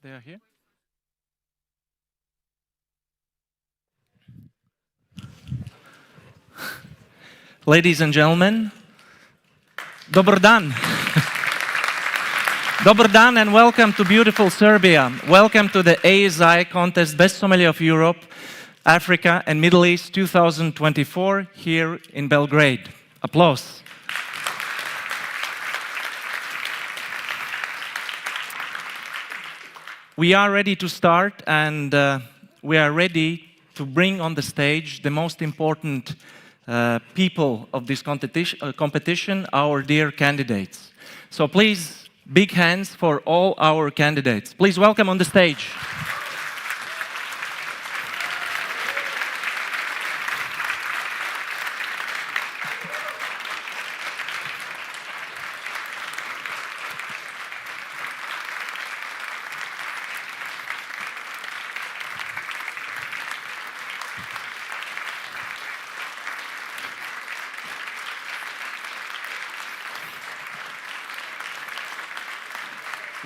They are here. Ladies and gentlemen, dobar dan. Dobar dan and welcome to beautiful Serbia. Welcome to the ASI contest Best Sommelier of Europe, Africa and Middle East 2024 here in Belgrade. Applause. We are ready to start and we are ready to bring on the stage the most important people of this competition, our dear candidates. So please, big hands for all our candidates. Please welcome on the stage.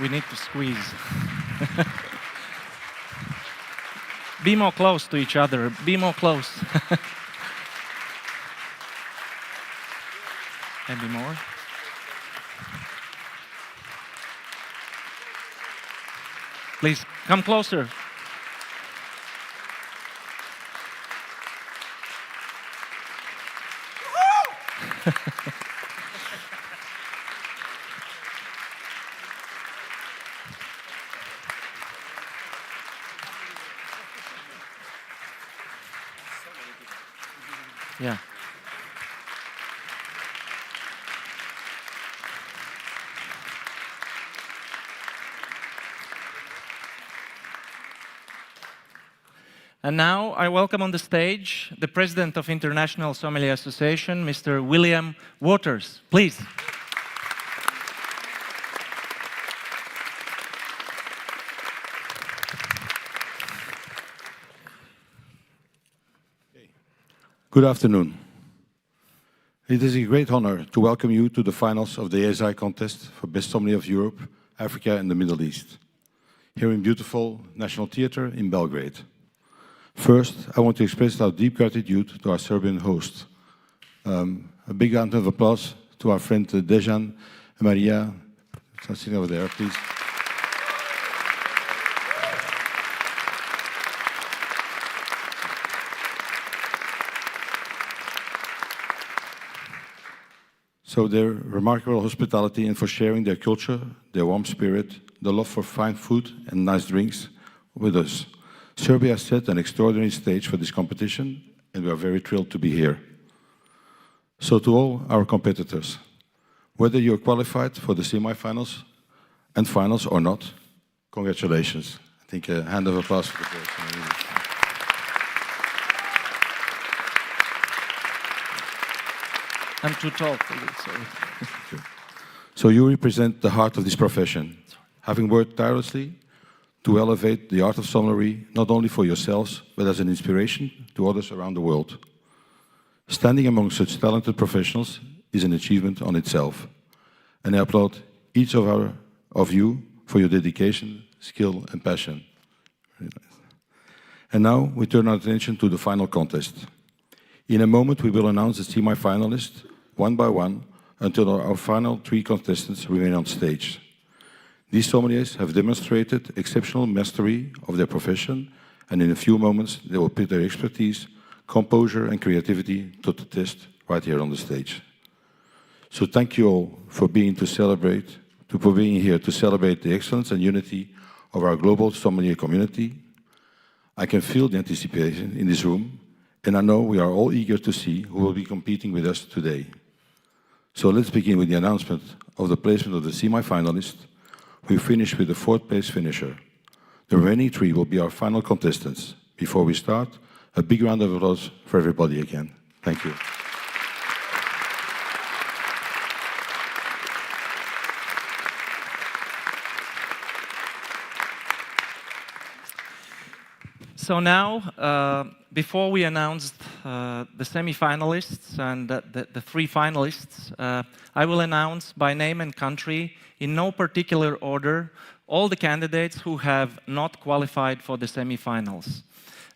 We need to squeeze. Be more close to each other. Be more close. Maybe more. Please come closer. Yeah. And now I welcome on the stage the President of International Sommelier Association, Mr. William Waters. Please. Good afternoon. It is a great honor to welcome you to the finals of the ASI contest for Best Sommelier of Europe, Africa and the Middle East, here in beautiful National Theatre in Belgrade. First, I want to express our deep gratitude to our Serbian host. A big round of applause to our friend Dejan and Maria, sitting over there, please. So their remarkable hospitality and for sharing their culture, their warm spirit, the love for fine food and nice drinks with us. Serbia set an extraordinary stage for this competition and we are very thrilled to be here. So to all our competitors, whether you're qualified for the semi-finals and finals or not, congratulations. I think a hand of applause for the person. I'm too tall for you, sorry. So you represent the heart of this profession, having worked tirelessly to elevate the art of sommelier, not only for yourselves, but as an inspiration to others around the world. Standing among such talented professionals is an achievement on itself. And I applaud each of you for your dedication, skill and passion. Very nice. And now we turn our attention to the final contest. In a moment we will announce the semi-finalists one by one until our final three contestants remain on stage. These sommeliers have demonstrated exceptional mastery of their profession and in a few moments they will put their expertise, composure and creativity to the test right here on the stage. So thank you all for being here to celebrate the excellence and unity of our global sommelier community. I can feel the anticipation in this room and I know we are all eager to see who will be competing with us today. So let's begin with the announcement of the placement of the semi-finalists. We finish with the fourth place finisher. The remaining three will be our final contestants. Before we start, a big round of applause for everybody again. Thank you. So now, before we announce the semi-finalists and the three finalists, I will announce by name and country, in no particular order, all the candidates who have not qualified for the semi-finals,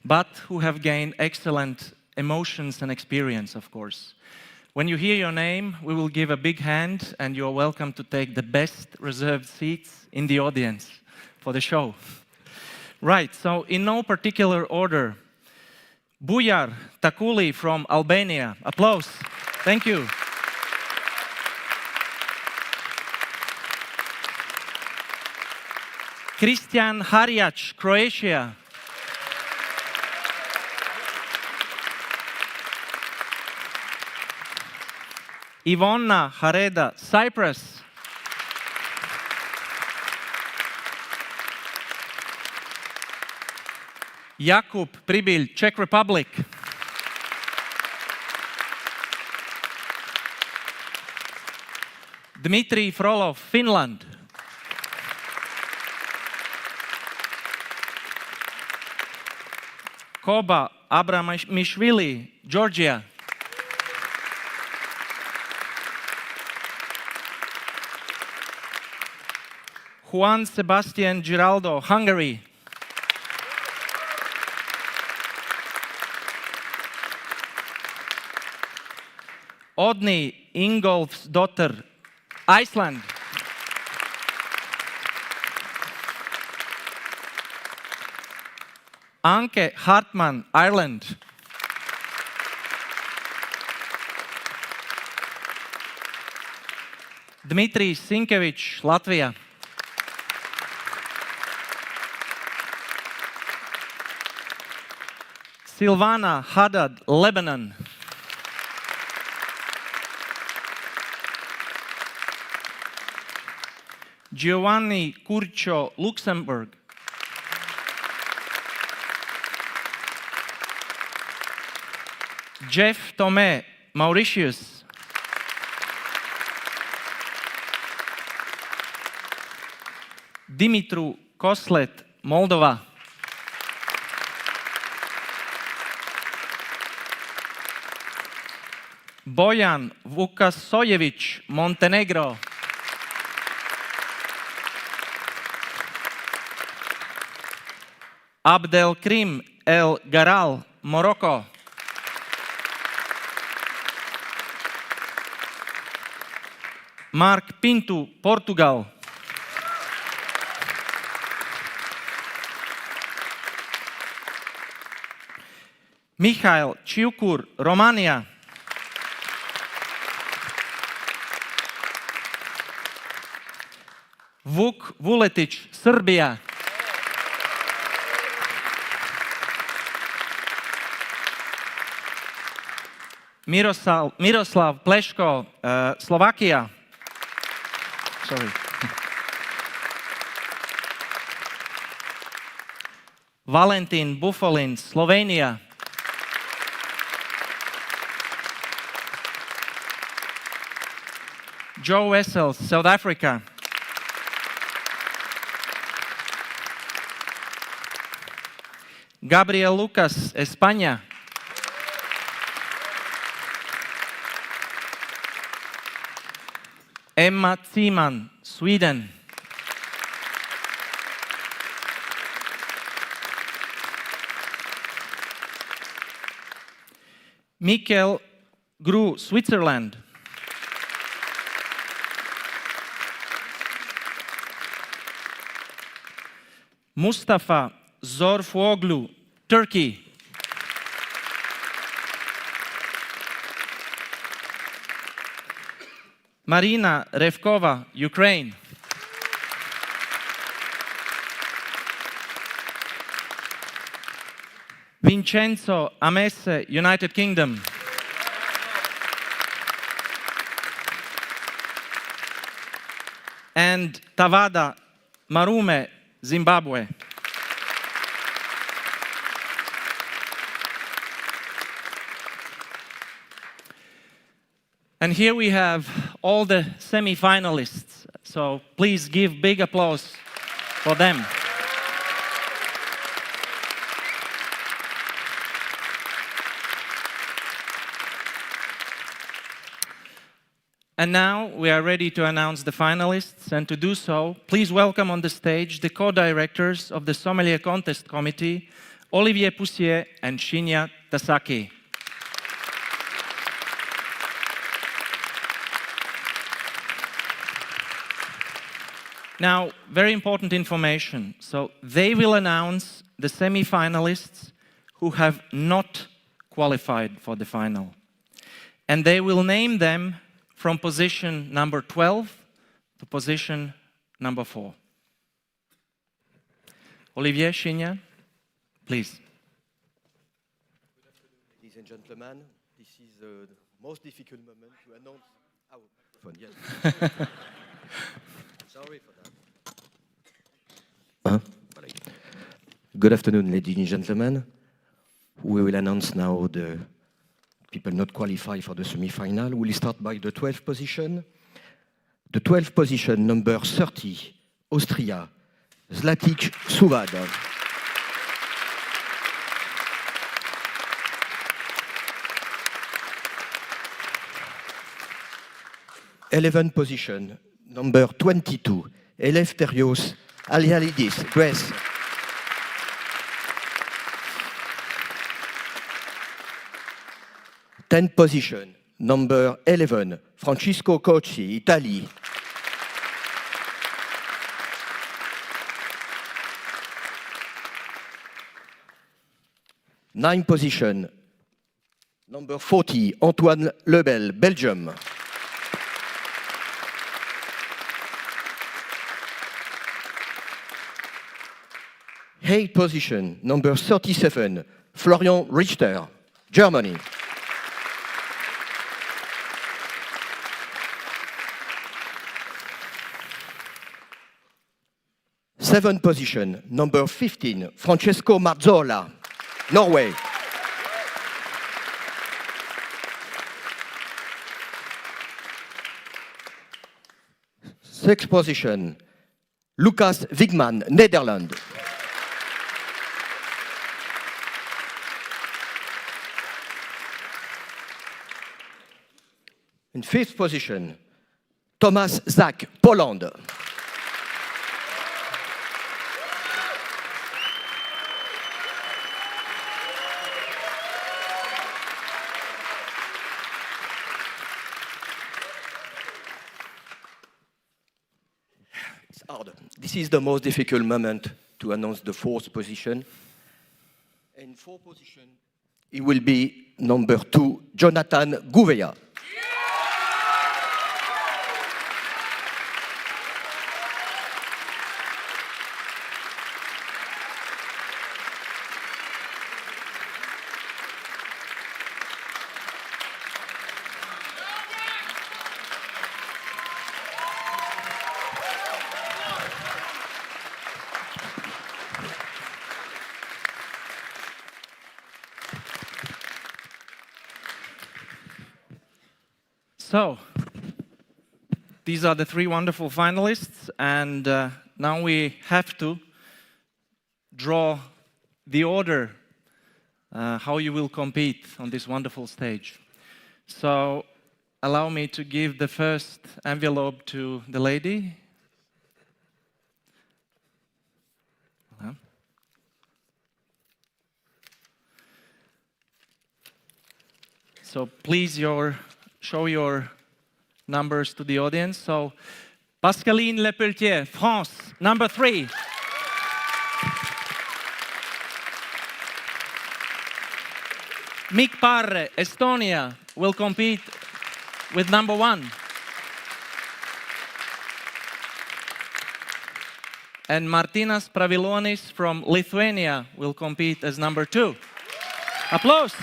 but who have gained excellent emotions and experience, of course. When you hear your name, we will give a big hand, and you are welcome to take the best reserved seats in the audience for the show. Right, so in no particular order, Bujar Takuli from Albania. Applause. Thank you. Christian Harjac, Croatia. Ivona Hareda, Cyprus. Jakub Pribil, Czech Republic. Dmitry Frolov, Finland. Koba Abramishvili, Georgia. Juan Sebastian Giraldo, Hungary. Odni Ingolfsdotter, Iceland. Anke Hartman, Ireland. Dmitri Sinkevich, Latvia. Silvana Haddad, Lebanon. Giovanni Curcio, Luxembourg. Jeff Tomé, Mauritius. Dimitru Koslet, Moldova. Bojan Vukasojevic, Montenegro. Abdelkrim El Garal, Morocco. Mark Pinto, Portugal. Michael Ciucur, Romania. Vuk Vuletic, Serbia. Miroslav Pleško, Slovakia. Sorry. Valentin Bufolin, Slovenia. Joe Wessels, South Africa. Gabriel Lucas, España. Emma Ziemann, Sweden. Mikkel Gru, Switzerland. Mustafa Zorfuoglu, Turkey. Marina Revkova, Ukraine. Vincenzo Amesse, United Kingdom. And Tavada Marume, Zimbabwe. And here we have all the semi-finalists. So please give big applause for them. And now we are ready to announce the finalists, and to do so, please welcome on the stage the co-directors of the Sommelier Contest Committee, Olivier Poussier and Shinya Tasaki. Now, very important information. So they will announce the semi-finalists who have not qualified for the final. And they will name them from position number 12 to position number 4. Olivier, Shinya, please. Good afternoon, ladies and gentlemen. This is the most difficult moment to announce our microphone. Yes. Sorry for that. Good afternoon, ladies and gentlemen. We will announce now the people not qualified for the semi-final. We'll start by the 12th position. The 12th position, number 30, Austria, Zlatic Suvad. Eleventh position, number 22, Eleftherios Alialidis, Greece. 10th position, number 11, Francisco Cocci, Italy. Ninth position, number 40, Antoine Lebel, Belgium. Eighth position, number 37, Florian Richter, Germany. Seventh position, number 15, Francesco Marzola, Norway. Sixth position, Lucas Wigman, Netherlands. In fifth position, Thomas Zak, Poland. It's hard. This is the most difficult moment to announce the fourth position. In fourth position, it will be number 2, Jonathan Gouveia. So, these are the 3 wonderful finalists, and now we have to draw the order how you will compete on this wonderful stage. So, allow me to give the first envelope to the lady. So, please show your numbers to the audience. So, Pascaline Lepeltier, France, number 3. Mikk Parre, Estonia, will compete with number 1. And Martynas Pravilonis from Lithuania will compete as number 2. Applause.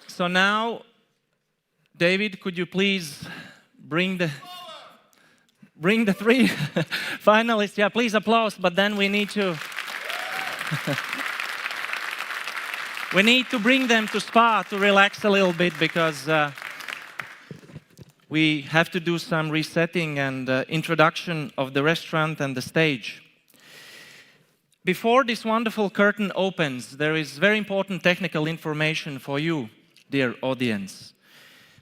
So now, David, could you please bring the 3 finalists? Yeah, please applause, but then we need to bring them to Spa to relax a little bit, because we have to do some resetting and introduction of the restaurant and the stage. Before this wonderful curtain opens, there is very important technical information for you, dear audience.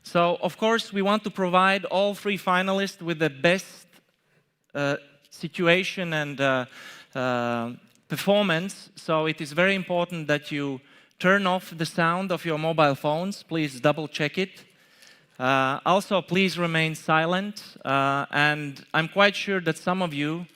So, of course, we want to provide all 3 finalists with the best situation and performance. So it is very important that you turn off the sound of your mobile phones. Please double check it. Also, please remain silent. And I'm quite sure that some of you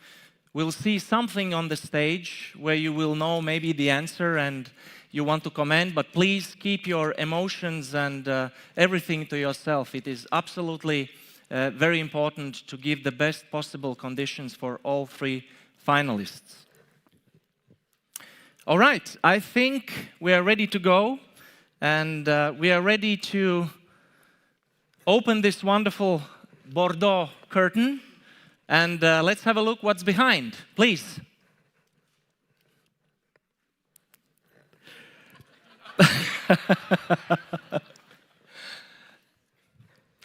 will see something on the stage where you will know maybe the answer and you want to comment, but please keep your emotions and everything to yourself. It is absolutely very important to give the best possible conditions for all 3 finalists. All right, I think we are ready to go, and we are ready to open this wonderful Bordeaux curtain, and let's have a look what's behind, please.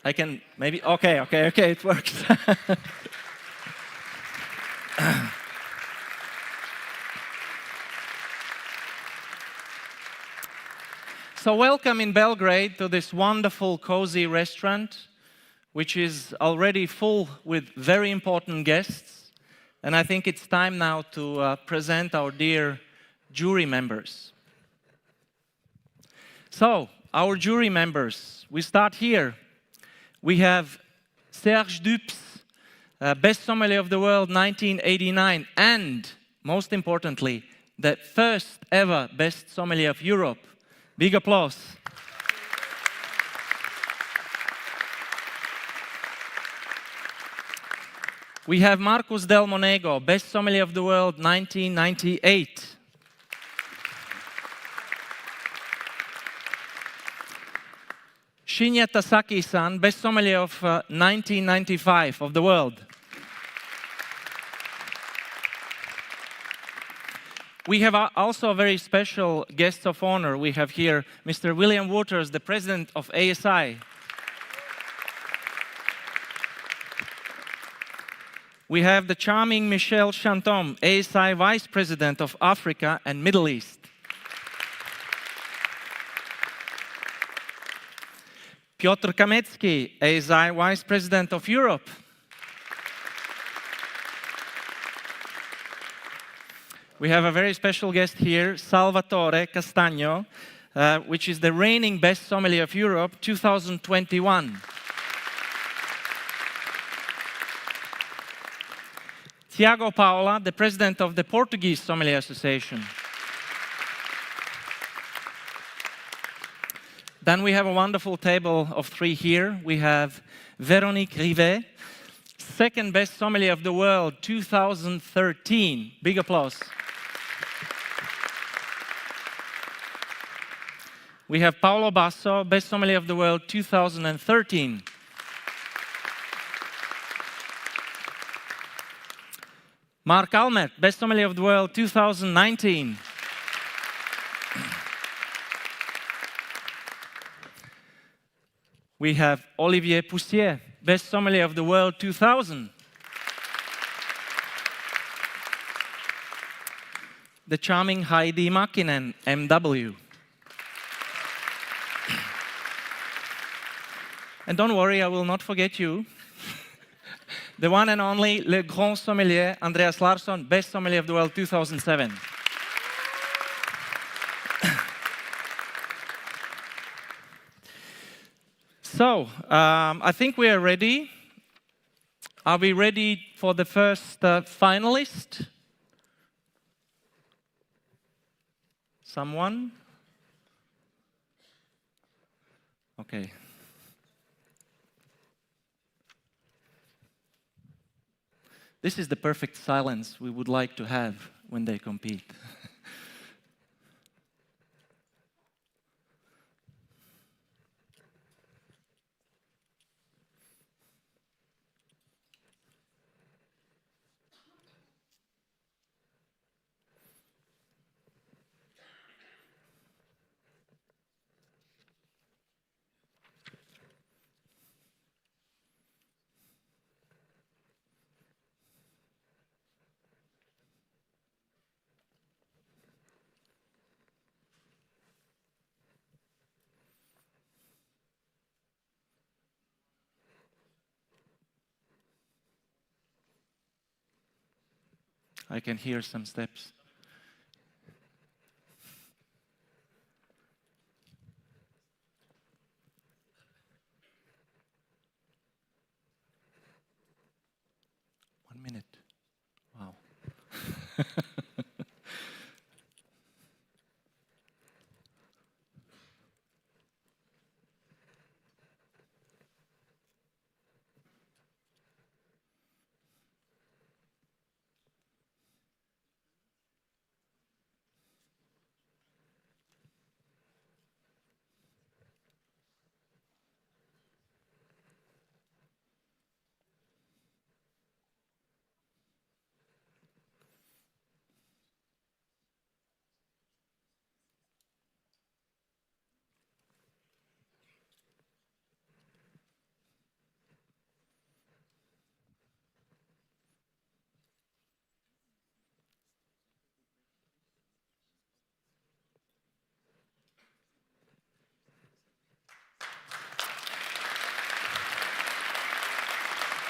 I can maybe, okay, it works. So welcome in Belgrade to this wonderful, cozy restaurant, which is already full with very important guests. And I think it's time now to present our dear jury members. So, our jury members, we start here. We have Serge Dupes, Best Sommelier of the World 1989, and, most importantly, the first ever Best Sommelier of Europe. Big applause. We have Marcus Del Monego, Best Sommelier of the World 1998. Shinya Tasaki-san, Best Sommelier of 1995 of the world. We have also a very special guest of honor. We have here Mr. William Waters, the President of ASI. We have the charming Michelle Chantom, ASI Vice President of Africa and Middle East. Piotr Kametsky, ASI Vice President of Europe. We have a very special guest here, Salvatore Castagno, which is the reigning Best Sommelier of Europe 2021. Tiago Paula, the President of the Portuguese Sommelier Association. Then we have a wonderful table of 3 here. We have Véronique Rivet, second Best Sommelier of the World 2013. Big applause. We have Paolo Basso, Best Sommelier of the World 2013. Mark Almert, Best Sommelier of the World 2019. We have Olivier Poussier, Best Sommelier of the World 2000. The charming Heidi Makinen, MW. And don't worry, I will not forget you. The one and only Le Grand Sommelier, Andreas Larsson, Best Sommelier of the World 2007. So, I think we are ready. Are we ready for the first finalist? Someone? Okay. This is the perfect silence we would like to have when they compete. I can hear some steps. One minute. Wow.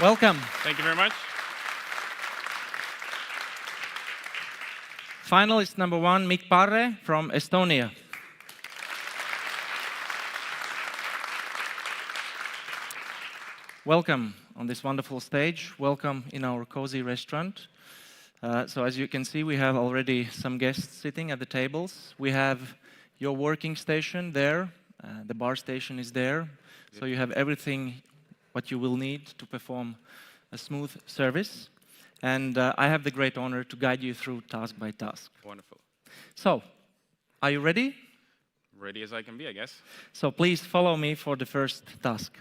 Welcome. Thank you very much. Finalist number 1, Mikk Parre from Estonia. Welcome on this wonderful stage. Welcome in our cozy restaurant. So as you can see, we have already some guests sitting at the tables. We have your working station there. The bar station is there. So you have everything what you will need to perform a smooth service. And I have the great honor to guide you through task by task. Wonderful. So, are you ready? Ready as I can be, I guess. So please follow me for the first task.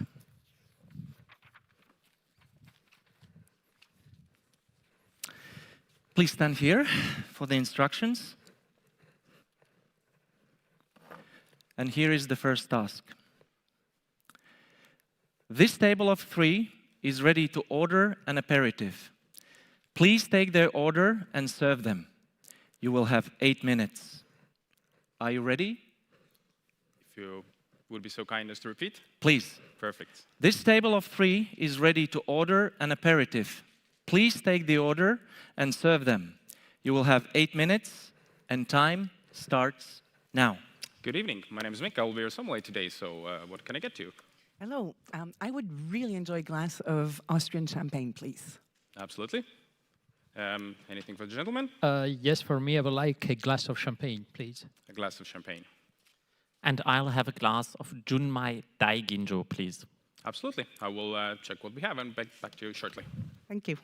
Please stand here for the instructions. And here is the first task. This table of 3 is ready to order an aperitif. Please take their order and serve them. You will have 8 minutes. Are you ready? If you would be so kind as to repeat. Please. Perfect. This table of 3 is ready to order an aperitif. Please take the order and serve them. You will have 8 minutes, and time starts now. Good evening. My name is Mikk. I will be your sommelier today, so what can I get you? Hello. I would really enjoy a glass of Austrian champagne, please. Absolutely. Anything for the gentleman? Yes, for me, I would like a glass of champagne, please. A glass of champagne. And I'll have a glass of Junmai Daiginjo, please. Absolutely. I will check what we have and back to you shortly. Thank you.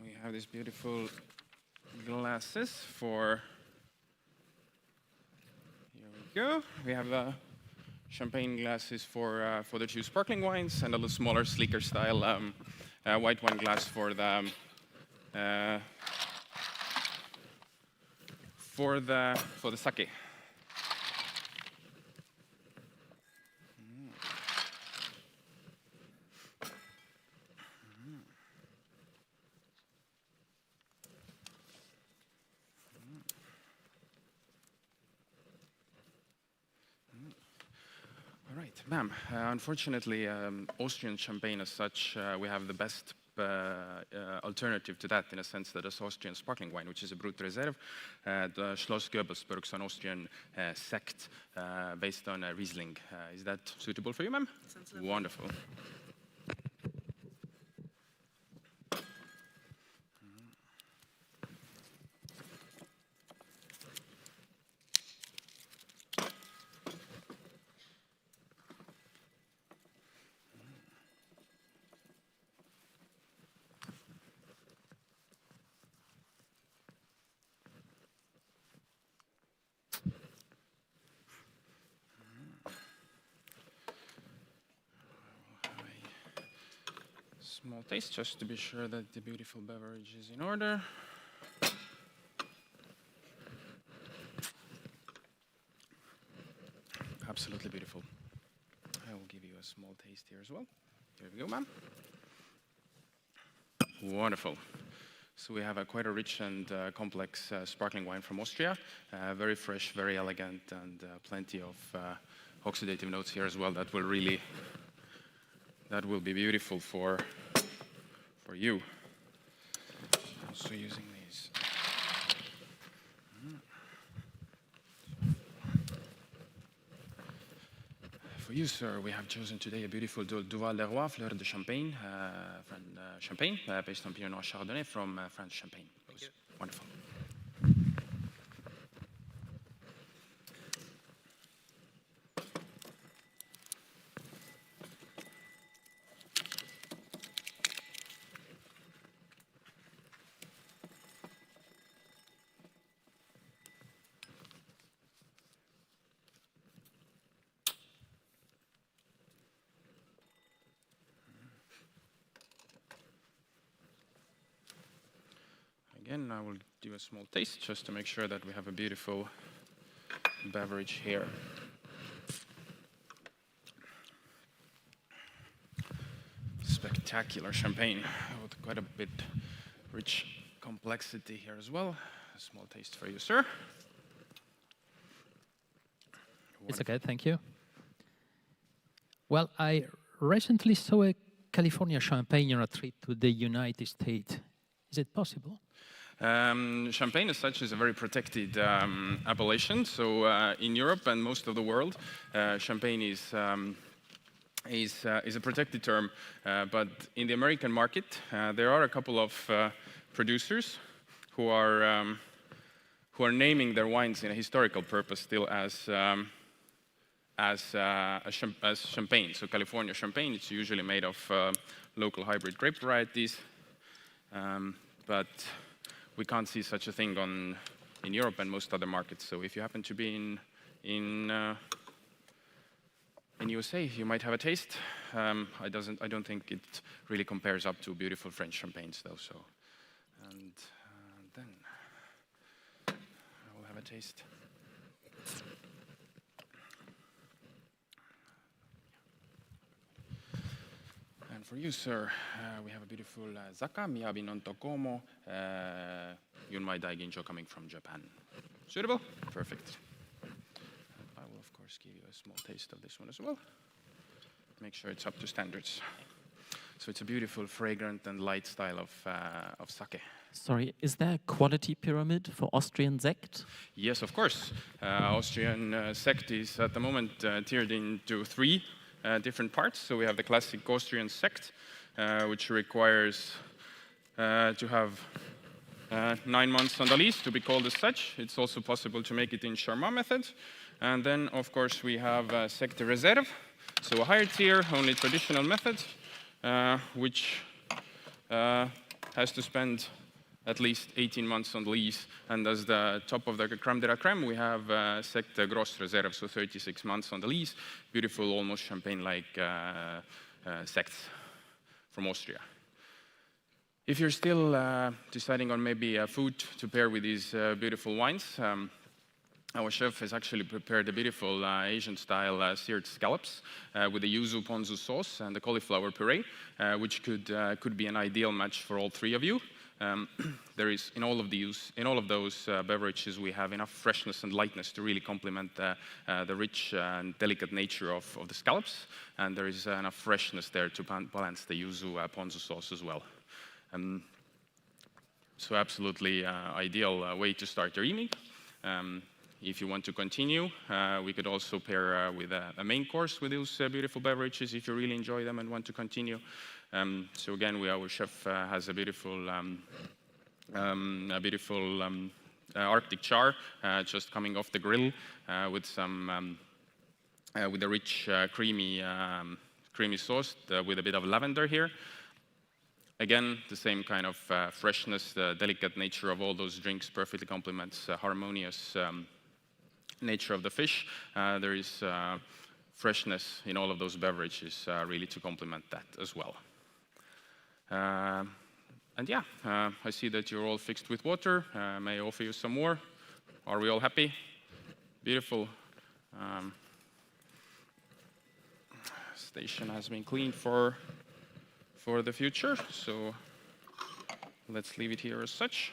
We have these beautiful glasses for... Here we go. We have champagne glasses for the 2 sparkling wines and a little smaller, sleeker style white wine glass for the sake. All right, ma'am. Unfortunately, Austrian champagne as such, we have the best alternative to that in a sense that is Austrian sparkling wine, which is a Brut Reserve. The Schloss Goebbelsburg's an Austrian sect based on Riesling. Is that suitable for you, ma'am? Sounds lovely. Wonderful. small taste just to be sure that the beautiful beverage is in order. Absolutely beautiful. I will give you a small taste here as well. Here we go, ma'am. Wonderful. So we have quite a rich and complex sparkling wine from Austria. Very fresh, very elegant, and plenty of oxidative notes here as well. That will be beautiful for you. Also using these. For you, sir, we have chosen today a beautiful Duval de Roy Fleur de Champagne, Champagne, based on Pinot Noir Chardonnay from France Champagne. It was wonderful. Again, I will do a small taste just to make sure that we have a beautiful beverage here. Spectacular champagne with quite a bit rich complexity here as well. A small taste for you, sir. It's okay, thank you. Well, I recently saw a California champagne on a trip to the United States. Is it possible? Champagne as such is a very protected appellation. So in Europe and most of the world, champagne is a protected term. But in the American market, there are a couple of producers who are naming their wines in a historical purpose still as champagne. So California champagne, it's usually made of local hybrid grape varieties. But we can't see such a thing in Europe and most other markets. So if you happen to be in USA, you might have a taste. I don't think it really compares up to beautiful French champagnes, though. So, and then I will have a taste. And for you, sir, we have a beautiful Zaka Miyabi non Tokomo Yunmai Daiginjo coming from Japan. Suitable? Perfect. I will, of course, give you a small taste of this one as well. Make sure it's up to standards. So it's a beautiful, fragrant, and light style of sake. Sorry, is there a quality pyramid for Austrian sect? Yes, of course. Austrian sect is at the moment tiered into 3 different parts. So we have the classic Austrian sect, which requires to have 9 months on the lease to be called as such. It's also possible to make it in Charmat method. And then, of course, we have Sect de Réserve, so a higher tier, only traditional method, which has to spend at least 18 months on the lease. And as the top of the crème de la crème, we have Sect de Grosse Réserve, so 36 months on the lease. Beautiful, almost champagne-like sects from Austria. If you're still deciding on maybe food to pair with these beautiful wines, our chef has actually prepared a beautiful Asian-style seared scallops with the yuzu ponzu sauce and the cauliflower puree, which could be an ideal match for all 3 of you. There is in all of those beverages we have enough freshness and lightness to really complement the rich and delicate nature of the scallops, and there is enough freshness there to balance the yuzu ponzu sauce as well. So absolutely ideal way to start your evening. If you want to continue, we could also pair with a main course with those beautiful beverages if you really enjoy them and want to continue. So again, our chef has a beautiful Arctic char just coming off the grill with some with a rich creamy sauce with a bit of lavender here. Again, the same kind of freshness, the delicate nature of all those drinks perfectly complements harmonious nature of the fish. There is freshness in all of those beverages really to complement that as well. And yeah, I see that you're all fixed with water. May I offer you some more? Are we all happy? Beautiful. Station has been cleaned for the future, so let's leave it here as such.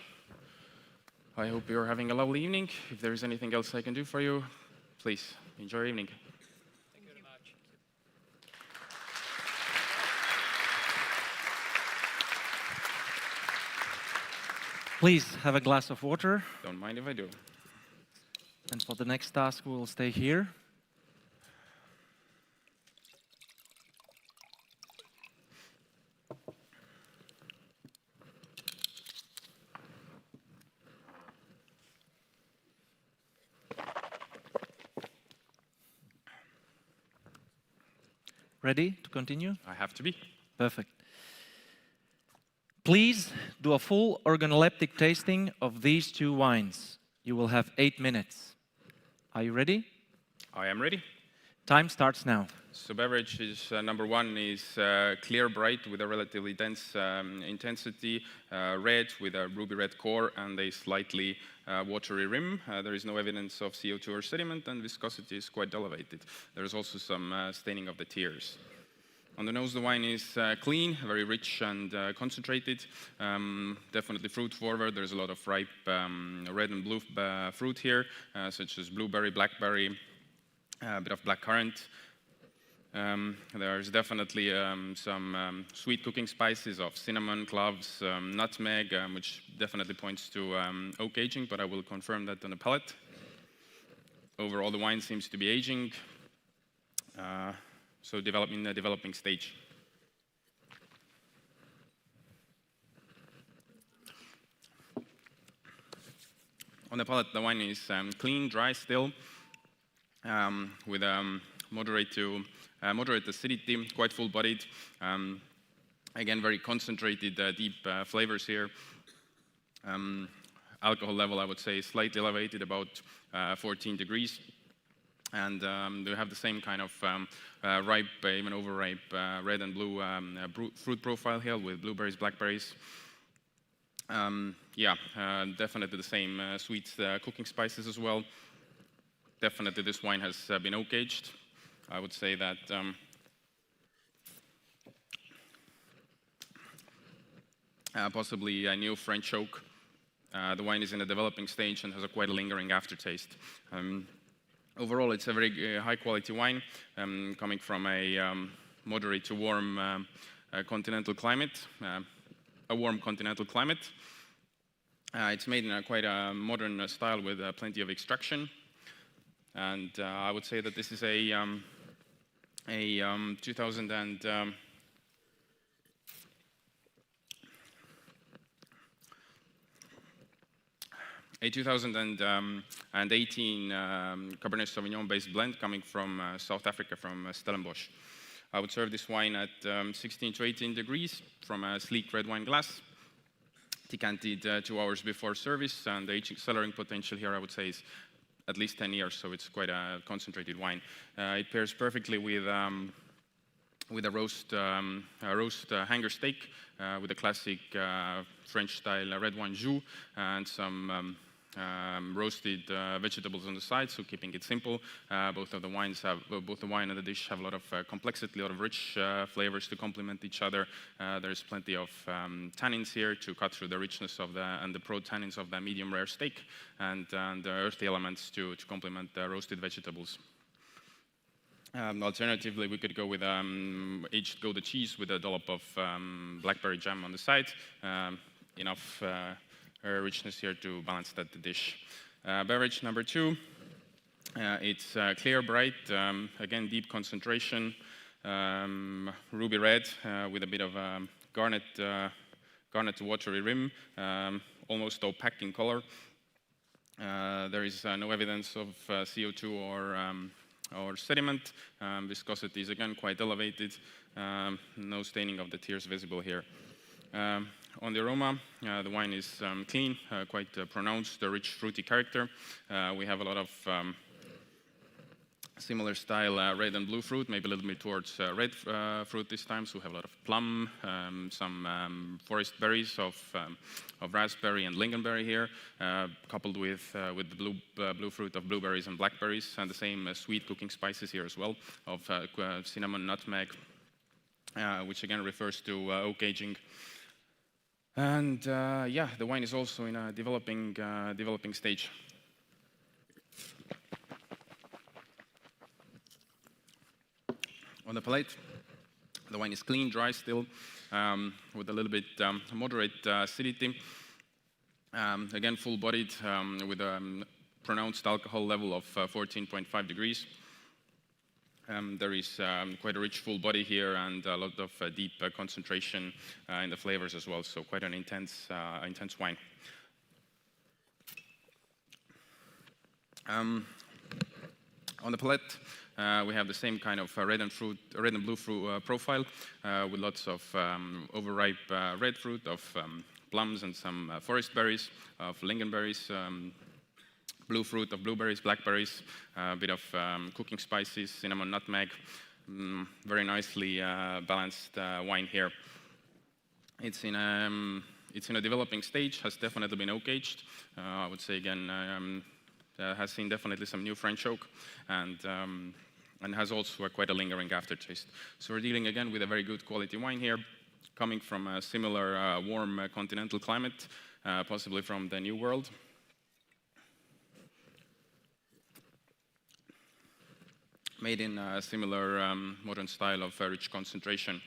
I hope you're having a lovely evening. If there is anything else I can do for you, please enjoy your evening. Thank you very much. Please have a glass of water. Don't mind if I do. And for the next task, we will stay here. Ready to continue? I have to be. Perfect. Please do a full organoleptic tasting of these two wines. You will have 8 minutes. Are you ready? I am ready. Time starts now. So beverage is number one is clear bright with a relatively dense intensity, red with a ruby red core and a slightly watery rim. There is no evidence of CO2 or sediment, and viscosity is quite elevated. There is also some staining of the tears. On the nose, the wine is clean, very rich and concentrated, definitely fruit forward. There's a lot of ripe red and blue fruit here, such as blueberry, blackberry, a bit of blackcurrant. There's definitely some sweet cooking spices of cinnamon, cloves, nutmeg, which definitely points to oak aging, but I will confirm that on the palate. Overall, the wine seems to be aging. So in the developing stage. On the palate, the wine is clean, dry still, with moderate acidity, quite full-bodied. Again, very concentrated, deep flavors here. Alcohol level, I would say, is slightly elevated, about 14 degrees. And they have the same kind of ripe, even overripe, red and blue fruit profile here with blueberries, blackberries. Definitely the same sweet cooking spices as well. Definitely this wine has been oak aged. I would say that possibly a new French oak. The wine is in a developing stage and has a quite lingering aftertaste. Overall, it's a very high-quality wine coming from a moderate to warm continental climate, a warm continental climate. It's made in a quite a modern style with plenty of extraction. And I would say that this is a 2018 Cabernet Sauvignon-based blend coming from South Africa, from Stellenbosch. I would serve this wine at 16 to 18 degrees from a sleek red wine glass, decanted 2 hours before service, and the aging cellaring potential here, I would say, is at least 10 years, so it's quite a concentrated wine. It pairs perfectly with a roast hanger steak with a classic French-style red wine jus and some roasted vegetables on the side, so keeping it simple. Both the wine and the dish have a lot of complexity, a lot of rich flavors to complement each other. There's plenty of tannins here to cut through the richness of the pro-tannins of the medium rare steak, and the earthy elements to complement the roasted vegetables. Alternatively, we could go with aged Gouda cheese with a dollop of blackberry jam on the side. Enough richness here to balance that dish. Beverage number two, it's clear, bright, again deep concentration, ruby red with a bit of garnet watery rim, almost opaque in color. There is no evidence of CO2 or sediment. Viscosity is again quite elevated. No staining of the tears visible here. On the aroma, the wine is clean, quite pronounced, rich fruity character. We have a lot of Similar style, red and blue fruit, maybe a little bit towards red fruit this time. So we have a lot of plum, some forest berries of raspberry and lingonberry here, coupled with the blue fruit of blueberries and blackberries, and the same sweet cooking spices here as well of cinnamon, nutmeg, which again refers to oak aging. And yeah, the wine is also in a developing stage. On the palate, the wine is clean, dry still, with a little bit moderate acidity. Again, full-bodied, with a pronounced alcohol level of 14.5 degrees. There is quite a rich full body here and a lot of deep concentration in the flavors as well, so quite an intense wine. On the palate, we have the same kind of red and blue fruit profile, with lots of overripe red fruit, of plums and some forest berries, of lingonberries, blue fruit of blueberries, blackberries, a bit of cooking spices, cinnamon, nutmeg. Very nicely balanced wine here. It's in a developing stage, has definitely been oak aged. I would say again, has seen definitely some new French oak, and has also quite a lingering aftertaste. So we're dealing again with a very good quality wine here, coming from a similar warm continental climate, possibly from the New World. Made in a similar modern style of rich concentration.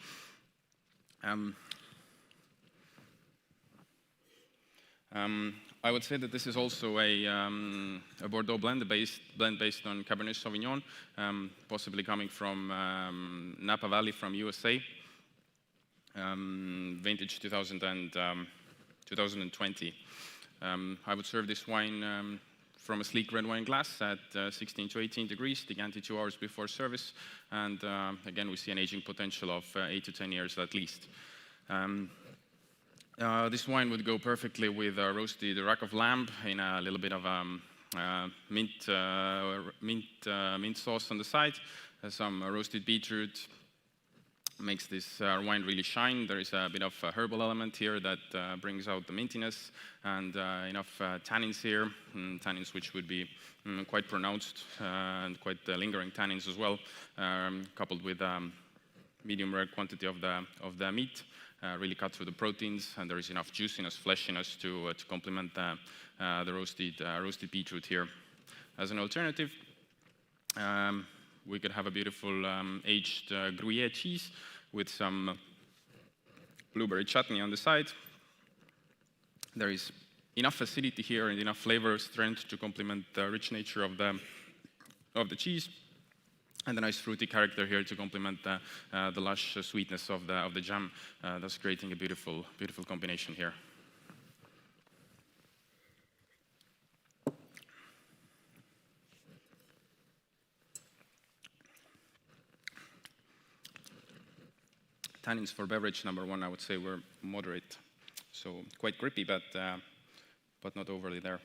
I would say that this is also a Bordeaux blend based on Cabernet Sauvignon, possibly coming from Napa Valley from USA, vintage 2020. I would serve this wine from a sleek red wine glass at 16 to 18 degrees, decanted 2 hours before service, and again we see an aging potential of 8 to 10 years at least. This wine would go perfectly with a roasted rack of lamb in a little bit of mint sauce on the side, some roasted beetroot. Makes this wine really shine. There is a bit of a herbal element here that brings out the mintiness, and enough tannins here, tannins which would be quite pronounced and quite lingering tannins as well, coupled with medium rare quantity of the meat. Really cut through the proteins, and there is enough juiciness, fleshiness to complement the roasted beetroot here. As an alternative, we could have a beautiful aged Gruyere cheese with some blueberry chutney on the side. There is enough acidity here and enough flavor strength to complement the rich nature of the cheese, and a nice fruity character here to complement the lush sweetness of the jam, thus creating a beautiful combination here. Tannins for beverage number one, I would say, were moderate, so quite grippy, but not overly there.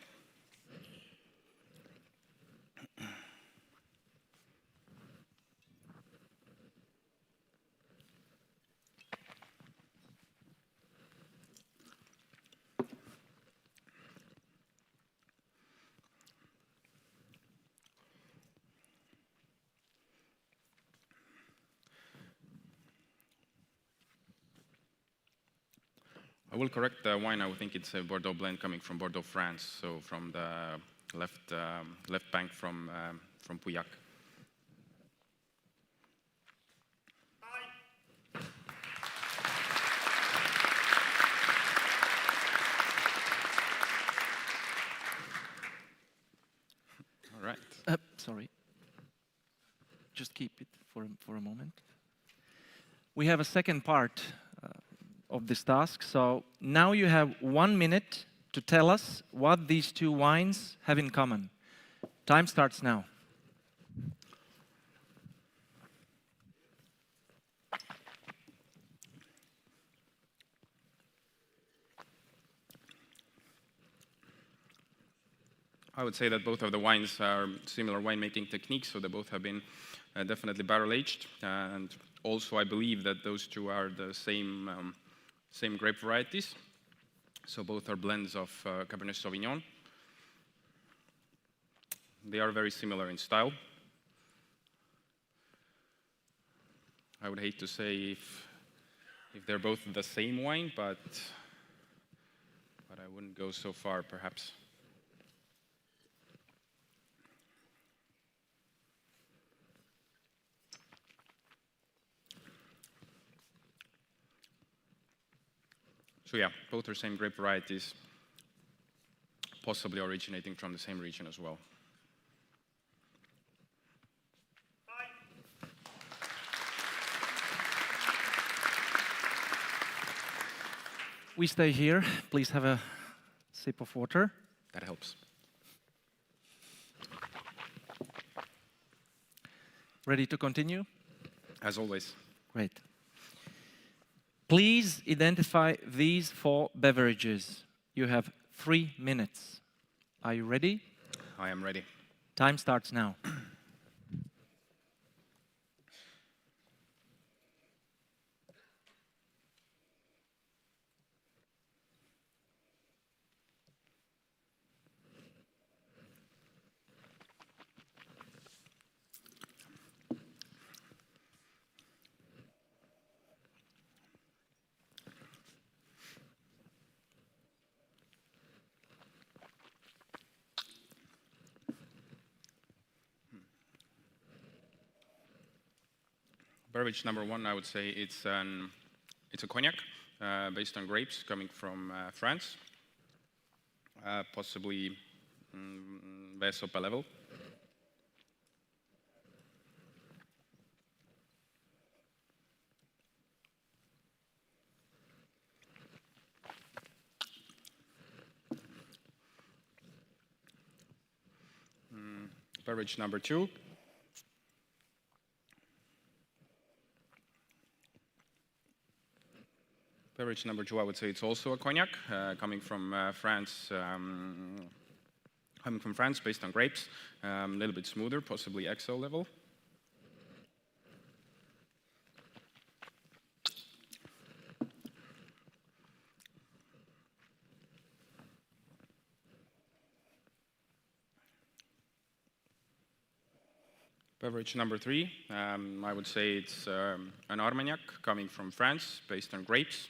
I will correct the wine. I would think it's a Bordeaux blend coming from Bordeaux, France, so from the left bank from Pauillac. All right. Sorry. Just keep it for a moment. We have a second part of this task. So now you have 1 minute to tell us what these two wines have in common. Time starts now. I would say that both of the wines are similar winemaking techniques, so they both have been definitely barrel-aged. And also, I believe that those two are the same grape varieties. So both are blends of Cabernet Sauvignon. They are very similar in style. I would hate to say if they're both the same wine, but I wouldn't go so far, perhaps. So yeah, both are same grape varieties, possibly originating from the same region as well. We stay here. Please have a sip of water. That helps. Ready to continue? As always. Great. Please identify these 4 beverages. You have 3 minutes. Are you ready? I am ready. Time starts now. Beverage number 1, I would say it's a cognac based on grapes coming from France, possibly VSOP level. Beverage number 2. Beverage number 2, I would say it's also a cognac coming from France. Coming from France, based on grapes, a little bit smoother, possibly XO level. Beverage number 3, I would say it's an Armagnac coming from France, based on grapes.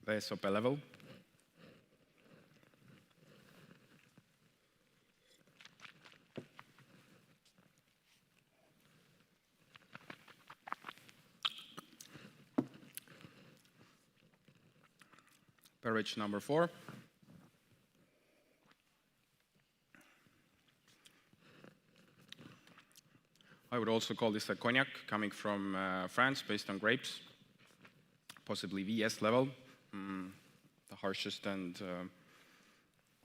VSOP level. Beverage number 4. I would also call this a cognac coming from France, based on grapes, possibly VS level. The harshest and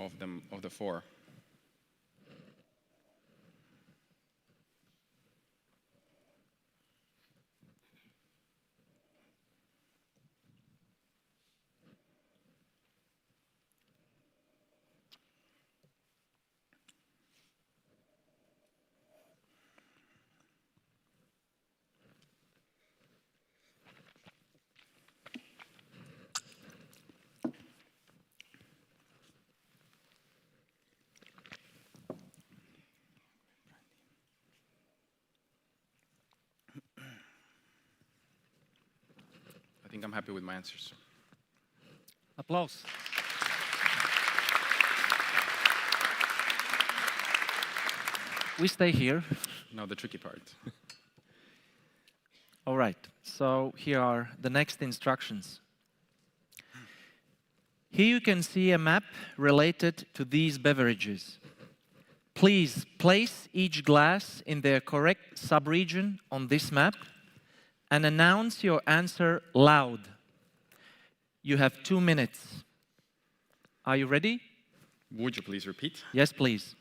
of the 4. I think I'm happy with my answers. Applause. We stay here. Now the tricky part. All right, so here are the next instructions. Here you can see a map related to these beverages. Please place each glass in their correct subregion on this map and announce your answer loud. You have 2 minutes. Are you ready? Would you please repeat? Yes, please.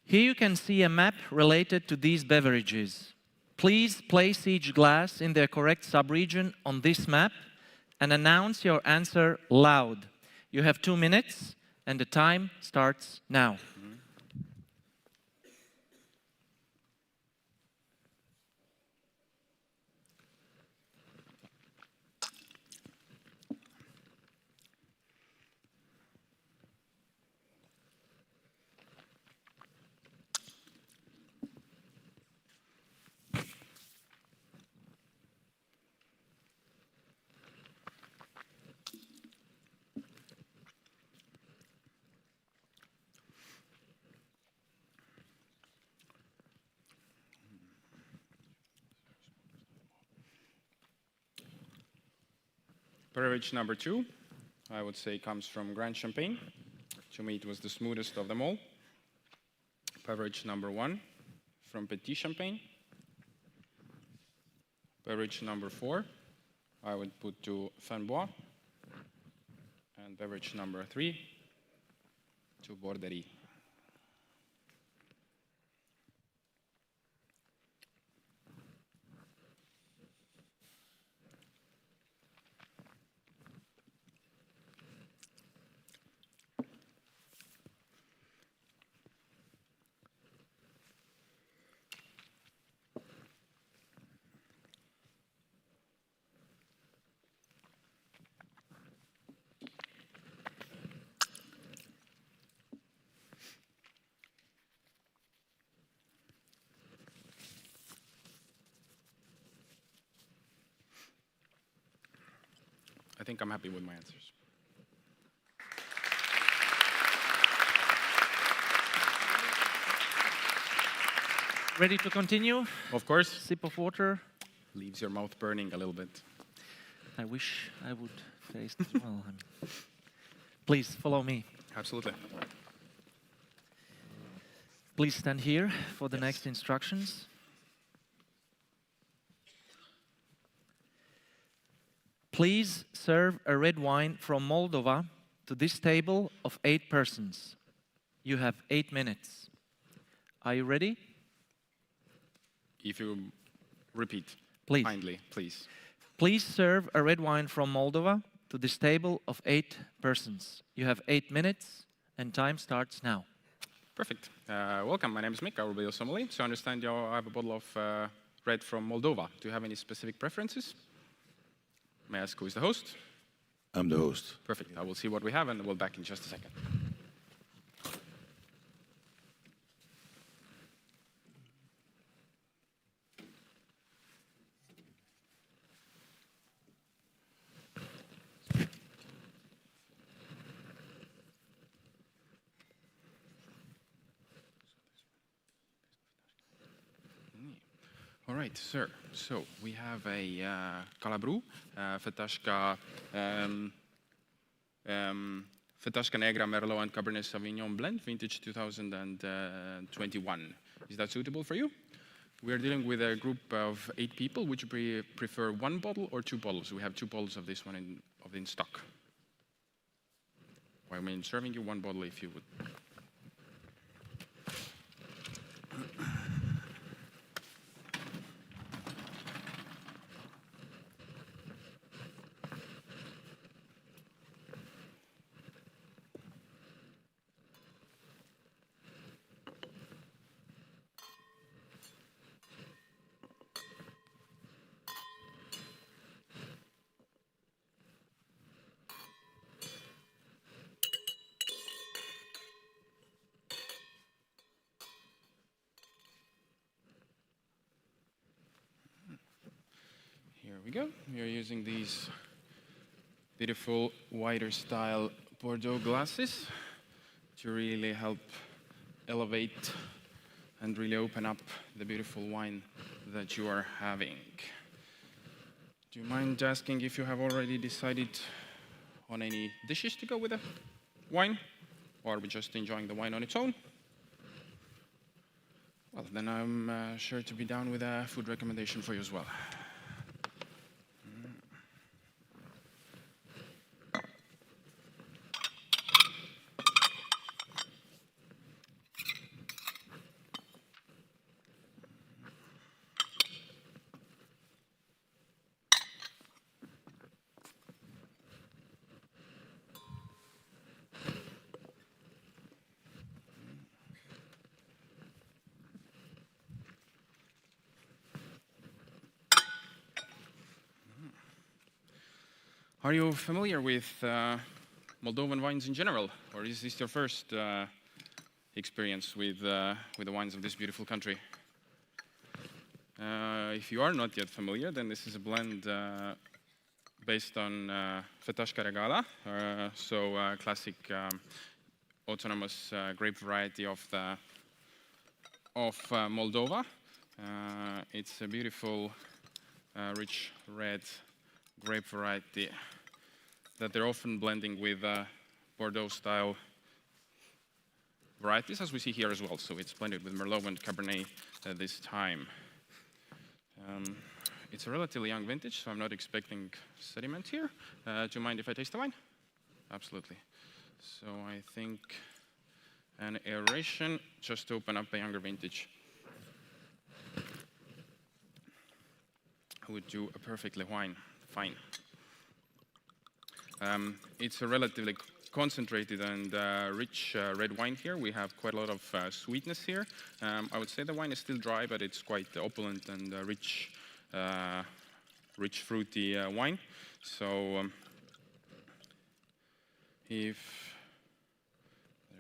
Here you can see a map related to these beverages. Please place each glass in their correct subregion on this map and announce your answer loud. You have 2 minutes and the time starts now. Beverage number 2, I would say, comes from Grand Champagne. To me, it was the smoothest of them all. Beverage number 1 from Petit Champagne. Beverage number 4, I would put to Fenbois. And beverage number 3 to Borderie. I think I'm happy with my answers. Ready to continue? Of course. Sip of water. Leaves your mouth burning a little bit. I wish I would taste as well. Please follow me. Absolutely. Please stand here for the next instructions. Please serve a red wine from Moldova to this table of 8 persons. You have 8 minutes. Are you ready? If you repeat, Please. kindly, please. Please serve a red wine from Moldova to this table of 8 persons. You have 8 minutes, and time starts now. Perfect. Welcome. My name is Mikk. I will be your sommelier. So I understand you have a bottle of red from Moldova. Do you have any specific preferences? May I ask who is the host? I'm the host. Perfect. I will see what we have, and we'll back in just a second. All right, sir. So we have a Calabru, Fetashka Negra, Merlot, and Cabernet Sauvignon blend, vintage 2021. Is that suitable for you? We are dealing with a group of 8 people. Would you prefer 1 bottle or 2 bottles? We have 2 bottles of this one in stock. I mean, serving you 1 bottle if you would. Here we go. We are using these beautiful wider style Bordeaux glasses to really help elevate and really open up the beautiful wine that you are having. Do you mind asking if you have already decided on any dishes to go with the wine? Or are we just enjoying the wine on its own? Well, then I'm sure to be down with a food recommendation for you as well. Are you familiar with Moldovan wines in general, or is this your first experience with the wines of this beautiful country? If you are not yet familiar, then this is a blend based on Fetashka Regala, so classic autonomous grape variety of Moldova. It's a beautiful, rich red grape variety that they're often blending with Bordeaux-style varieties, as we see here as well. So it's blended with Merlot and Cabernet this time. It's a relatively young vintage, so I'm not expecting sediment here. Do you mind if I taste the wine? Absolutely. So I think an aeration just to open up a younger vintage would do a perfectly fine. It's a relatively concentrated and rich red wine here. We have quite a lot of sweetness here. I would say the wine is still dry, but it's quite opulent and rich, fruity wine. So there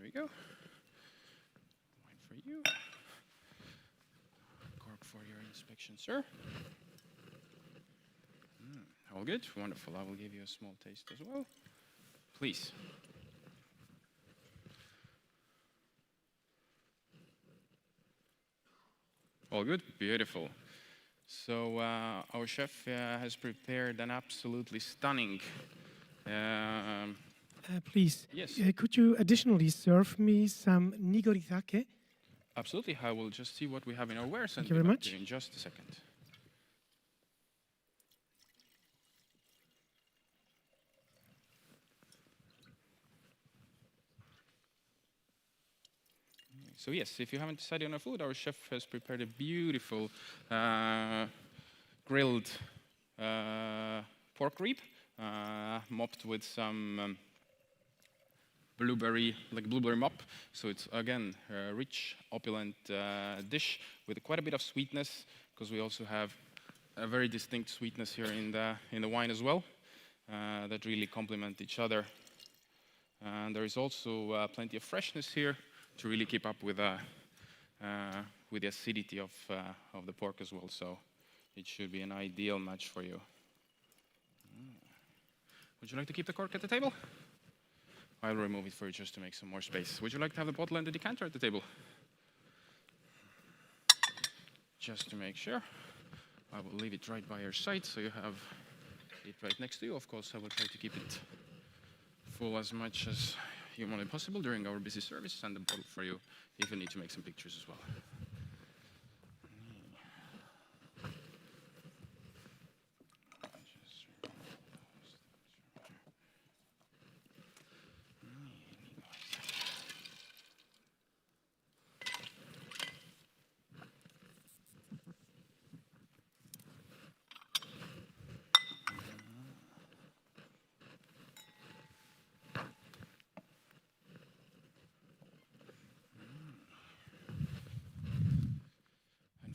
we go. Wine for you. Cork for your inspection, sir. All good? Wonderful. I will give you a small taste as well. Please. All good? Beautiful. So our chef has prepared an absolutely stunning... please, yes. Could you additionally serve me some nigori sake? Absolutely. I will just see what we have in our wares. Thank you very much. In just a second. So yes, if you haven't decided on a food, our chef has prepared a beautiful grilled pork rib, mopped with some blueberry mop. So it's again a rich, opulent dish with quite a bit of sweetness, because we also have a very distinct sweetness here in the wine as well, that really complement each other. And there is also plenty of freshness here to really keep up with the acidity of the pork as well. So it should be an ideal match for you. Would you like to keep the cork at the table? I'll remove it for you just to make some more space. Would you like to have the bottle and the decanter at the table? Just to make sure. I will leave it right by your side so you have it right next to you. Of course, I will try to keep it full as much as humanly possible during our busy service, and the bottle for you if you need to make some pictures as well.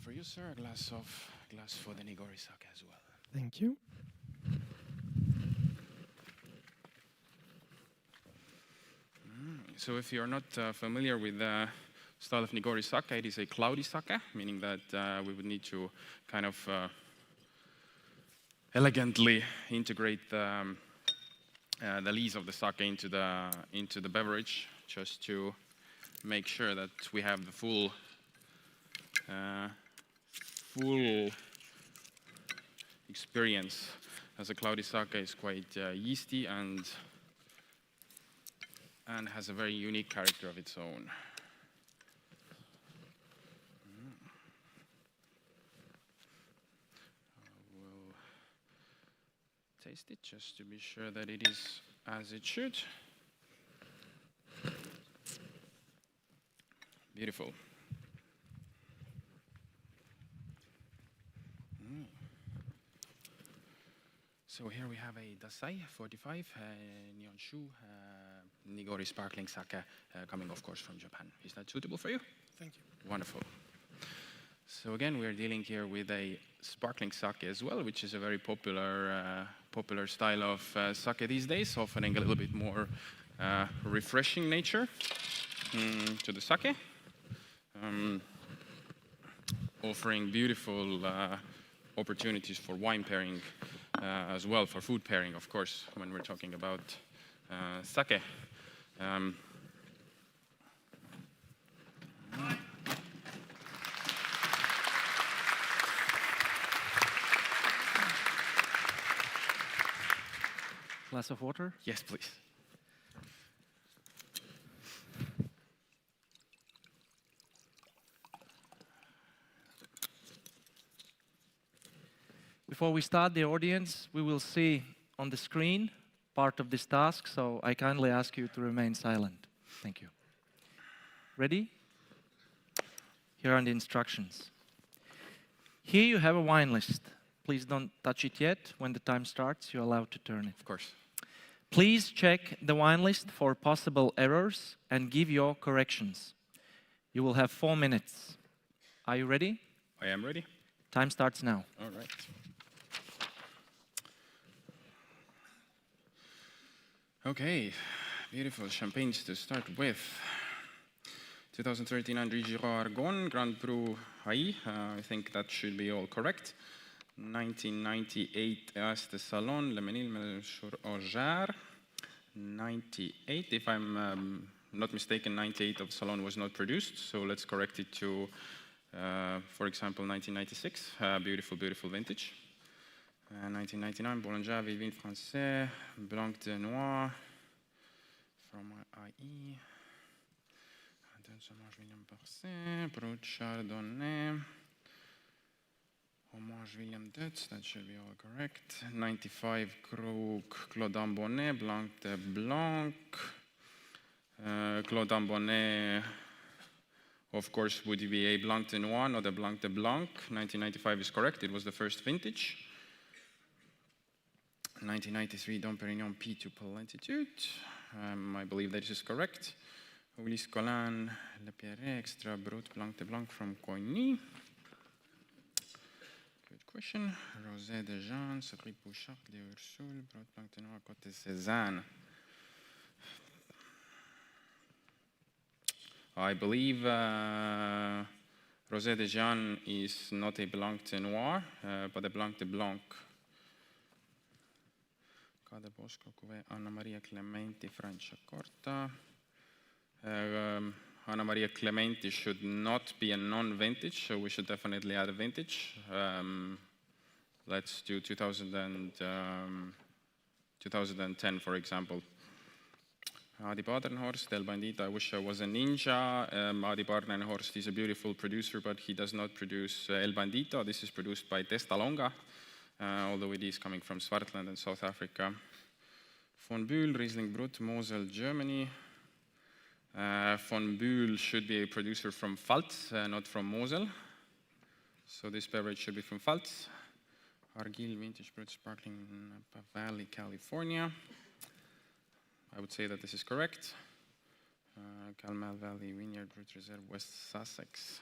For you, sir, a glass for the nigori sake as well. Thank you. So if you're not familiar with the style of nigori sake, it is a cloudy sake, meaning that we would need to kind of elegantly integrate the lees of the sake into the beverage, just to make sure that we have the full experience, as a cloudy sake is quite yeasty and has a very unique character of its own. I will taste it just to be sure that it is as it should. Beautiful. So here we have a Dasai 45 Nihonshu Nigori sparkling sake, coming of course from Japan. Is that suitable for you? Thank you. Wonderful. So again, we're dealing here with a sparkling sake as well, which is a very popular style of sake these days, offering a little bit more refreshing nature to the sake, offering beautiful opportunities for wine pairing as well, for food pairing, of course, when we're talking about sake. Glass of water? Yes, please. Before we start the audience, we will see on the screen part of this task, so I kindly ask you to remain silent. Thank you. Ready? Here are the instructions. Here you have a wine list. Please don't touch it yet. When the time starts, you're allowed to turn it. Of course. Please check the wine list for possible errors and give your corrections. You will have 4 minutes. Are you ready? I am ready. Time starts now. All right. Okay, beautiful champagnes to start with. 2013 André Girard Argonne, Grand Cru AI. I think that should be all correct. 1998 AS de Salon, Le Menil sur Auger. 98, if I'm not mistaken, 98 of Salon was not produced, so let's correct it to, for example, 1996. Beautiful, beautiful vintage. 1999, Bollinger, Vin Français, Blanc de Noir, from IE. Sommelier William Parse, Brut Chardonnay, Homage William Dutz, that should be all correct. 95 Krug, Claude Ambonnet, Blanc de Blanc. Claude Ambonnet, of course, would be a Blanc de Noir, not a Blanc de Blanc. 1995 is correct, it was the first vintage. 1993 Dom Perignon P2 Palentitude. I believe that is correct. Ulysse Collin, Lepeltier, Extra Brut Blanc de Blanc from Coigny. Good question. Rosé de Jean, Cerise Bouchard, de Ursule, Brut Blanc de Noir, Côte Cézanne. I believe Rosé de Jean is not a Blanc de Noir, but a Blanc de Blanc. Cade Bosco, Cuvée, Anna Maria Clementi, Franciacorta. Anna Maria Clementi should not be a non-vintage, so we should definitely add a vintage. Let's do 2010, for example. Adi Badenhorst, El Bandito, I wish I was a ninja. Adi Badenhorst is a beautiful producer, but he does not produce El Bandito. This is produced by Testalonga, although it is coming from Swartland and South Africa. Von Bühl, Riesling Brut, Mosel, Germany. Von Bühl should be a producer from Pfalz, not from Mosel. So this beverage should be from Pfalz. Argyle Vintage Brut Sparkling Napa Valley, California. I would say that this is correct. Calmel Valley Vineyard Brut Reserve, West Sussex.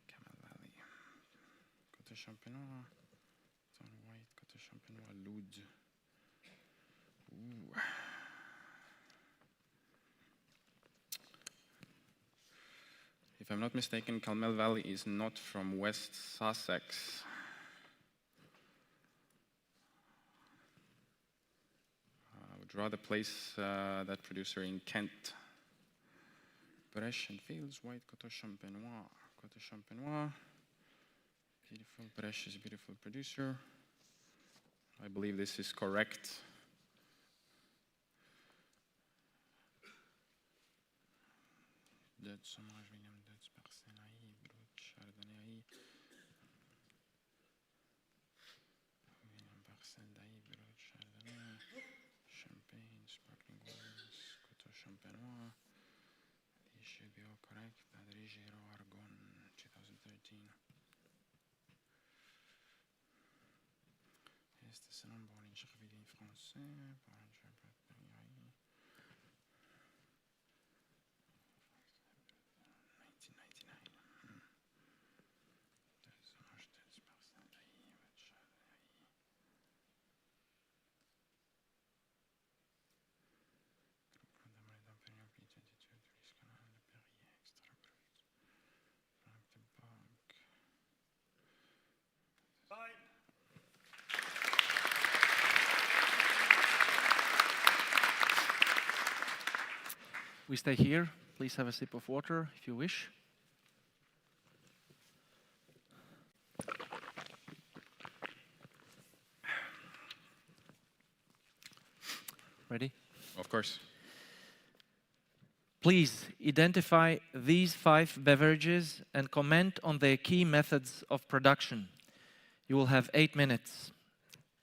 Calmel Valley. Côte Champenois. Ton White, Côte Champenois, Loud. Ooh. If I'm not mistaken, Calmel Valley is not from West Sussex. I would rather place that producer in Kent. Breche and Fields, White, Côte Champenois. Côte Champenois. Beautiful. Breche is a beautiful producer. I believe this is correct. Dutz, Hommage, William Dutz, Parsenai, Brut, Chardonnay, William Parsenai, Brut, Chardonnay, Champagne, Sparkling Wines, Côte Champenois. These should be all correct. André Girard Argonne, 2013. Este Salon, Bollinger, Vin Français, Bollinger, Brut, Perrier. 1999. we stay here, please have a sip of water if you wish. Ready? Of course. Please identify these 5 beverages and comment on their key methods of production. You will have 8 minutes.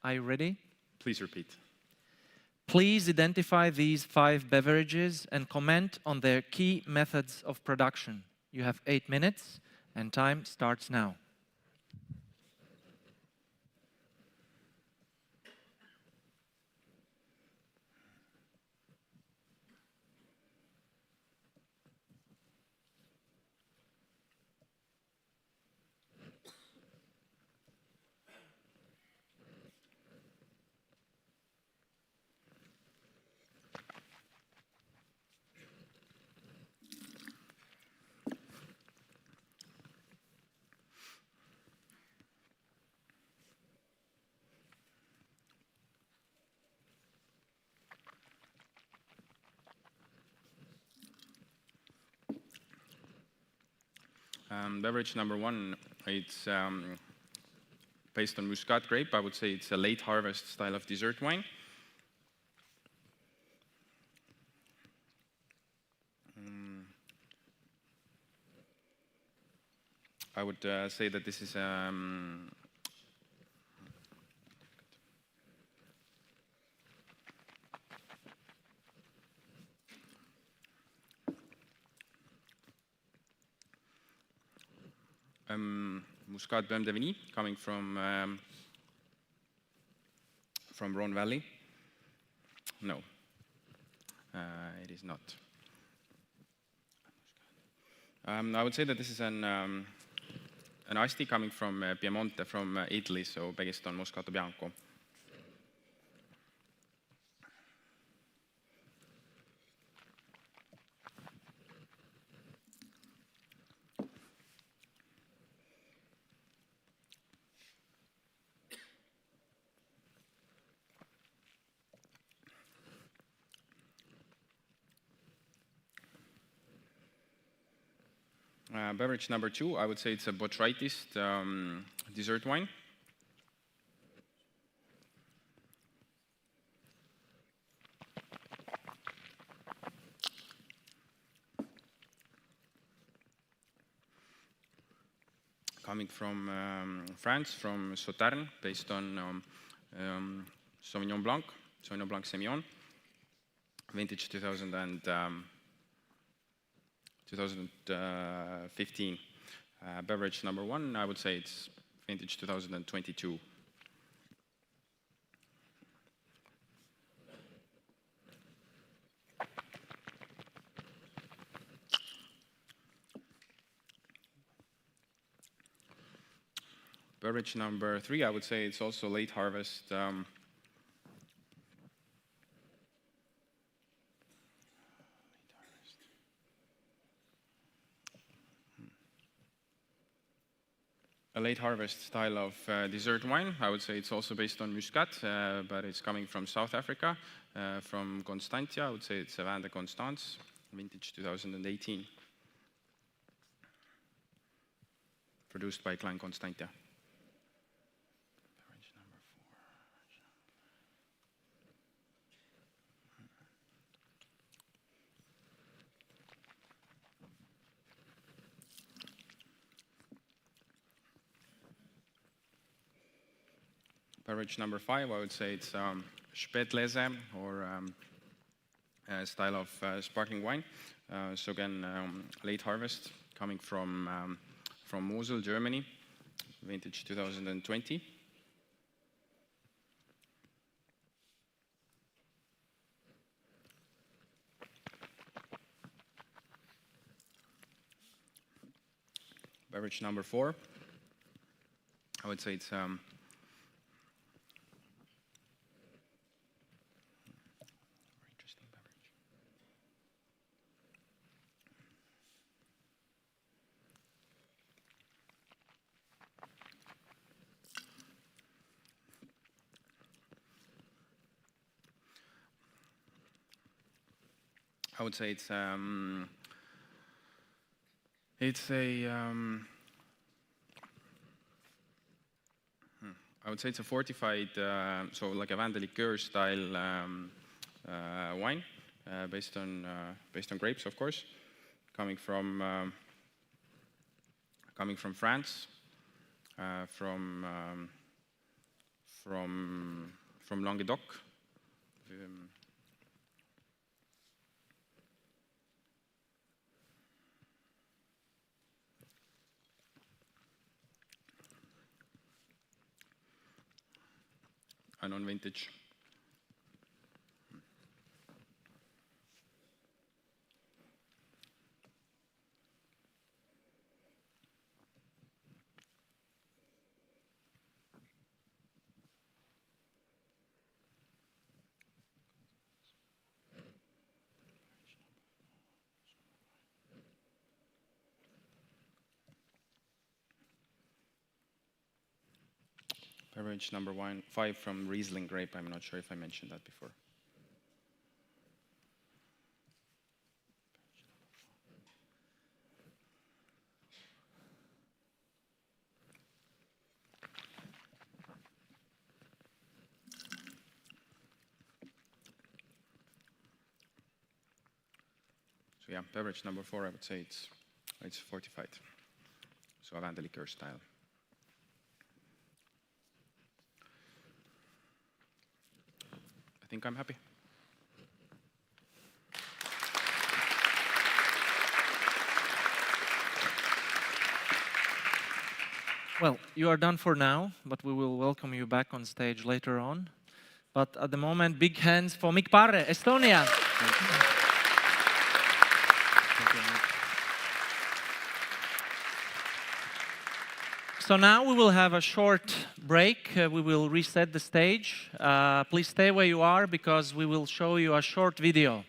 Are you ready? Please repeat. Please identify these 5 beverages and comment on their key methods of production. You have 8 minutes and time starts now. Beverage number 1, it's based on Muscat grape. I would say it's a late harvest style of dessert wine. I would say that this is Muscat Blanc de Vigny coming from Rhone Valley. No, it is not. I would say that this is an Asti coming from Piemonte, from Italy, so based on Moscato Bianco. Beverage number 2, I would say it's a botrytis dessert wine. Coming from France, from Sauternes, based on Sauvignon Blanc Semillon, vintage 2015. Beverage number 1, I would say it's vintage 2022. Beverage number 3, I would say it's also late harvest. A late harvest style of dessert wine. I would say it's also based on Muscat, but it's coming from South Africa, from Constantia. I would say it's a Vin de Constance, vintage 2018. Produced by Clan Constantia. Beverage number 4. Beverage number 5, I would say it's Spätlese, or a style of sparkling wine. So again, late harvest, coming from Mosel, Germany, vintage 2020. Beverage number 4, I would say it's I would say it's a I would say it's a fortified, so like a Vin de liqueur style wine, based on grapes, of course, coming from France, from Languedoc. And on vintage. Beverage number 5 from Riesling grape. I'm not sure if I mentioned that before. So yeah, beverage number 4, I would say it's fortified. So a Vin de liqueur style. I think I'm happy. Well, you are done for now, but we will welcome you back on stage later on. But at the moment, big hands for Mikk Parre, Estonia. So now we will have a short break. We will reset the stage. Please stay where you are because we will show you a short video.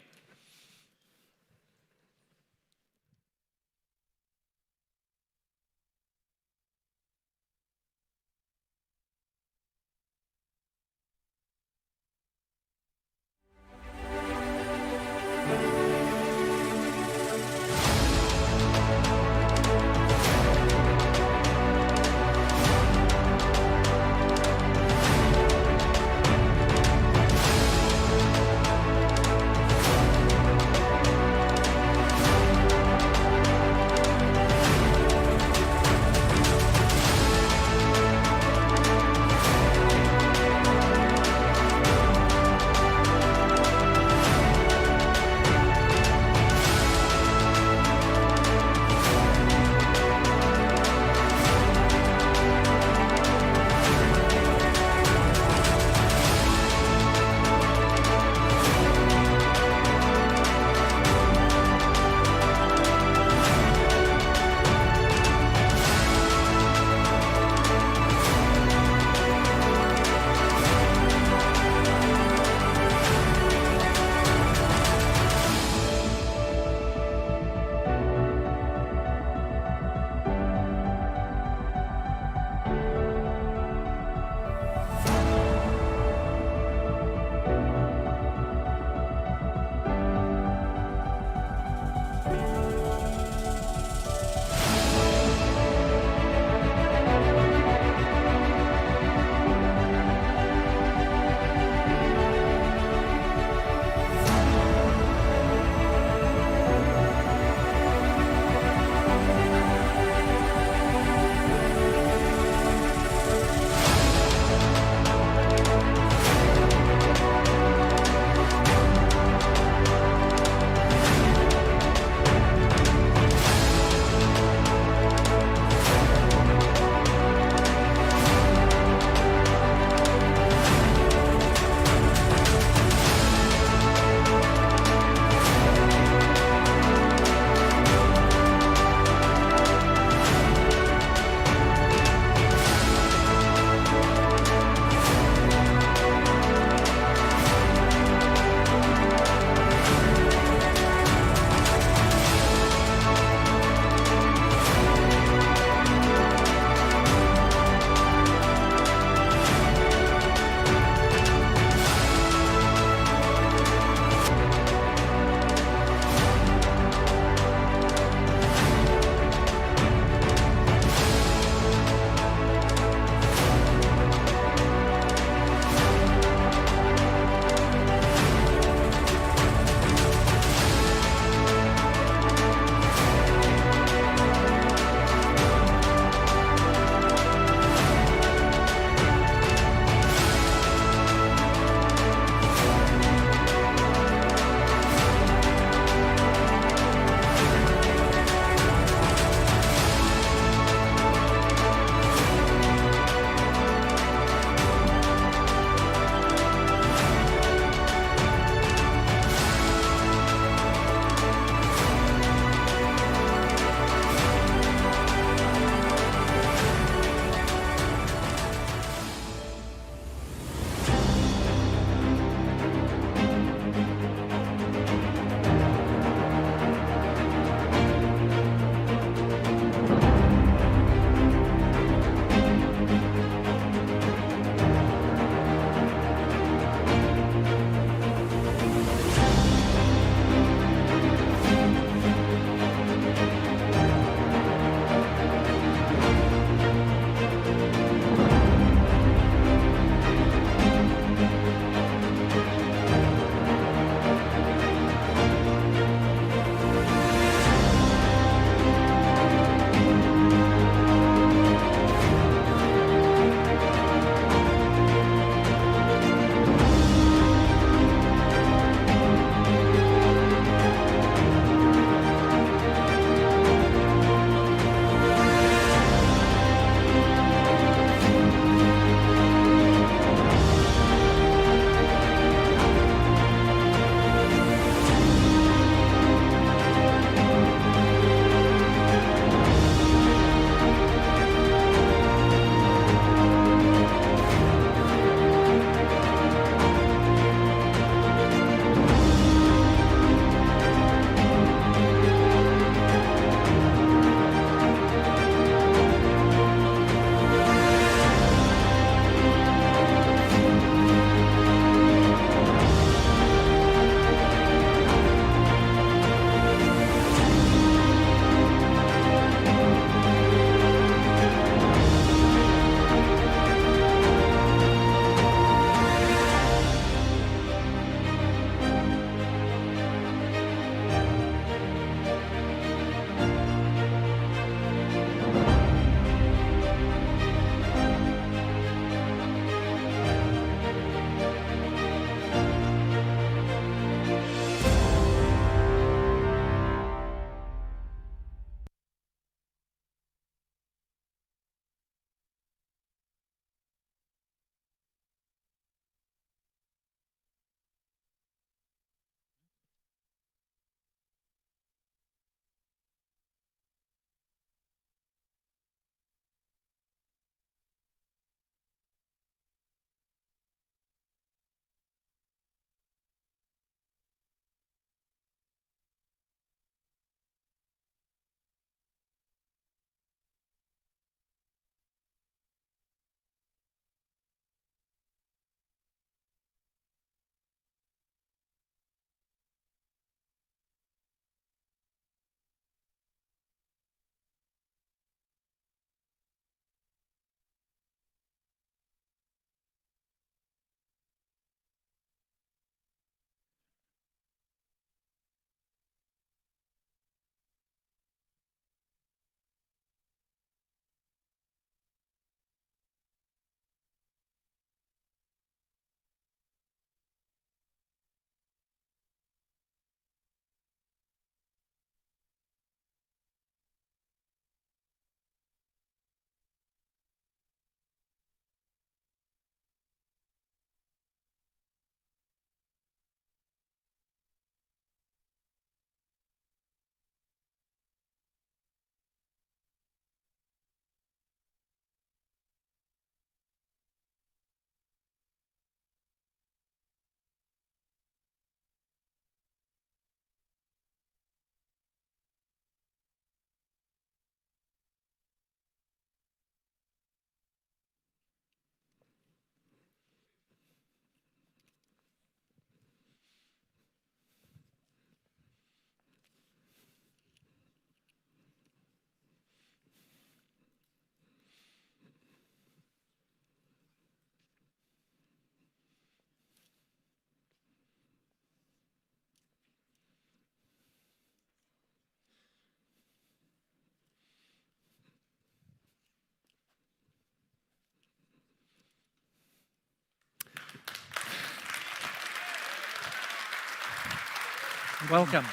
Welcome.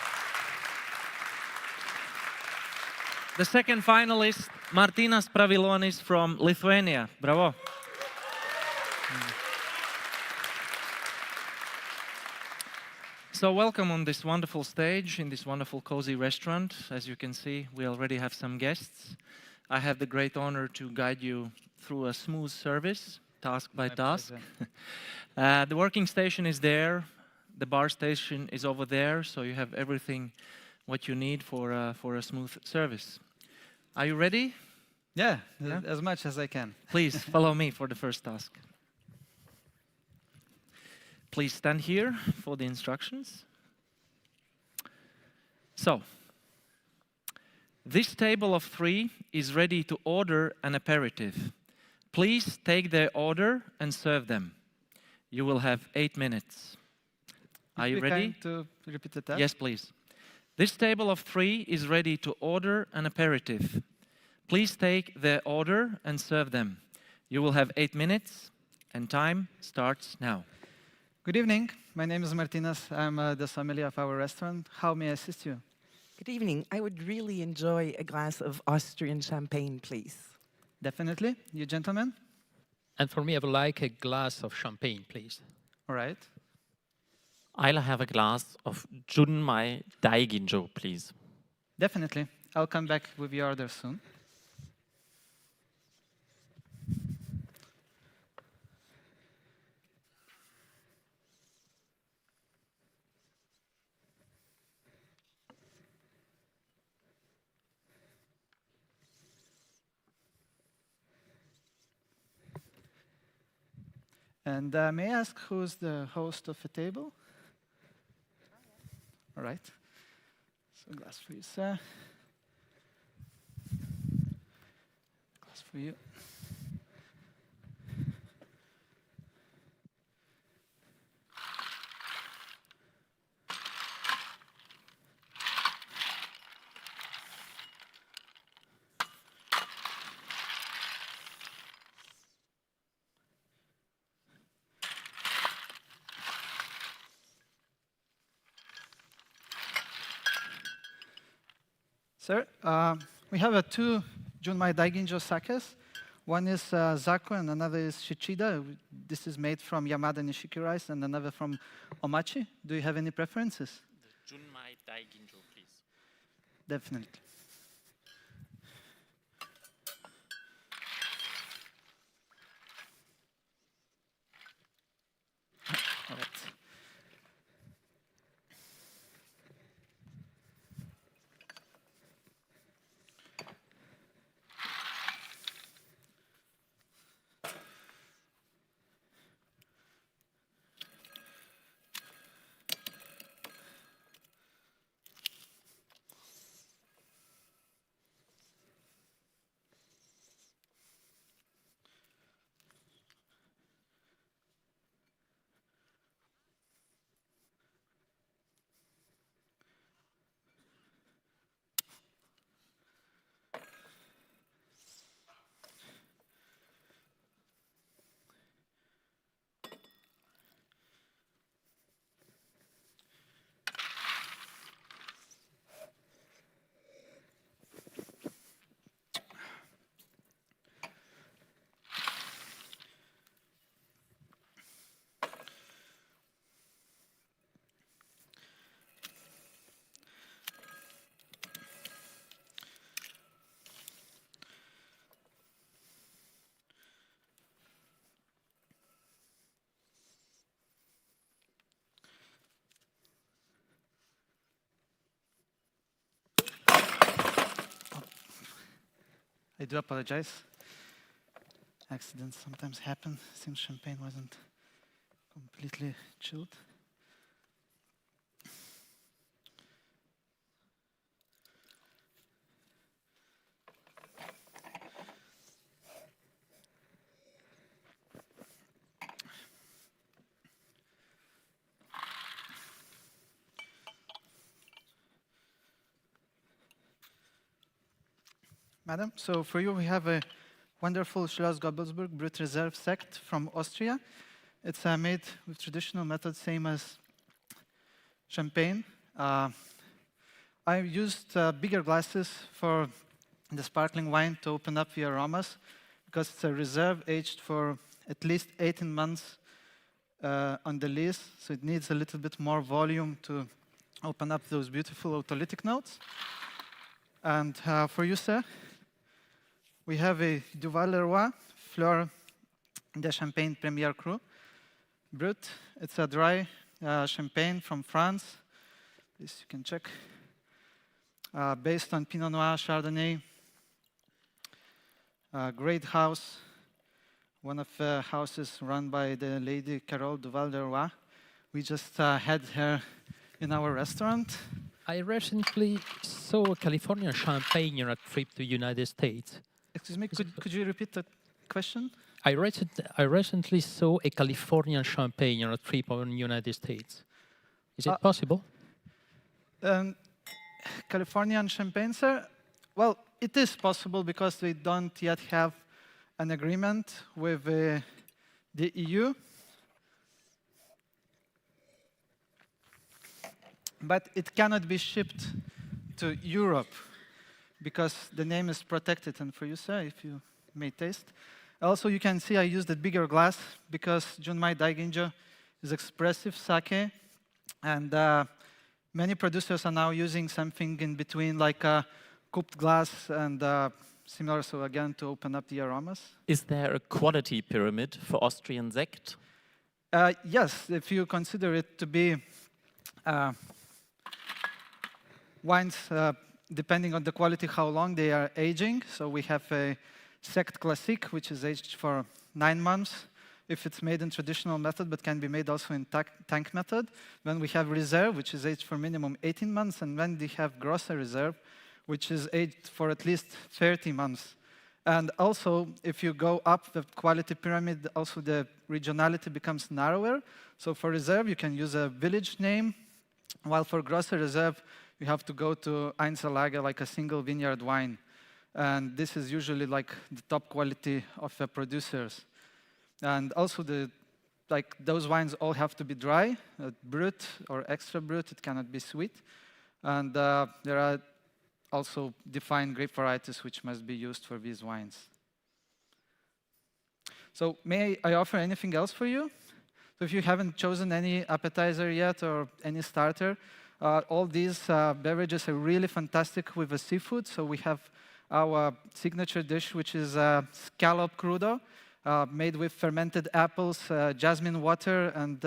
The second finalist, Martynas Pravilonis from Lithuania. Bravo. So welcome on this wonderful stage in this wonderful cozy restaurant. As you can see, we already have some guests. I have the great honor to guide you through a smooth service, task by task. The working station is there. The bar station is over there, so you have everything what you need for a smooth service. Are you ready? Yeah, as much as I can. Please follow me for the first task. Please stand here for the instructions. So, this table of 3 is ready to order an aperitif. Please take their order and serve them. You will have 8 minutes. Are you ready? To repeat the task? Yes, please. This table of 3 is ready to order an aperitif. Please take their order and serve them. You will have 8 minutes, and time starts now. Good evening. My name is Martynas. I'm the sommelier of our restaurant. How may I assist you? Good evening. I would really enjoy a glass of Austrian champagne, please. Definitely. You gentlemen? And for me, I would like a glass of champagne, please. All right. I'll have a glass of Junmai Daiginjo, please. Definitely. I'll come back with your order soon. And may I ask who's the host of the table? All right. So glass for you, sir. Glass for you. Sir, we have 2 Junmai Daiginjo sakes. One is Zaku and another is Shichida. This is made from Yamada Nishiki rice and another from Omachi. Do you have any preferences? The Junmai Daiginjo, please. Definitely. All right. I do apologize. Accidents sometimes happen since champagne wasn't completely chilled. Madam, so for you we have a wonderful Schloss Gobelsburg Brut Reserve sect from Austria. It's made with traditional methods, same as champagne. I used bigger glasses for the sparkling wine to open up the aromas, because it's a reserve aged for at least 18 months on the lees, so it needs a little bit more volume to open up those beautiful autolytic notes. And for you, sir, we have a Duval-Leroy Fleur de Champagne Premier Cru Brut. It's a dry champagne from France. This you can check. Based on Pinot Noir, Chardonnay. Great house. One of the houses run by the lady Carole Duval-Leroy. We just had her in our restaurant. I recently saw a California champagne on a trip to United States. Excuse me, could you repeat the question? I recently saw a Californian champagne on a trip on United States. Is it possible? Californian champagne, sir? Well, it is possible because we don't yet have an agreement with the EU. But it cannot be shipped to Europe because the name is protected. And for you, sir, if you may taste. Also, you can see I used a bigger glass because Junmai Daiginjo is expressive sake. And many producers are now using something in between, like a couped glass and similar, so again, to open up the aromas. Is there a quality pyramid for Austrian Sekt? Yes, if you consider it to be wines, depending on the quality, how long they are aging. So we have a Sekt Classique, which is aged for 9 months, if it's made in traditional method, but can be made also in tank method. Then we have Reserve, which is aged for minimum 18 months, and then we have Grosse Reserve, which is aged for at least 30 months. And also, if you go up the quality pyramid, also the regionality becomes narrower. So for Reserve, you can use a village name, while for Grosse Reserve, you have to go to Einzellage, like a single vineyard wine. And this is usually like the top quality of the producers. And also, those wines all have to be dry, brut or extra brut. It cannot be sweet. And there are also defined grape varieties which must be used for these wines. So may I offer anything else for you? So if you haven't chosen any appetizer yet or any starter, all these beverages are really fantastic with the seafood. So we have our signature dish, which is scallop crudo, made with fermented apples, jasmine water, and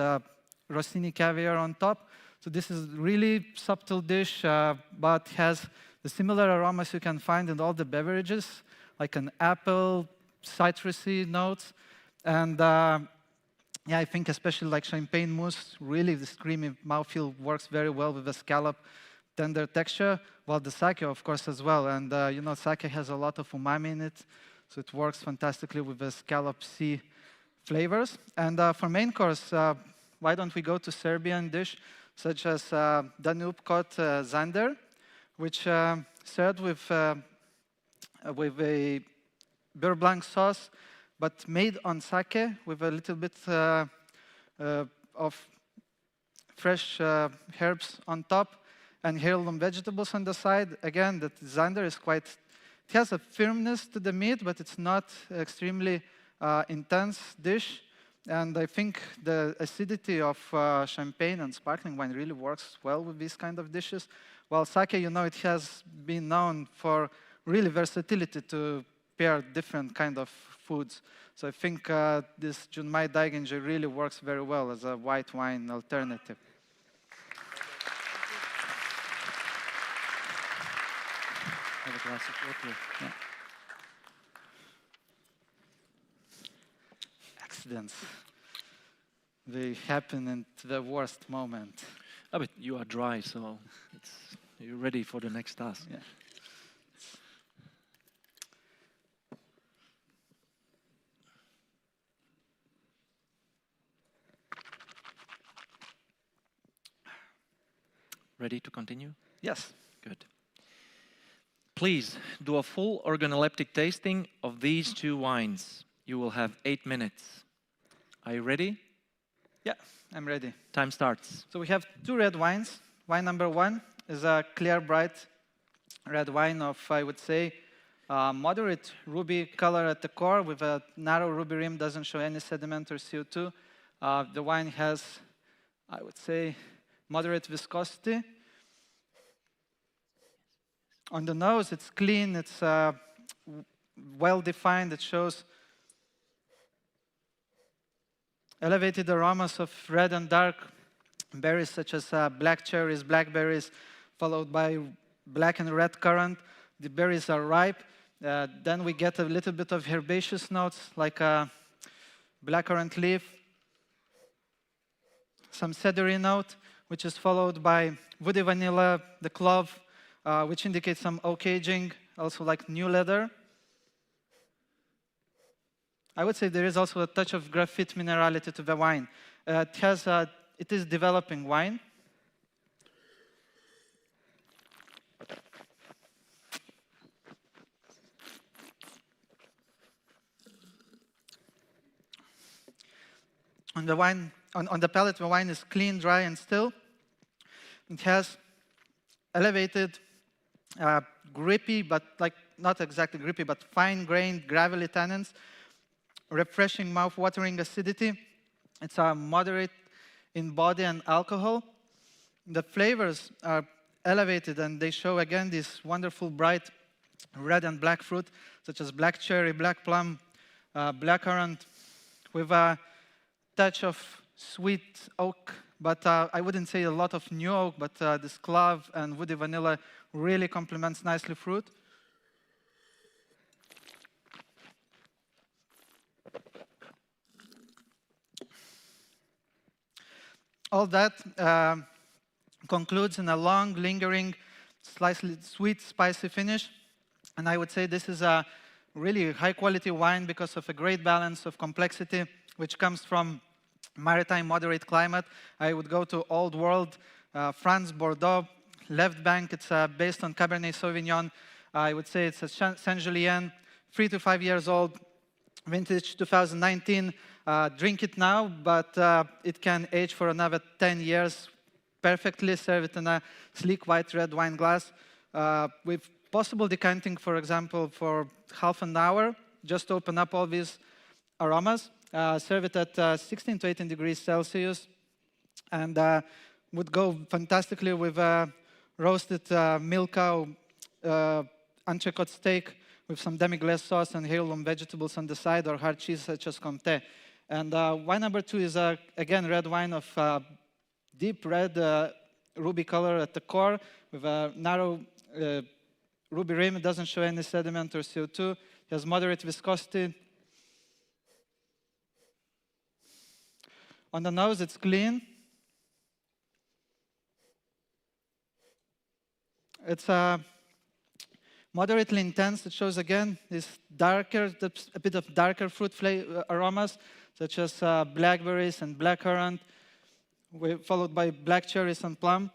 Rossini caviar on top. So this is really subtle dish, but has the similar aromas you can find in all the beverages, like an apple, citrusy notes. And yeah, I think especially like champagne mousse, really this creamy mouthfeel works very well with the scallop tender texture, while the sake, of course, as well. And you know, sake has a lot of umami in it, so it works fantastically with the scallop sea flavors. And for main course, why don't we go to Serbian dish, such as Danube Kot Zander, which served with a beurre blanc sauce, but made on sake with a little bit of fresh herbs on top and heirloom vegetables on the side. Again, the Zander is quite, it has a firmness to the meat, but it's not extremely intense dish. And I think the acidity of champagne and sparkling wine really works well with these kind of dishes. While sake, you know, it has been known for really versatility to pair different kind of foods. So I think this Junmai Daiginjo really works very well as a white wine alternative. Have a glass of water. Yeah. Accidents. They happen at the worst moment. Oh, but you are dry, so you're ready for the next task. Yeah. Ready to continue? Yes. Good. Please do a full organoleptic tasting of these 2 wines. You will have 8 minutes. Are you ready? Yeah, I'm ready. Time starts. So we have 2 red wines. Wine number 1 is a clear, bright red wine of, I would say, moderate ruby color at the core with a narrow ruby rim, doesn't show any sediment or CO2. The wine has, I would say, moderate viscosity. On the nose, it's clean, it's well-defined, it shows elevated aromas of red and dark berries such as black cherries, blackberries, followed by black and red currant. The berries are ripe. Then we get a little bit of herbaceous notes like a blackcurrant leaf, some cedary note, which is followed by woody vanilla, the clove, which indicates some oak aging, also like new leather. I would say there is also a touch of graphite minerality to the wine. It is developing wine. On the wine, on the palate, the wine is clean, dry, and still. It has elevated, grippy, but like not exactly grippy, but fine-grained, gravelly tannins, refreshing, mouth-watering acidity. It's moderate in body and alcohol. The flavors are elevated, and they show again this wonderful, bright red and black fruit, such as black cherry, black plum, blackcurrant, with a touch of sweet oak, but I wouldn't say a lot of new oak, but this clove and woody vanilla really complements nicely fruit. All that concludes in a long, lingering, slightly sweet, spicy finish. And I would say this is a really high-quality wine because of a great balance of complexity, which comes from maritime moderate climate. I would go to Old World, France, Bordeaux, left bank. It's based on Cabernet Sauvignon. I would say it's a Saint-Julien, 3 to 5 years old, vintage 2019. Drink it now, but it can age for another 10 years perfectly. Serve it in a sleek white red wine glass with possible decanting, for example, for half an hour. Just open up all these aromas. Serve it at 16 to 18 degrees Celsius, and would go fantastically with roasted milk cow entrecote steak with some demi-glace sauce and heirloom vegetables on the side, or hard cheese such as Comté. And wine number 2 is, again, red wine of deep red ruby color at the core with a narrow ruby rim. It doesn't show any sediment or CO2. It has moderate viscosity. On the nose, it's clean. It's moderately intense. It shows, again, this darker, a bit of darker fruit aromas, such as blackberries and blackcurrant, followed by black cherries and plum.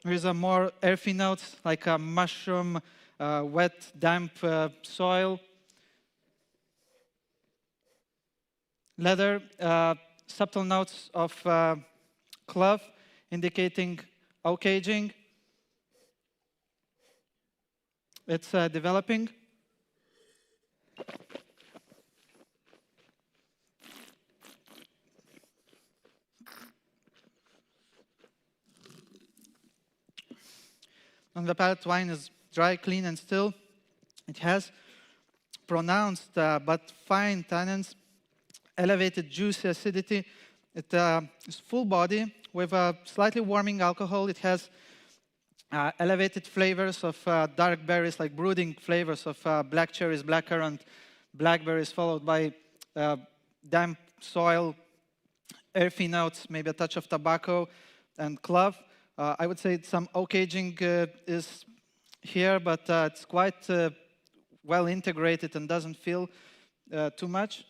There is a more earthy notes, like a mushroom, wet, damp soil. Leather, subtle notes of clove, indicating oak aging. It's developing. On the palate, wine is dry, clean, and still. It has pronounced but fine tannins, elevated juicy acidity. It is full body with a slightly warming alcohol. It has elevated flavors of dark berries, like brooding flavors of black cherries, blackcurrant, blackberries, followed by damp soil, earthy notes, maybe a touch of tobacco and clove. I would say some oak aging is here, but it's quite well integrated and doesn't feel too much.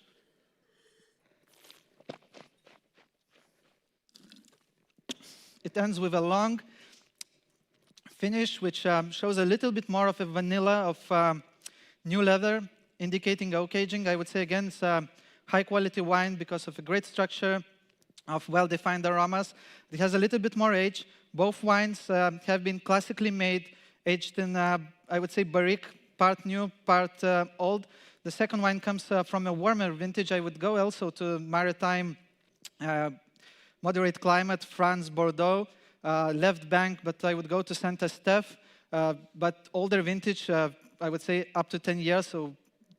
It ends with a long finish, which shows a little bit more of a vanilla of new leather, indicating oak aging. I would say, again, it's a high-quality wine because of a great structure of well-defined aromas. It has a little bit more age, Both wines have been classically made, aged in, I would say, barrique, part new, part old. The second wine comes from a warmer vintage. I would go also to maritime, moderate climate, France, Bordeaux, left bank, but I would go to Saint-Estèphe, but older vintage, I would say up to 10 years, so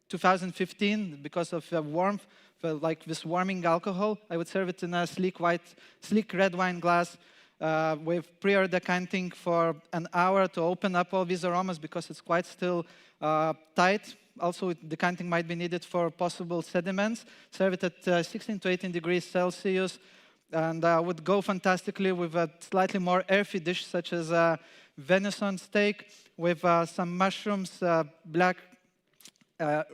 2015, because of warmth, like this warming alcohol. I would serve it in a sleek red wine glass with prior decanting for an hour to open up all these aromas because it's quite still tight. Also, decanting might be needed for possible sediments. Serve it at 16 to 18 degrees Celsius, and would go fantastically with a slightly more earthy dish such as venison steak with some mushrooms, black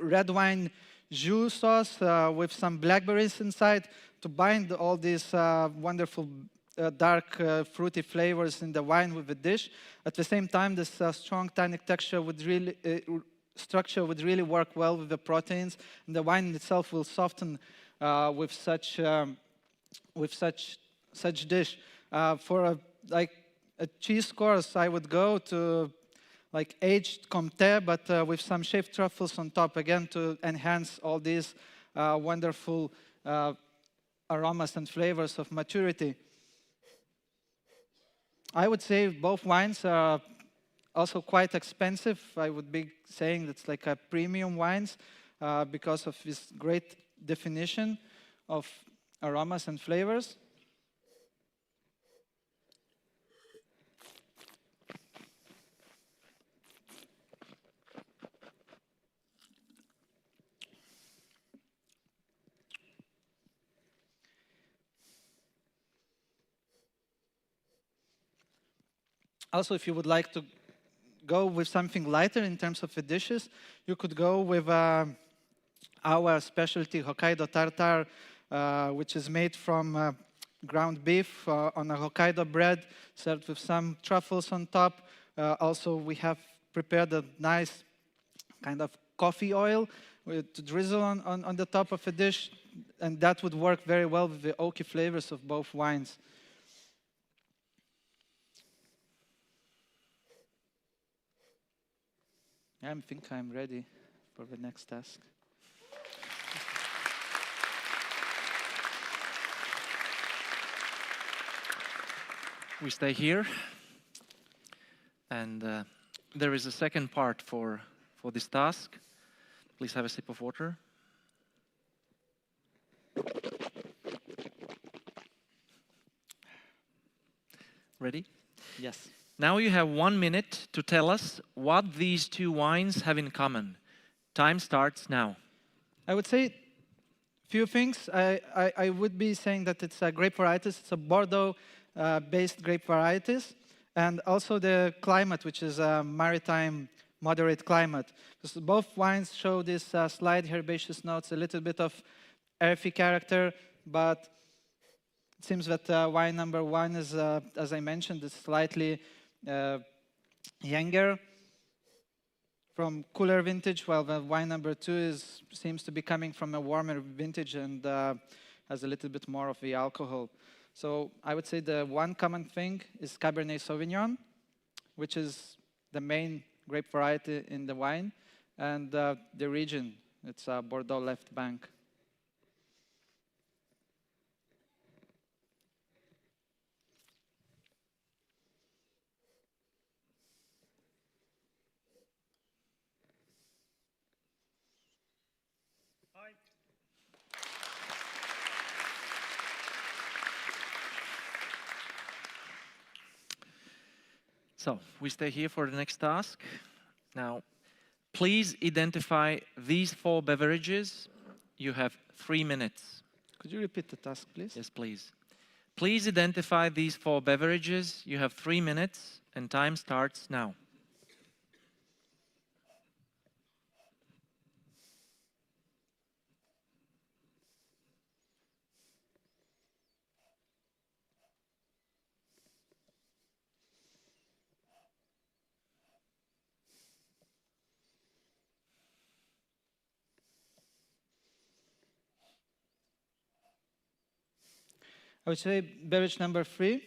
red wine jus sauce with some blackberries inside to bind all these wonderful dark fruity flavors in the wine with the dish. At the same time, this strong tannic texture would really structure would really work well with the proteins, and the wine itself will soften with such dish. For a cheese course, I would go to like aged Comté, but with some shaved truffles on top, again to enhance all these wonderful aromas and flavors of maturity. I would say both wines are also quite expensive. I would be saying it's like a premium wines because of this great definition of aromas and flavors. Also, if you would like to go with something lighter in terms of the dishes, you could go with our specialty Hokkaido tartar, which is made from ground beef on a Hokkaido bread, served with some truffles on top. Also, we have prepared a nice kind of coffee oil to drizzle on the top of a dish, and that would work very well with the oaky flavors of both wines. I think I'm ready for the next task. We stay here, and there is a second part for this task. Please have a sip of water. Ready? Yes. Now you have 1 minute to tell us what these two wines have in common. Time starts now. I would say a few things. I would be saying that it's a grape varieties. It's a Bordeaux-based grape varieties. And also the climate, which is a maritime moderate climate. So both wines show this slight herbaceous notes, a little bit of earthy character, but it seems that wine number one is, as I mentioned, is slightly younger, from cooler vintage, while the wine number two seems to be coming from a warmer vintage and has a little bit more of the alcohol. So I would say the one common thing is Cabernet Sauvignon, which is the main grape variety in the wine, and the region, it's Bordeaux left bank. So we stay here for the next task. Now, please identify these 4 beverages. You have 3 minutes. Could you repeat the task, please? Yes, please. Please identify these 4 beverages. You have 3 minutes, and time starts now. I would say beverage number 3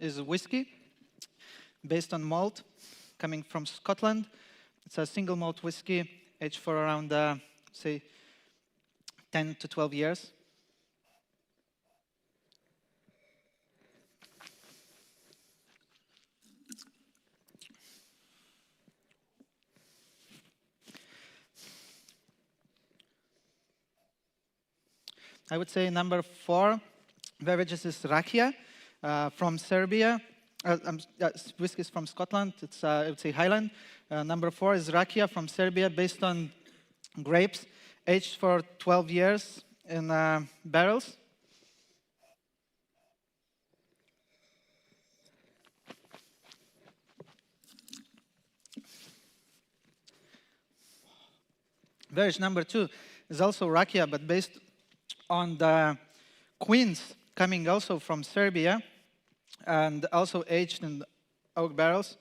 is whiskey, based on malt, coming from Scotland. It's a single malt whiskey, aged for around, say, 10 to 12 years. I would say number 4 beverages is rakia from Serbia. Whiskey is from Scotland. It's, I would say, Highland. Number 4 is rakia from Serbia, based on grapes, aged for 12 years in barrels. Beverage number 2 is also rakia, but based on the queens, coming also from Serbia, and also aged in oak barrels.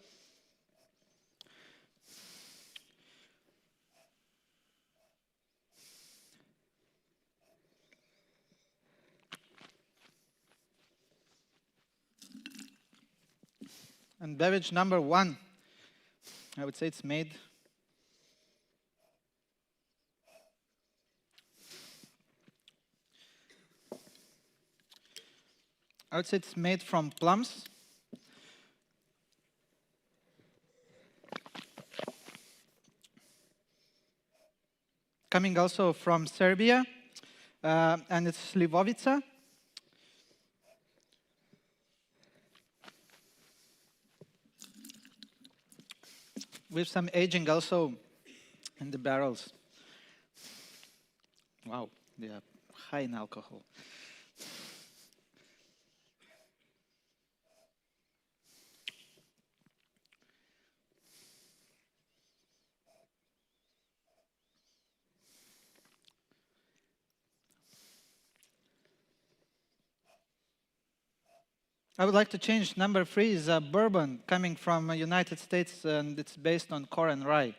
And beverage number 1, I would say it's made from plums. Coming also from Serbia, and it's Slivovica. With some aging also in the barrels. Wow, they are high in alcohol. I would like to change. Number 3 is a bourbon coming from the United States, and it's based on corn rye.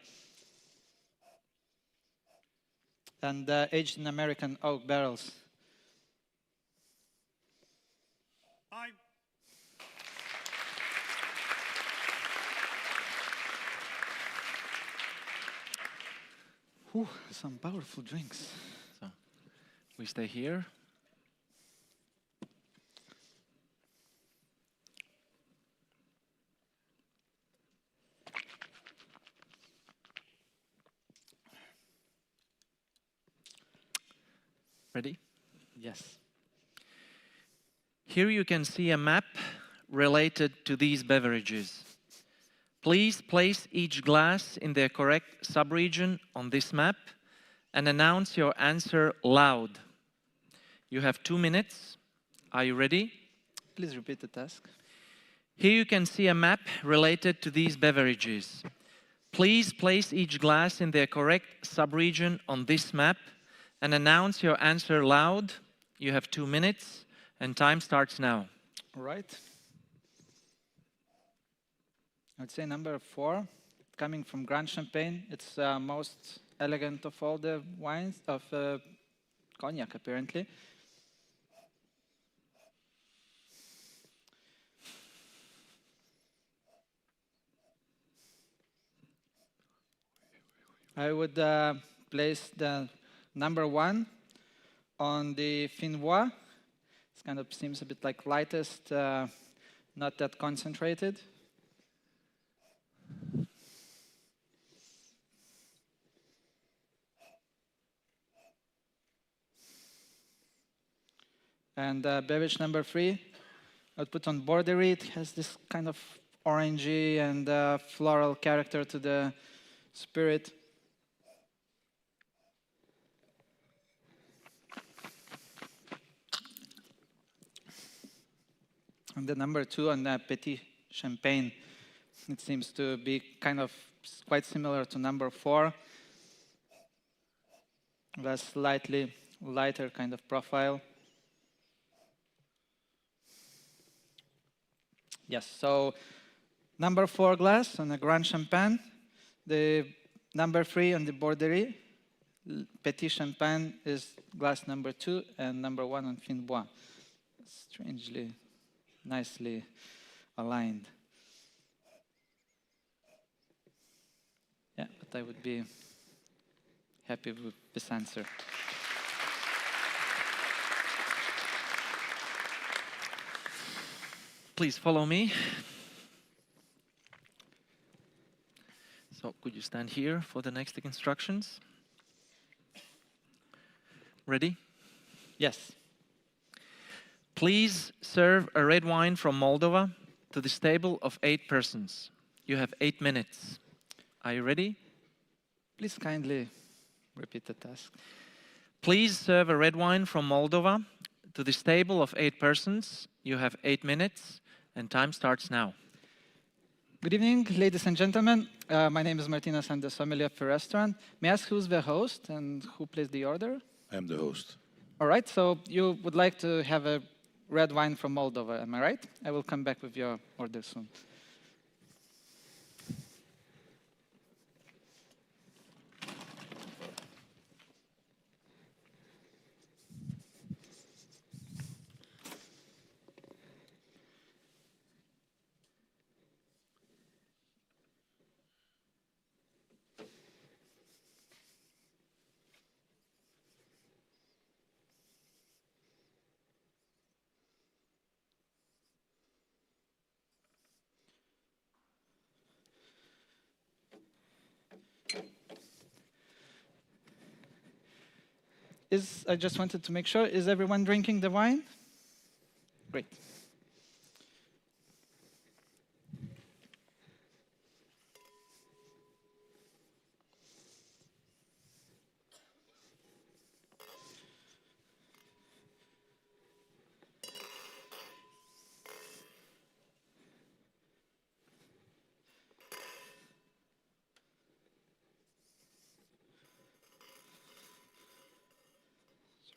And aged in American oak barrels. Whew, some powerful drinks. So we stay here. Ready? Yes. Here you can see a map related to these beverages. Please place each glass in their correct subregion on this map and announce your answer loud. You have 2 minutes. Are you ready? Please repeat the task. Here you can see a map related to these beverages. Please place each glass in their correct subregion on this map and announce your answer loud. You have 2 minutes, and time starts now. All right. I would say number 4, coming from Grand Champagne. It's most elegant of all the wines, of cognac, apparently. I would place the number 1 on the Finnois. It kind of seems a bit like lightest, not that concentrated. And beverage number 3, I would put on Borderie. It has this kind of orangey and floral character to the spirit. And the number 2 on the Petit Champagne, it seems to be kind of quite similar to number 4. With a slightly lighter kind of profile. Yes, so number 4 glass on the Grand Champagne, the number 3 on the Borderie, Petit Champagne is glass number 2, and number 1 on Finbois. Strangely, nicely aligned. Yeah, but I would be happy with this answer. Please follow me. So could you stand here for the next instructions? Ready? Yes. Please serve a red wine from Moldova to this table of 8 persons. You have 8 minutes. Are you ready? Please kindly repeat the task. Please serve a red wine from Moldova to this table of 8 persons. You have 8 minutes, and time starts now. Good evening, ladies and gentlemen. My name is Martynas. I'm the sommelier of the restaurant. May I ask who's the host and who placed the order? I am the host. All right, so you would like to have a red wine from Moldova, am I right? I will come back with your order soon. I just wanted to make sure, is everyone drinking the wine? Great.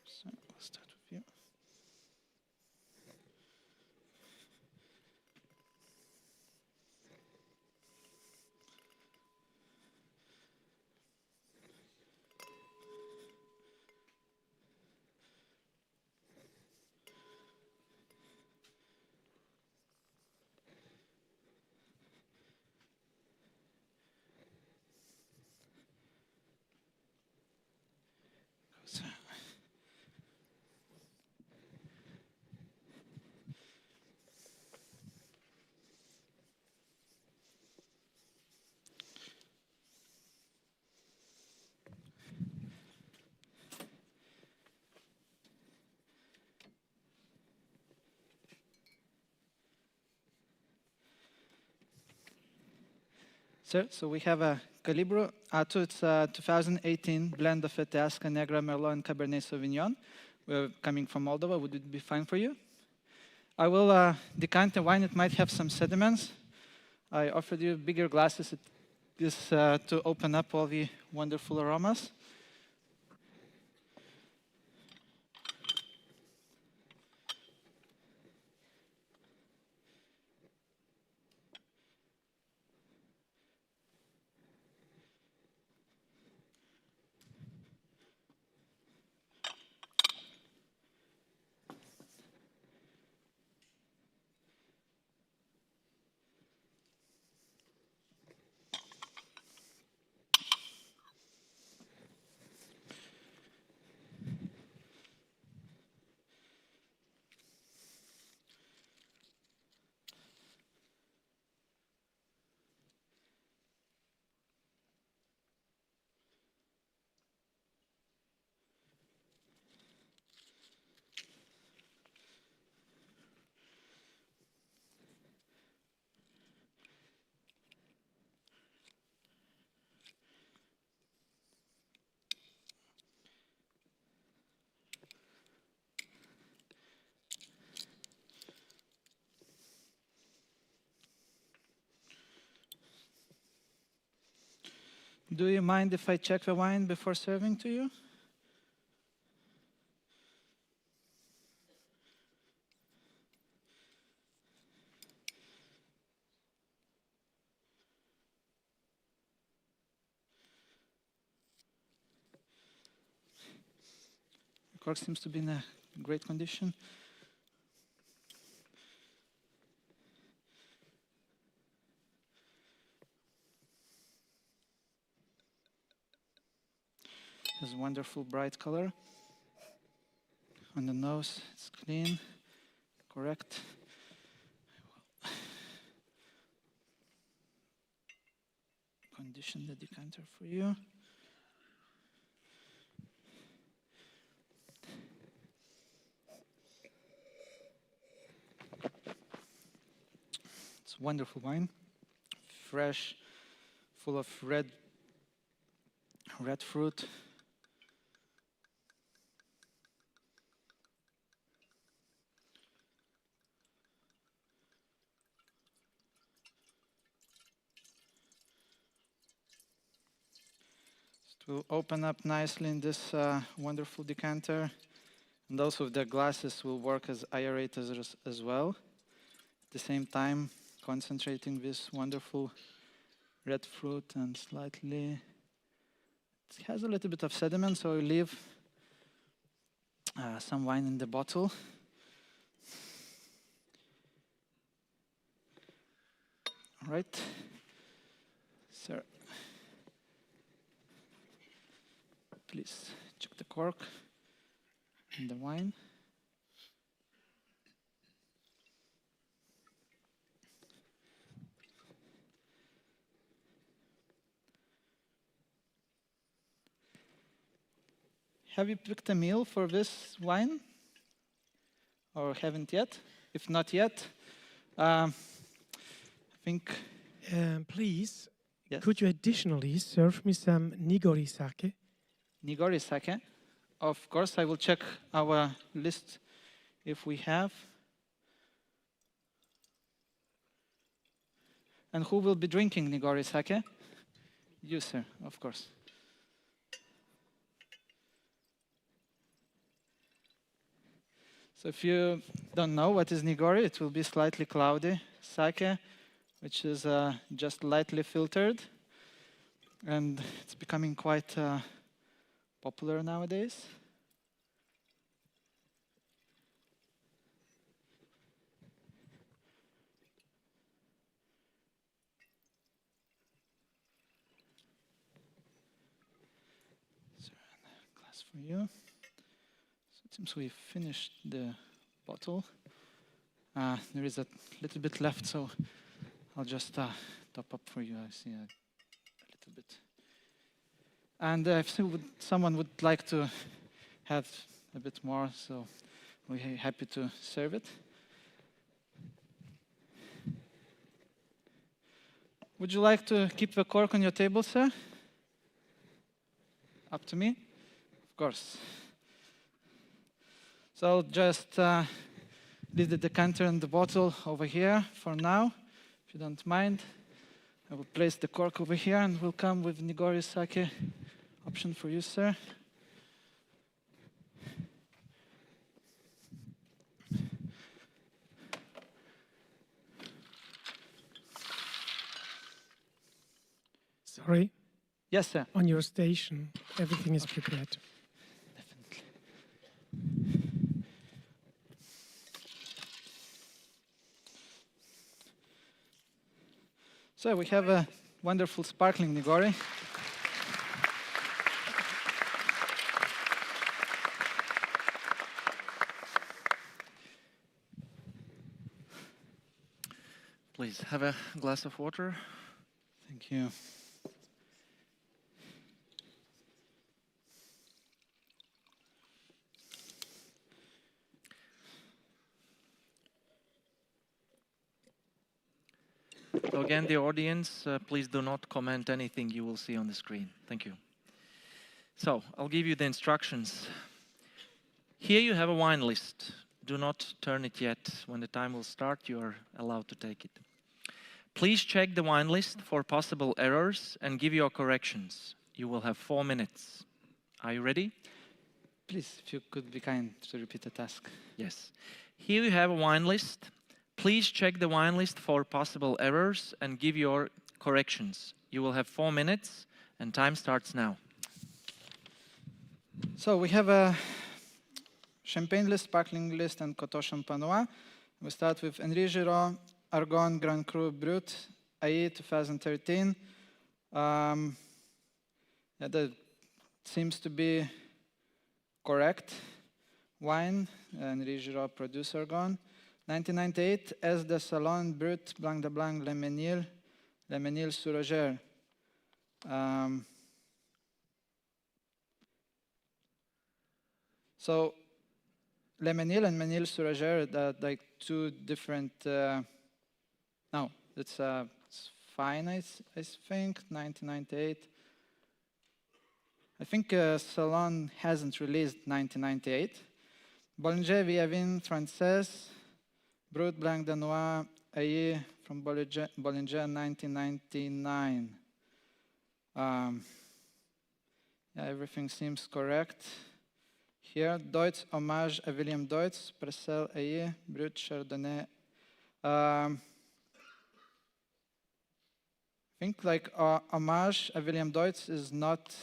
So I'll start with you. So. So we have a Calibro Ato. It's a 2018 blend of Eteasca, Negra, Merlot, and Cabernet Sauvignon. We're coming from Moldova. Would it be fine for you? I will decant the wine. It might have some sediments. I offered you bigger glasses. It is to open up all the wonderful aromas. Do you mind if I check the wine before serving to you? The cork seems to be in a great condition. Has wonderful bright color. On the nose, it's clean, correct. Condition the decanter for you. It's wonderful wine, fresh, full of red fruit. It will open up nicely in this wonderful decanter, and also the glasses will work as aerators as well. At the same time, concentrating this wonderful red fruit and slightly, it has a little bit of sediment, so we leave some wine in the bottle. All right, sir, please check the cork and the wine. Have you picked a meal for this wine? Or haven't yet? If not yet, I think... Please, yes. could you additionally serve me some nigori sake? Nigori sake? Of course, I will check our list if we have. And who will be drinking nigori sake? You, sir, of course. So if you don't know what is nigori, it will be slightly cloudy sake, which is just lightly filtered. And it's becoming quite popular nowadays. So, a glass for you. It seems we finished the bottle. There is a little bit left, so I'll just top up for you. I see a little bit. And if someone would like to have a bit more, so we're happy to serve it. Would you like to keep the cork on your table, sir? Up to me? Of course. So I'll just leave the decanter and the bottle over here for now, if you don't mind. I will place the cork over here and we'll come with nigori sake option for you, sir. Sorry? Yes, sir. On your station, everything is prepared. So we have a wonderful sparkling nigori. Please have a glass of water. Thank you. So again, the audience, please do not comment anything you will see on the screen. Thank you. So I'll give you the instructions. Here you have a wine list. Do not turn it yet. When the time will start, you are allowed to take it. Please check the wine list for possible errors and give your corrections. You will have 4 minutes. Are you ready? Please, if you could be kind to repeat the task. Yes. Here you have a wine list. Please check the wine list for possible errors and give your corrections. You will have 4 minutes and time starts now. So we have a champagne list, sparkling list, and Coteau Champenois. We start with Henri Giraud, Argonne Grand Cru Brut, AI 2013. The seems to be correct. Wine, and Rigiro producer gone. 1998, S de Salon Brut Blanc de Blanc Le Menil sur Roger. So Le Menil and Menil sur Roger are like two different. No, it's fine. I think 1998. I think Salon hasn't released 1998. Bollinger Viavin Française, Brut Blanc de Noir, AE from Bollinger 1999. Yeah, everything seems correct. Here, Deutz, Hommage à William Deutz, Purcell AE, Brut Chardonnay. I think like Hommage à William Deutz is not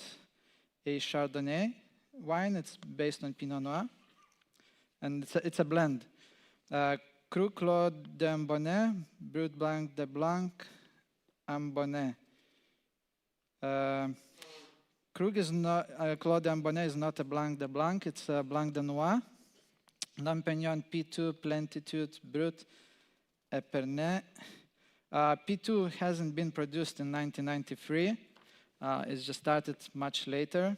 a Chardonnay wine, it's based on Pinot Noir. And it's a blend. Cru Claude d'Ambonnet, Brut Blanc de Blanc, Ambonnet. Krug is not, Claude d'Ambonnet is not a Blanc de Blanc, it's a Blanc de Noir. Lampignon P2, Plentitude, Brut, Epernay. P2 hasn't been produced in 1993. It's just started much later.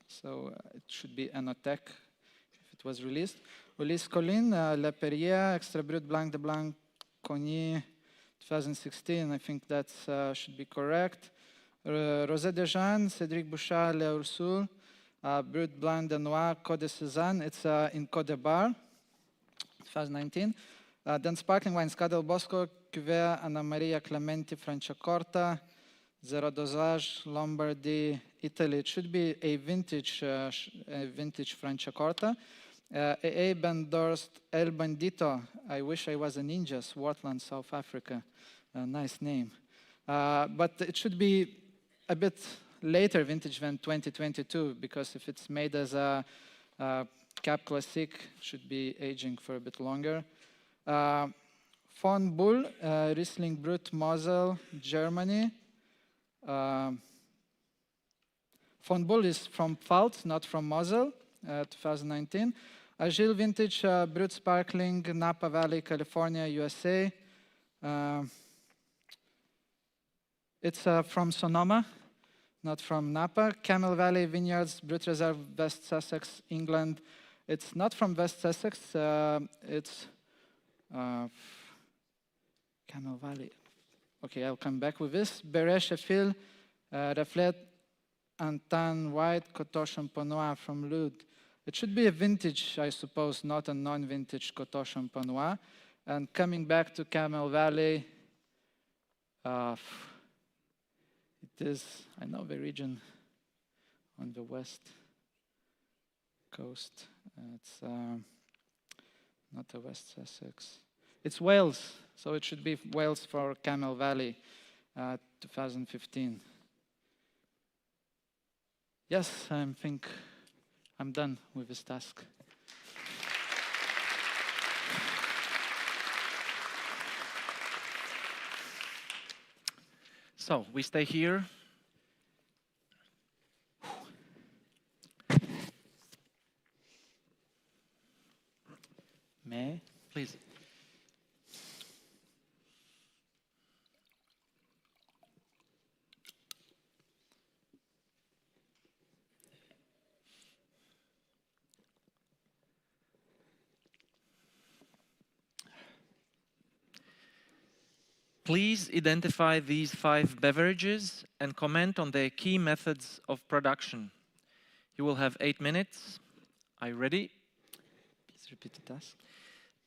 So it should be Enotech if it was released. Ulysse Collin, Lepeltier, Extra Brut Blanc de Blanc, Cogny, 2016. I think that should be correct. Rosé de Jeanne, Cédric Bouchard, Le Ursul, Brut Blanc de Noir, Côte de Cézanne. It's in Côte de Bar, 2019. Then sparkling wines, Cadel Bosco, Cuvée, Anna Maria Clementi, Franciacorta, Zero Dosage, Lombardy, Italy. It should be a vintage Franciacorta. AA Bandorst, El Bandito. I wish I was a ninja, Swartland, South Africa. Nice name. But it should be a bit later vintage than 2022, because if it's made as a Cap Classique, it should be aging for a bit longer. Von Bull, Riesling Brut Mosel, Germany. Von Bull is from Pfalz, not from Mosel, 2019. Agile Vintage Brut Sparkling, Napa Valley, California, USA. It's from Sonoma, not from Napa. Camel Valley Vineyards, Brut Reserve, West Sussex, England. It's not from West Sussex, it's Camel Valley. Okay, I'll come back with this. Beret Sheffield, Reflet, Antan White, Coteau Champenois from Lude. It should be a vintage, I suppose, not a non-vintage Coteau Champenois. And coming back to Camel Valley, it is, I know the region on the west coast. It's not the West Sussex. It's Wales, so it should be Wales for Camel Valley, 2015. Yes, I think I'm done with this task. So we stay here. May? Please. Please identify these 5 beverages and comment on their key methods of production. You will have 8 minutes. Are you ready? Please repeat the task.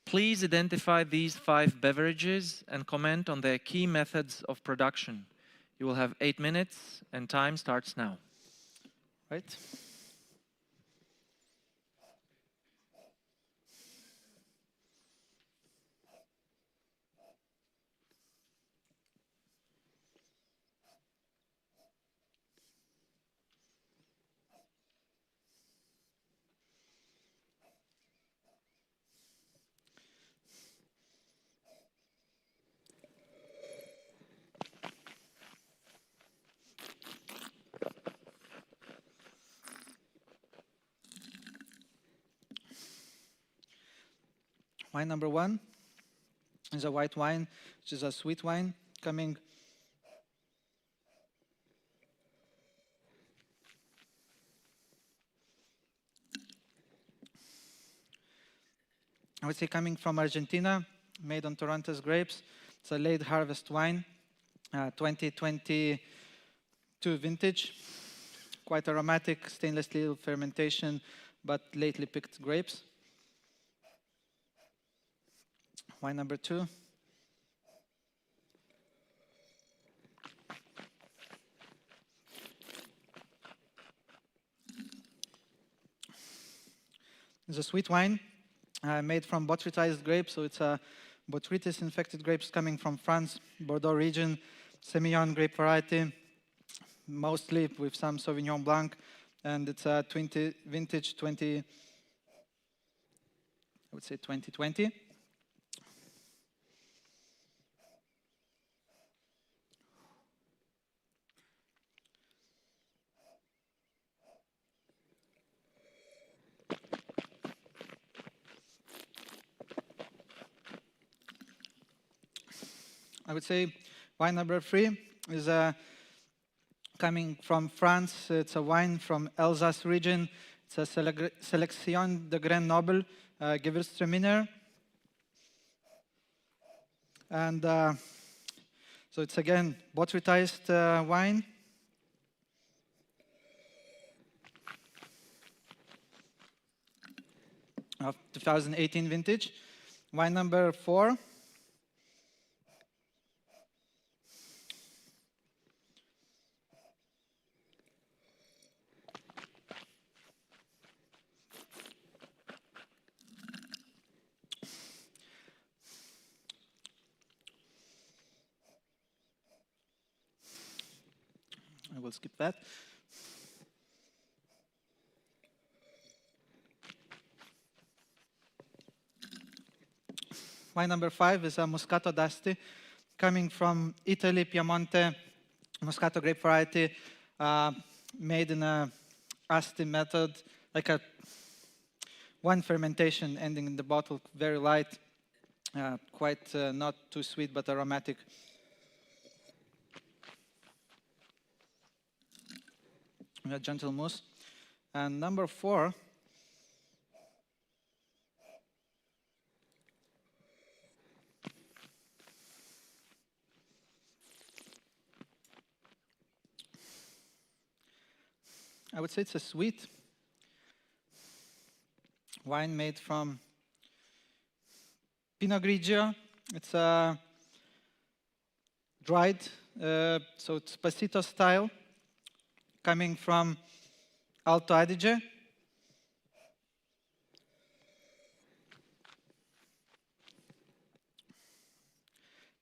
Please identify these 5 beverages and comment on their key methods of production. You will have 8 minutes and time starts now. Right. Wine number 1 is a white wine, which is a sweet wine coming I would say coming from Argentina, made on Toronto's grapes. It's a late harvest wine, 2022 vintage, quite aromatic, stainless steel fermentation, but lately picked grapes. Wine number 2. It's a sweet wine made from botrytized grapes, so it's a botrytis infected grapes coming from France, Bordeaux region, Semillon grape variety, mostly with some Sauvignon Blanc, and it's a vintage 2020. I would say wine number 3 is coming from France. It's a wine from Alsace region. It's a Sélection de Grain Noble, Gewürztraminer. And so it's again botrytized wine. Of 2018 vintage. Wine number 4. I will skip that. Wine number 5 is a Moscato d'Asti, coming from Italy, Piemonte, Moscato grape variety, made in a Asti method, like a one fermentation ending in the bottle, very light, quite not too sweet but aromatic. A gentle mousse. And number 4 I would say it's a sweet wine made from Pinot Grigio. It's dried, so it's Pasito style, coming from Alto Adige.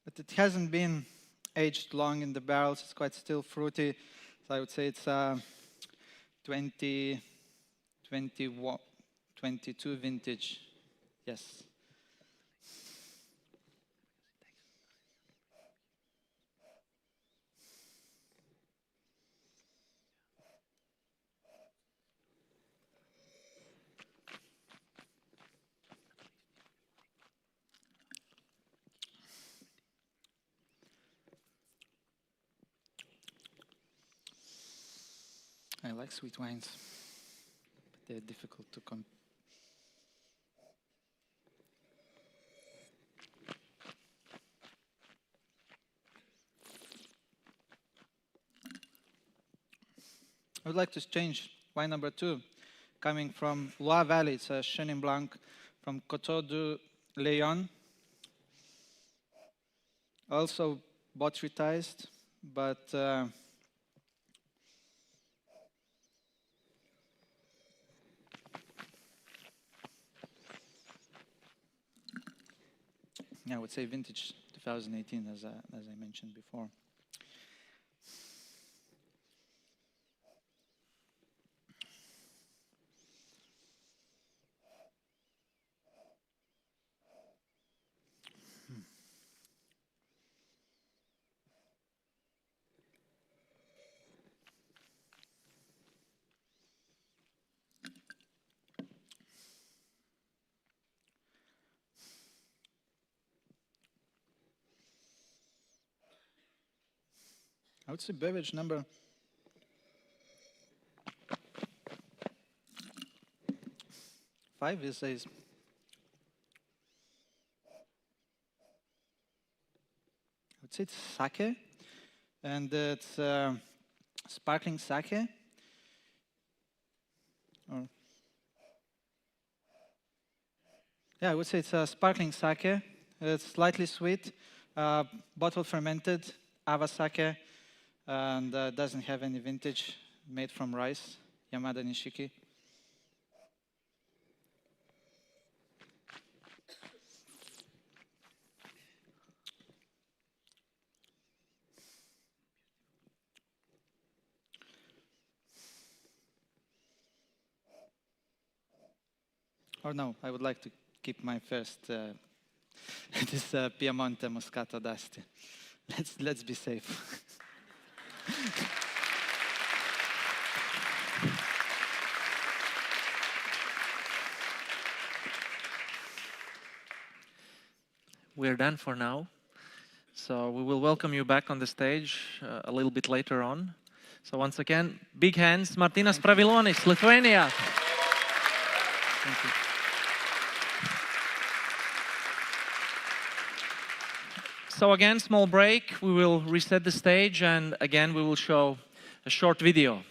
But it hasn't been aged long in the barrels. It's quite still fruity. So I would say it's 2022 vintage. Yes. I like sweet wines, but they're difficult to I would like to change wine number 2, coming from Loire Valley. It's a Chenin Blanc from Coteau du Léon. Also botrytized, but I would say vintage 2018, as I mentioned before. I would say beverage number 5 is I would say it's sake, and it's sparkling sake. Yeah, I would say it's a sparkling sake. It's slightly sweet, bottle fermented, ava sake, and doesn't have any vintage, made from rice, Yamada Nishiki. Or no, I would like to keep my first, this Piemonte Moscato d'Asti. Let's be safe. We're done for now. So we will welcome you back on the stage a little bit later on. So once again, big hands, Martynas Pravilonis, Lithuania. Thank you. So again, small break. We will reset the stage, and again, we will show a short video.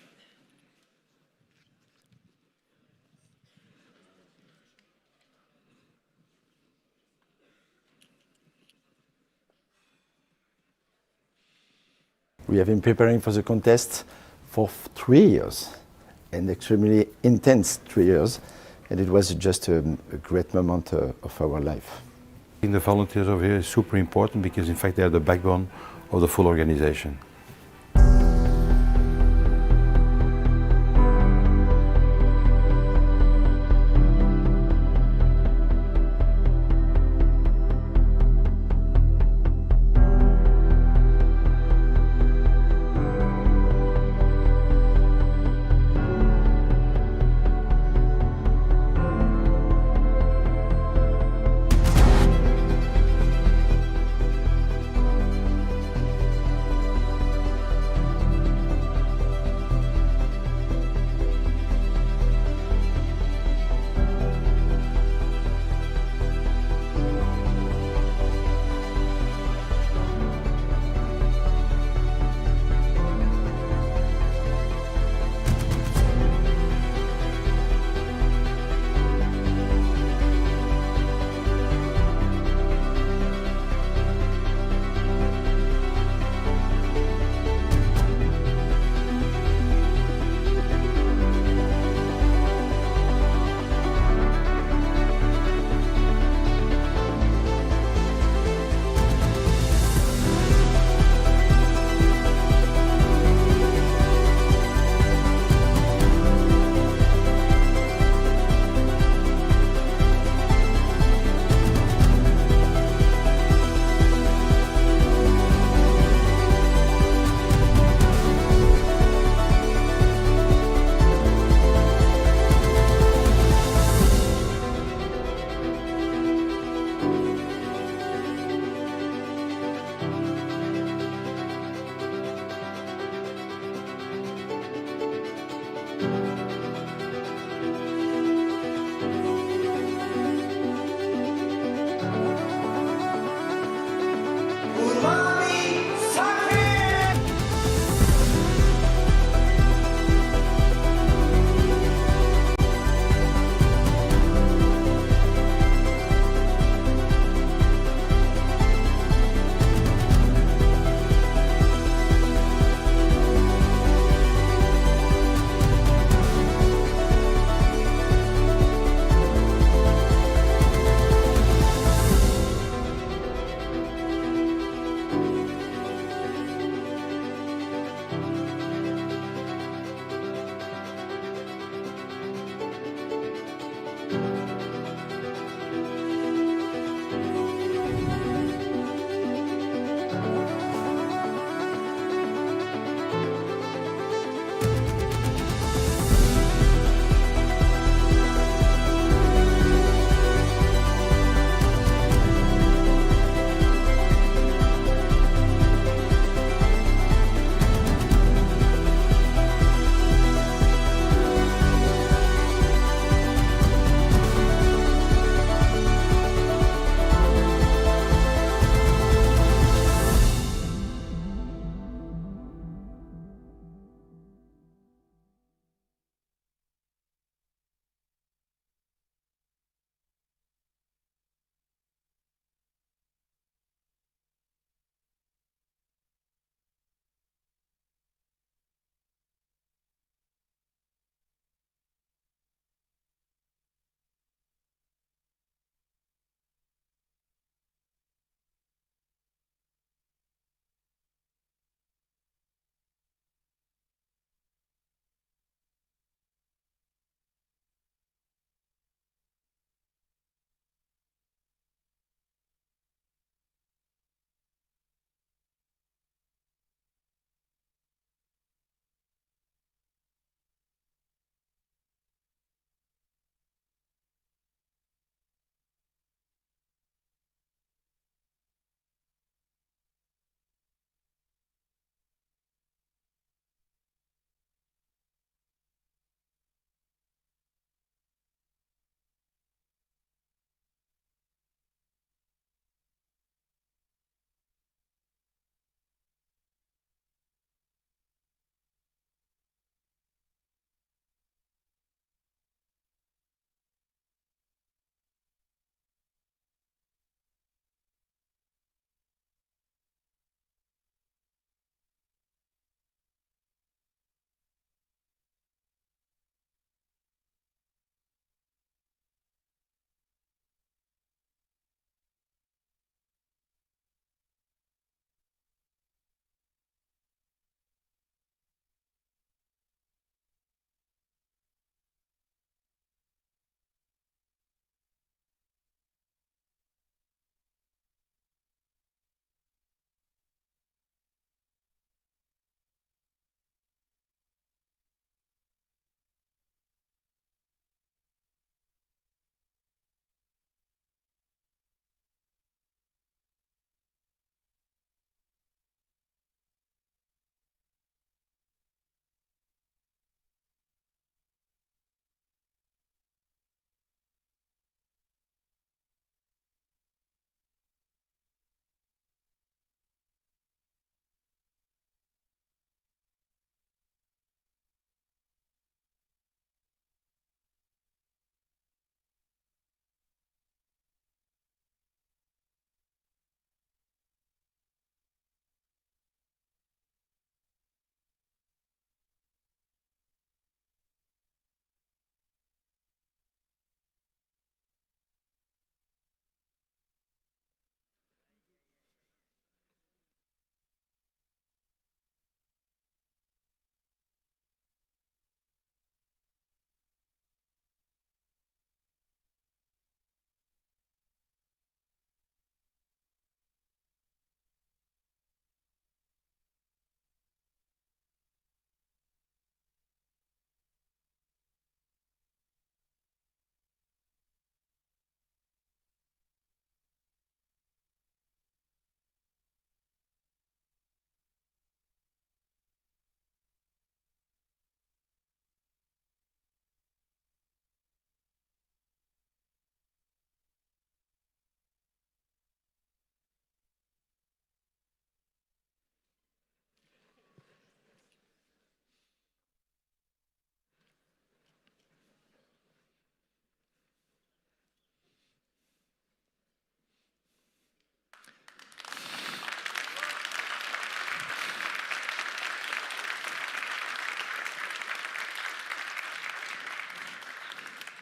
We have been preparing for the contest for 3 years, an extremely intense 3 years, and it was just a great moment of our life. The volunteers over here is super important because in fact they are the backbone of the full organization.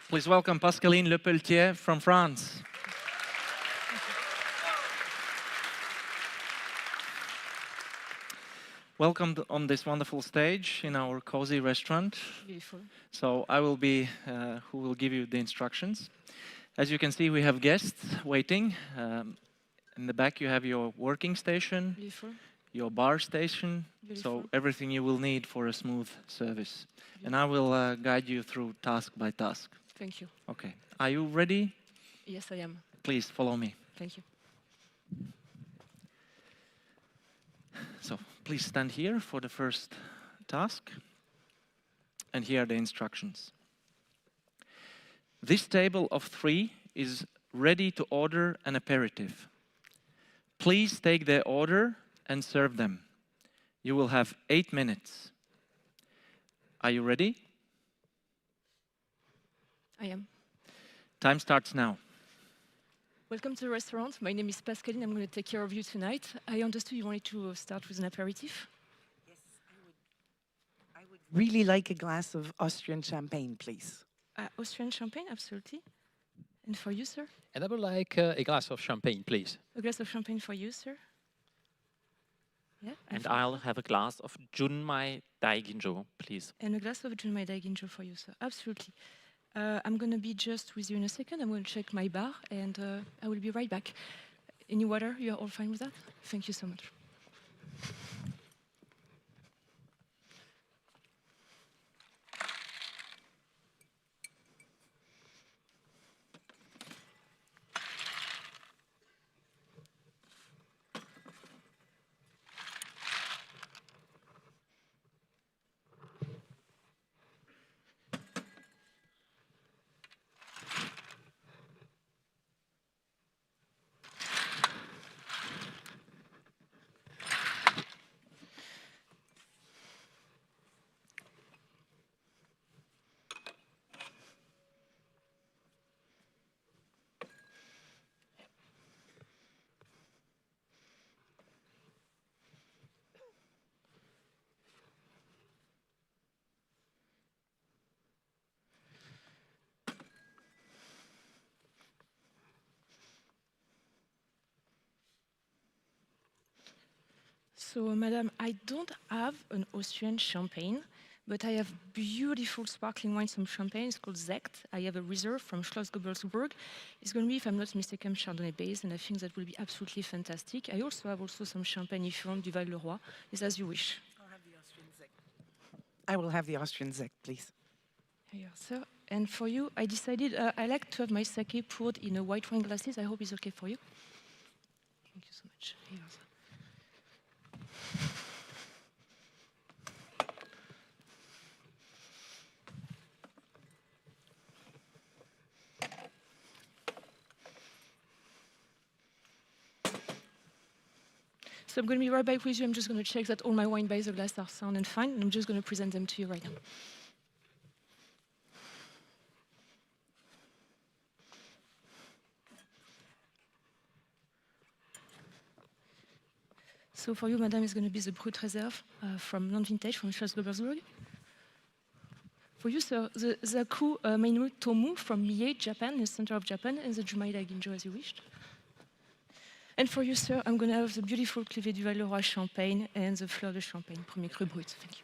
Please welcome Pascaline Lepeltier from France. Welcome on this wonderful stage in our cozy restaurant. Beautiful. So I will be who will give you the instructions. As you can see, we have guests waiting. In the back, you have your working station, Beautiful. your bar station, Beautiful. so everything you will need for a smooth service. And I will guide you through task by task. Thank you. Okay. Are you ready? Yes, I am. Please follow me. Thank you. So please stand here for the first task. And here are the instructions. This table of 3 is ready to order an aperitif. Please take their order and serve them. You will have 8 minutes. Are you ready? I am. Time starts now. Welcome to the restaurant. My name is Pascaline. I'm going to take care of you tonight. I understood you wanted to start with an aperitif. Yes, I would really like a glass of Austrian champagne, please. Austrian champagne, absolutely. And for you, sir? And I would like a glass of champagne, please. A glass of champagne for you, sir? Yeah. And I'll have a glass of Junmai Daiginjo, please. And a glass of Junmai Daiginjo for you, sir. Absolutely. I'm going to be just with you in a second. I'm going to check my bar, and I will be right back. Any water? You're all fine with that? Thank you so much. So, madam, I don't have an Austrian champagne, but I have beautiful sparkling wine, some champagne. It's called Sekt. I have a reserve from Schloss Göbelsburg. It's going to be, if I'm not mistaken, Chardonnay based, and I think that will be absolutely fantastic. I also have some champagne, if you want, du Val-le-Roi. It's as you wish. I'll have the Austrian Sekt. I will have the Austrian Sekt, please. Here you are, sir. And for you, I decided I like to have my sake poured in a white wine glasses. I hope it's okay for you. Thank you so much. Here you are, sir. So I'm going to be right back with you. I'm just going to check that all my wine by the glass are sound and fine, and I'm just going to present them to you right now. So for you, madam, is going to be the Brut Reserve from non-vintage from Schloss Göbelsburg. For you, sir, the Zaku Mainu Tomu from Mie, Japan, in the center of Japan, and the Junmai Daiginjo as you wished. And for you, sir, I'm going to have the beautiful Cuvée du Val-le-Roi champagne and the Fleur de Champagne, Premier Cru Brut. Thank you.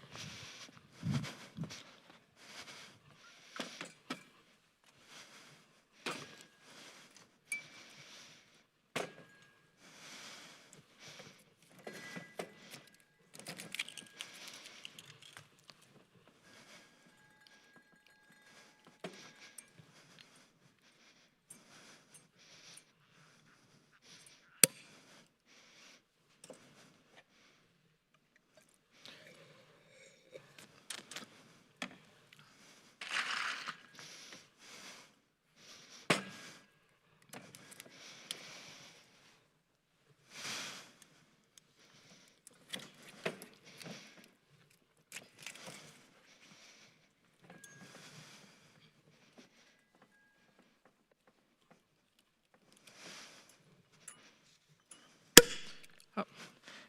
Oh,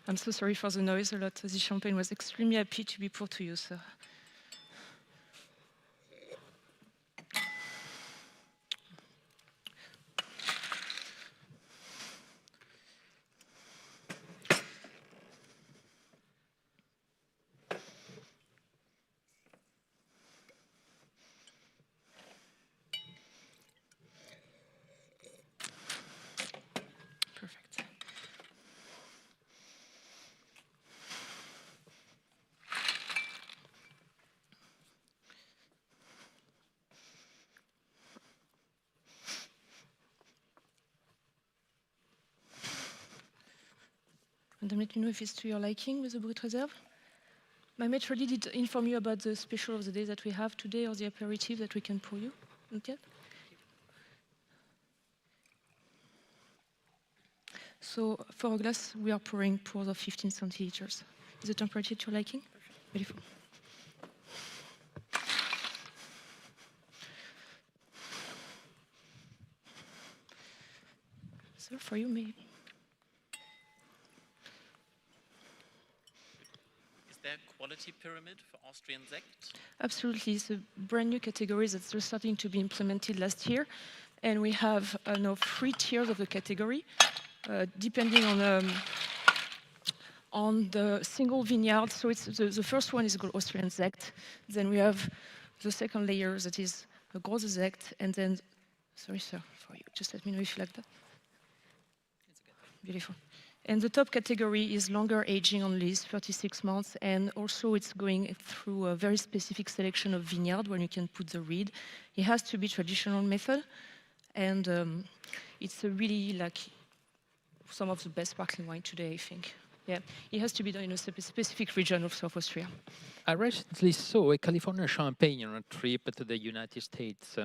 I'm so sorry for the noise a lot. The champagne was extremely happy to be poured to you, sir. and then let me know if it's to your liking with the Brut Reserve. My mate already did inform you about the special of the day that we have today, or the aperitif that we can pour you. Not yet? So for a glass, we are pouring pours of 15 centiliters. Is the temperature to your liking? Beautiful. So for you, maybe. Is there a quality pyramid for Austrian Sekt? Absolutely. It's a brand new category that's just starting to be implemented last year. And we have now 3 tiers of the category, depending on the single vineyard. So it's the first one is called Austrian Sekt. Then we have the second layer that is a Große Sekt. And then, sorry, sir, for you. Just let me know if you like that. Beautiful. And the top category is longer aging on lease, 36 months, and also it's going through a very specific selection of vineyard where you can put the reed. It has to be traditional method, and it's a really like some of the best sparkling wine today, I think. Yeah, it has to be done in a specific region of South Austria. I recently saw a California champagne on a trip to the United States.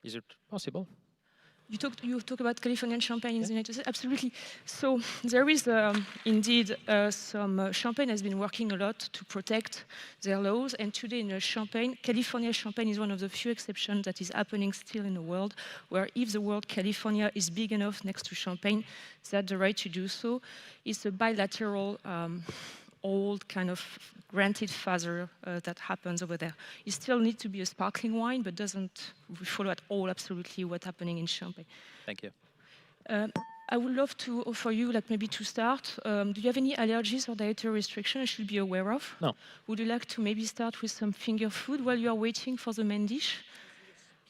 Is it possible? You talk about Californian champagne in the United States? Absolutely. So there is indeed some champagne has been working a lot to protect their laws. And today in Champagne, California champagne is one of the few exceptions that is happening still in the world, where if the word California is big enough next to champagne, they have the right to do so. It's a bilateral old kind of granted father that happens over there. It still needs to be a sparkling wine, but doesn't follow at all absolutely what's happening in Champagne. Thank you. I would love to offer you, like maybe to start, do you have any allergies or dietary restrictions I should be aware of? No. Would you like to maybe start with some finger food while you are waiting for the main dish?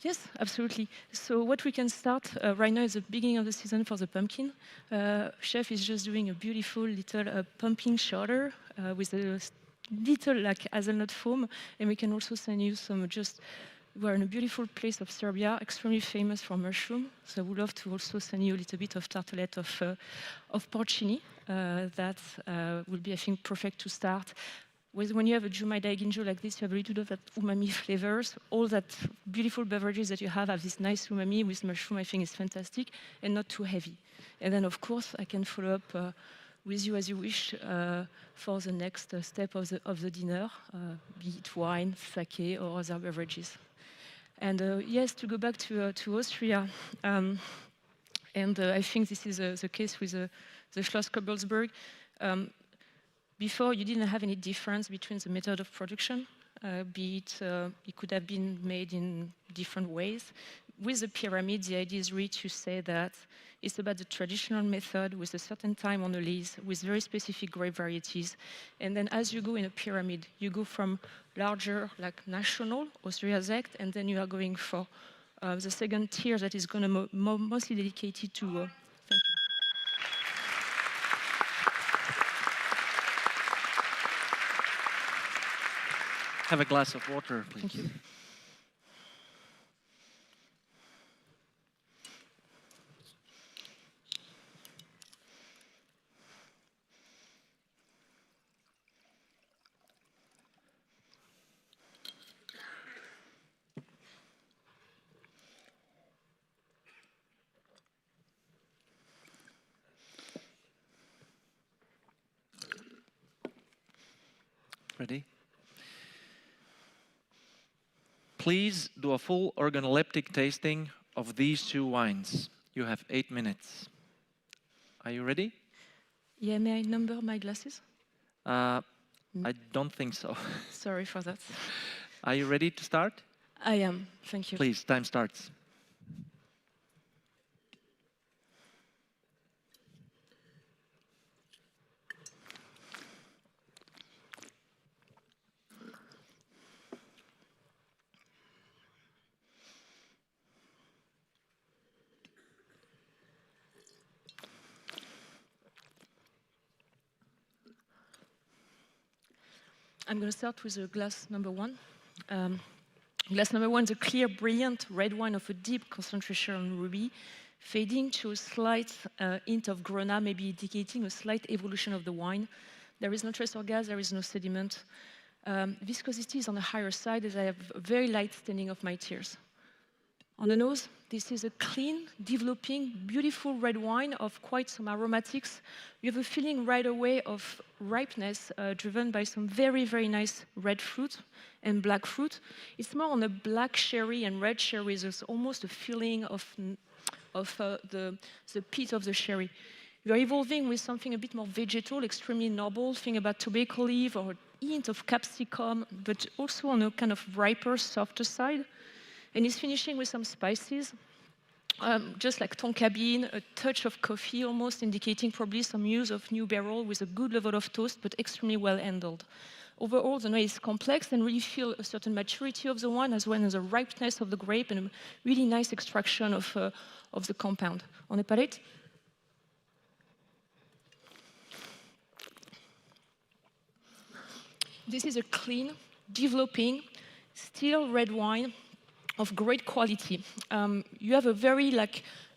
Yes, absolutely. So what we can start right now is the beginning of the season for the pumpkin. Chef is just doing a beautiful little pumpkin shoulder with a little like hazelnut foam, and we can also send you some we're in a beautiful place of Serbia, extremely famous for mushroom. So I would love to also send you a little bit of tartelette of porcini. That will be, I think, perfect to start. When you have a Jumai Daiginjo like this, you have a little bit of that umami flavors. All that beautiful beverages that you have this nice umami with mushroom, I think is fantastic, and not too heavy. And then, of course, I can follow up with you as you wish for the next step of the dinner, be it wine, sake, or other beverages. And yes, to go back to Austria, and I think this is the case with the Schloss Köbelsberg. Before, you didn't have any difference between the method of production, be it could have been made in different ways. With the pyramid, the idea is really to say that it's about the traditional method with a certain time on the lease, with very specific grape varieties. And then as you go in a pyramid, you go from larger, like national, Austria Sekt, and then you are going for the second tier that is going to mostly dedicated to, thank you. Have a glass of water, please. Thank you. Ready? Please do a full organoleptic tasting of these 2 wines. You have 8 minutes. Are you ready? Yeah, may I number my glasses? I don't think so. Sorry for that. Are you ready to start? I am, thank you. Please, time starts. I'm going to start with glass number 1. Glass number 1 is a clear, brilliant red wine of a deep concentration on ruby, fading to a slight hint of Grana, maybe indicating a slight evolution of the wine. There is no trace of gas, there is no sediment. Viscosity is on the higher side as I have a very light staining of my tears. On the nose, this is a clean, developing, beautiful red wine of quite some aromatics. You have a feeling right away of ripeness driven by some very, very nice red fruit and black fruit. It's more on a black sherry and red cherry. There's almost a feeling of the peat of the sherry. You're evolving with something a bit more vegetal, extremely noble. Think about tobacco leaf or a hint of capsicum, but also on a kind of riper, softer side. And it's finishing with some spices, just like tonka bean, a touch of coffee, almost indicating probably some use of new barrel with a good level of toast, but extremely well handled. Overall, the nose is complex and really feel a certain maturity of the wine, as well as a ripeness of the grape and a really nice extraction of the compound. On the palate. This is a clean, developing, still red wine of great quality. You have a very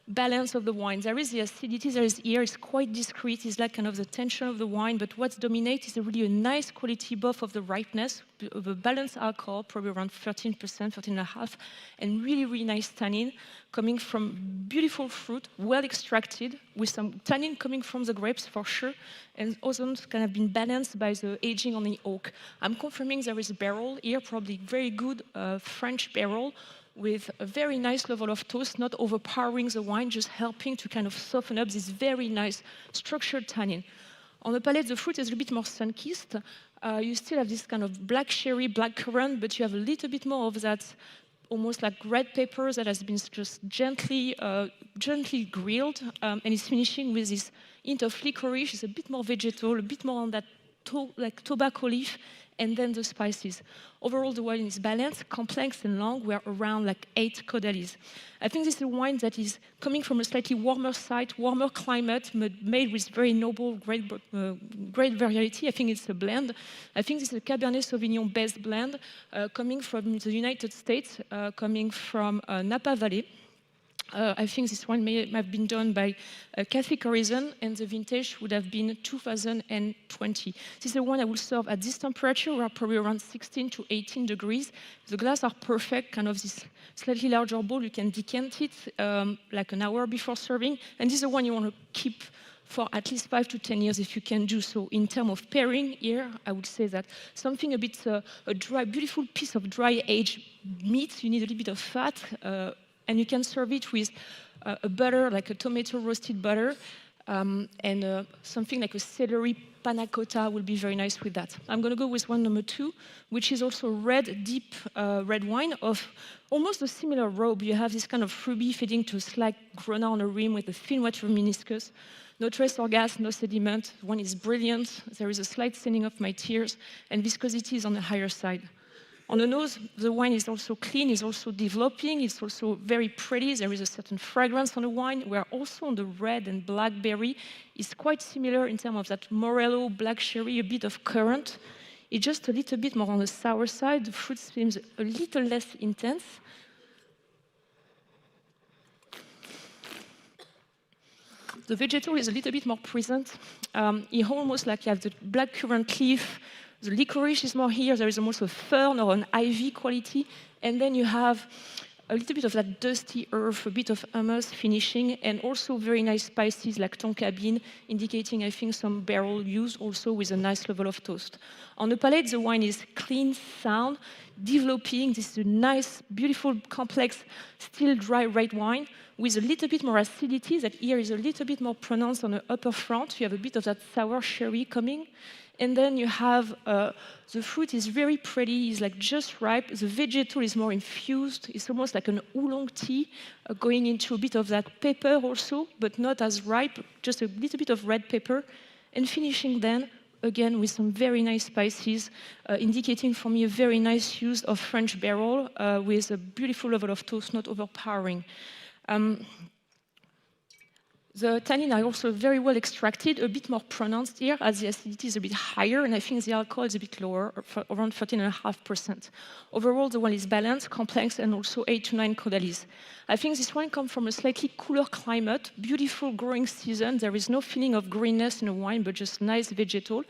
balance of the wine. There is the acidity, there is here, it's quite discreet, it's like kind of the tension of the wine, but what's dominates is really a nice quality both of the ripeness, of a balanced alcohol, probably around 13%, 13.5%, and really, really nice tannin coming from beautiful fruit, well extracted, with some tannin coming from the grapes for sure, and also kind of been balanced by the aging on the oak. I'm confirming there is a barrel here, probably very good French barrel, with a very nice level of toast, not overpowering the wine, just helping to kind of soften up this very nice structured tannin. On the palate, the fruit is a little bit more sun-kissed. You still have this kind of black sherry, black currant, but you have a little bit more of that almost like red pepper that has been just gently grilled, and it's finishing with this hint of licorice. It's a bit more vegetal, a bit more on that like tobacco leaf, and then the spices. Overall, the wine is balanced, complex, and long. We're around like 8 caudalie. I think this is a wine that is coming from a slightly warmer site, warmer climate, made with very noble, great variety. I think it's a blend. I think this is a Cabernet Sauvignon-based blend coming from the United States, coming from Napa Valley. I think this one may have been done by Catholic Horizon, and the vintage would have been 2020. This is the one I will serve at this temperature. We're probably around 16 to 18 degrees. The glass are perfect, kind of this slightly larger bowl. You can decant it like an hour before serving. And this is the one you want to keep for at least 5 to 10 years if you can do so. In terms of pairing here, I would say that something a bit, a dry, beautiful piece of dry aged meat. You need a little bit of fat. And you can serve it with a butter, like a tomato roasted butter, and something like a celery panna cotta will be very nice with that. I'm going to go with one number 2, which is also red, deep red wine of almost a similar robe. You have this kind of ruby fading to a slight grana on a rim with a thin water meniscus. No trace or gas, no sediment. One is brilliant. There is a slight staining of my tears, and viscosity is on the higher side. On the nose, the wine is also clean, is also developing, it's also very pretty. There is a certain fragrance on the wine, where also on the red and blackberry is quite similar in terms of that morello, black sherry, a bit of currant. It's just a little bit more on the sour side. The fruit seems a little less intense. The vegetal is a little bit more present. It's almost like you have the black currant leaf. The licorice is more here. There is almost a fern or an ivy quality. And then you have a little bit of that dusty earth, a bit of humus finishing, and also very nice spices like tonka bean, indicating, I think, some barrel use also with a nice level of toast. On the palate, the wine is clean, sound, developing. This is a nice, beautiful, complex, still dry red wine with a little bit more acidity. That here is a little bit more pronounced on the upper front. You have a bit of that sour sherry coming. And then you have the fruit is very pretty, it's like just ripe. The vegetal is more infused. It's almost like an oolong tea going into a bit of that pepper also, but not as ripe, just a little bit of red pepper. And finishing then, again, with some very nice spices, indicating for me a very nice use of French barrel with a beautiful level of toast, not overpowering. The tannin are also very well extracted, a bit more pronounced here, as the acidity is a bit higher, and I think the alcohol is a bit lower, around 13.5%. Overall, the wine is balanced, complex, and also 8 to 9 caudales. I think this wine comes from a slightly cooler climate, beautiful growing season. There is no feeling of greenness in the wine, but just nice vegetal.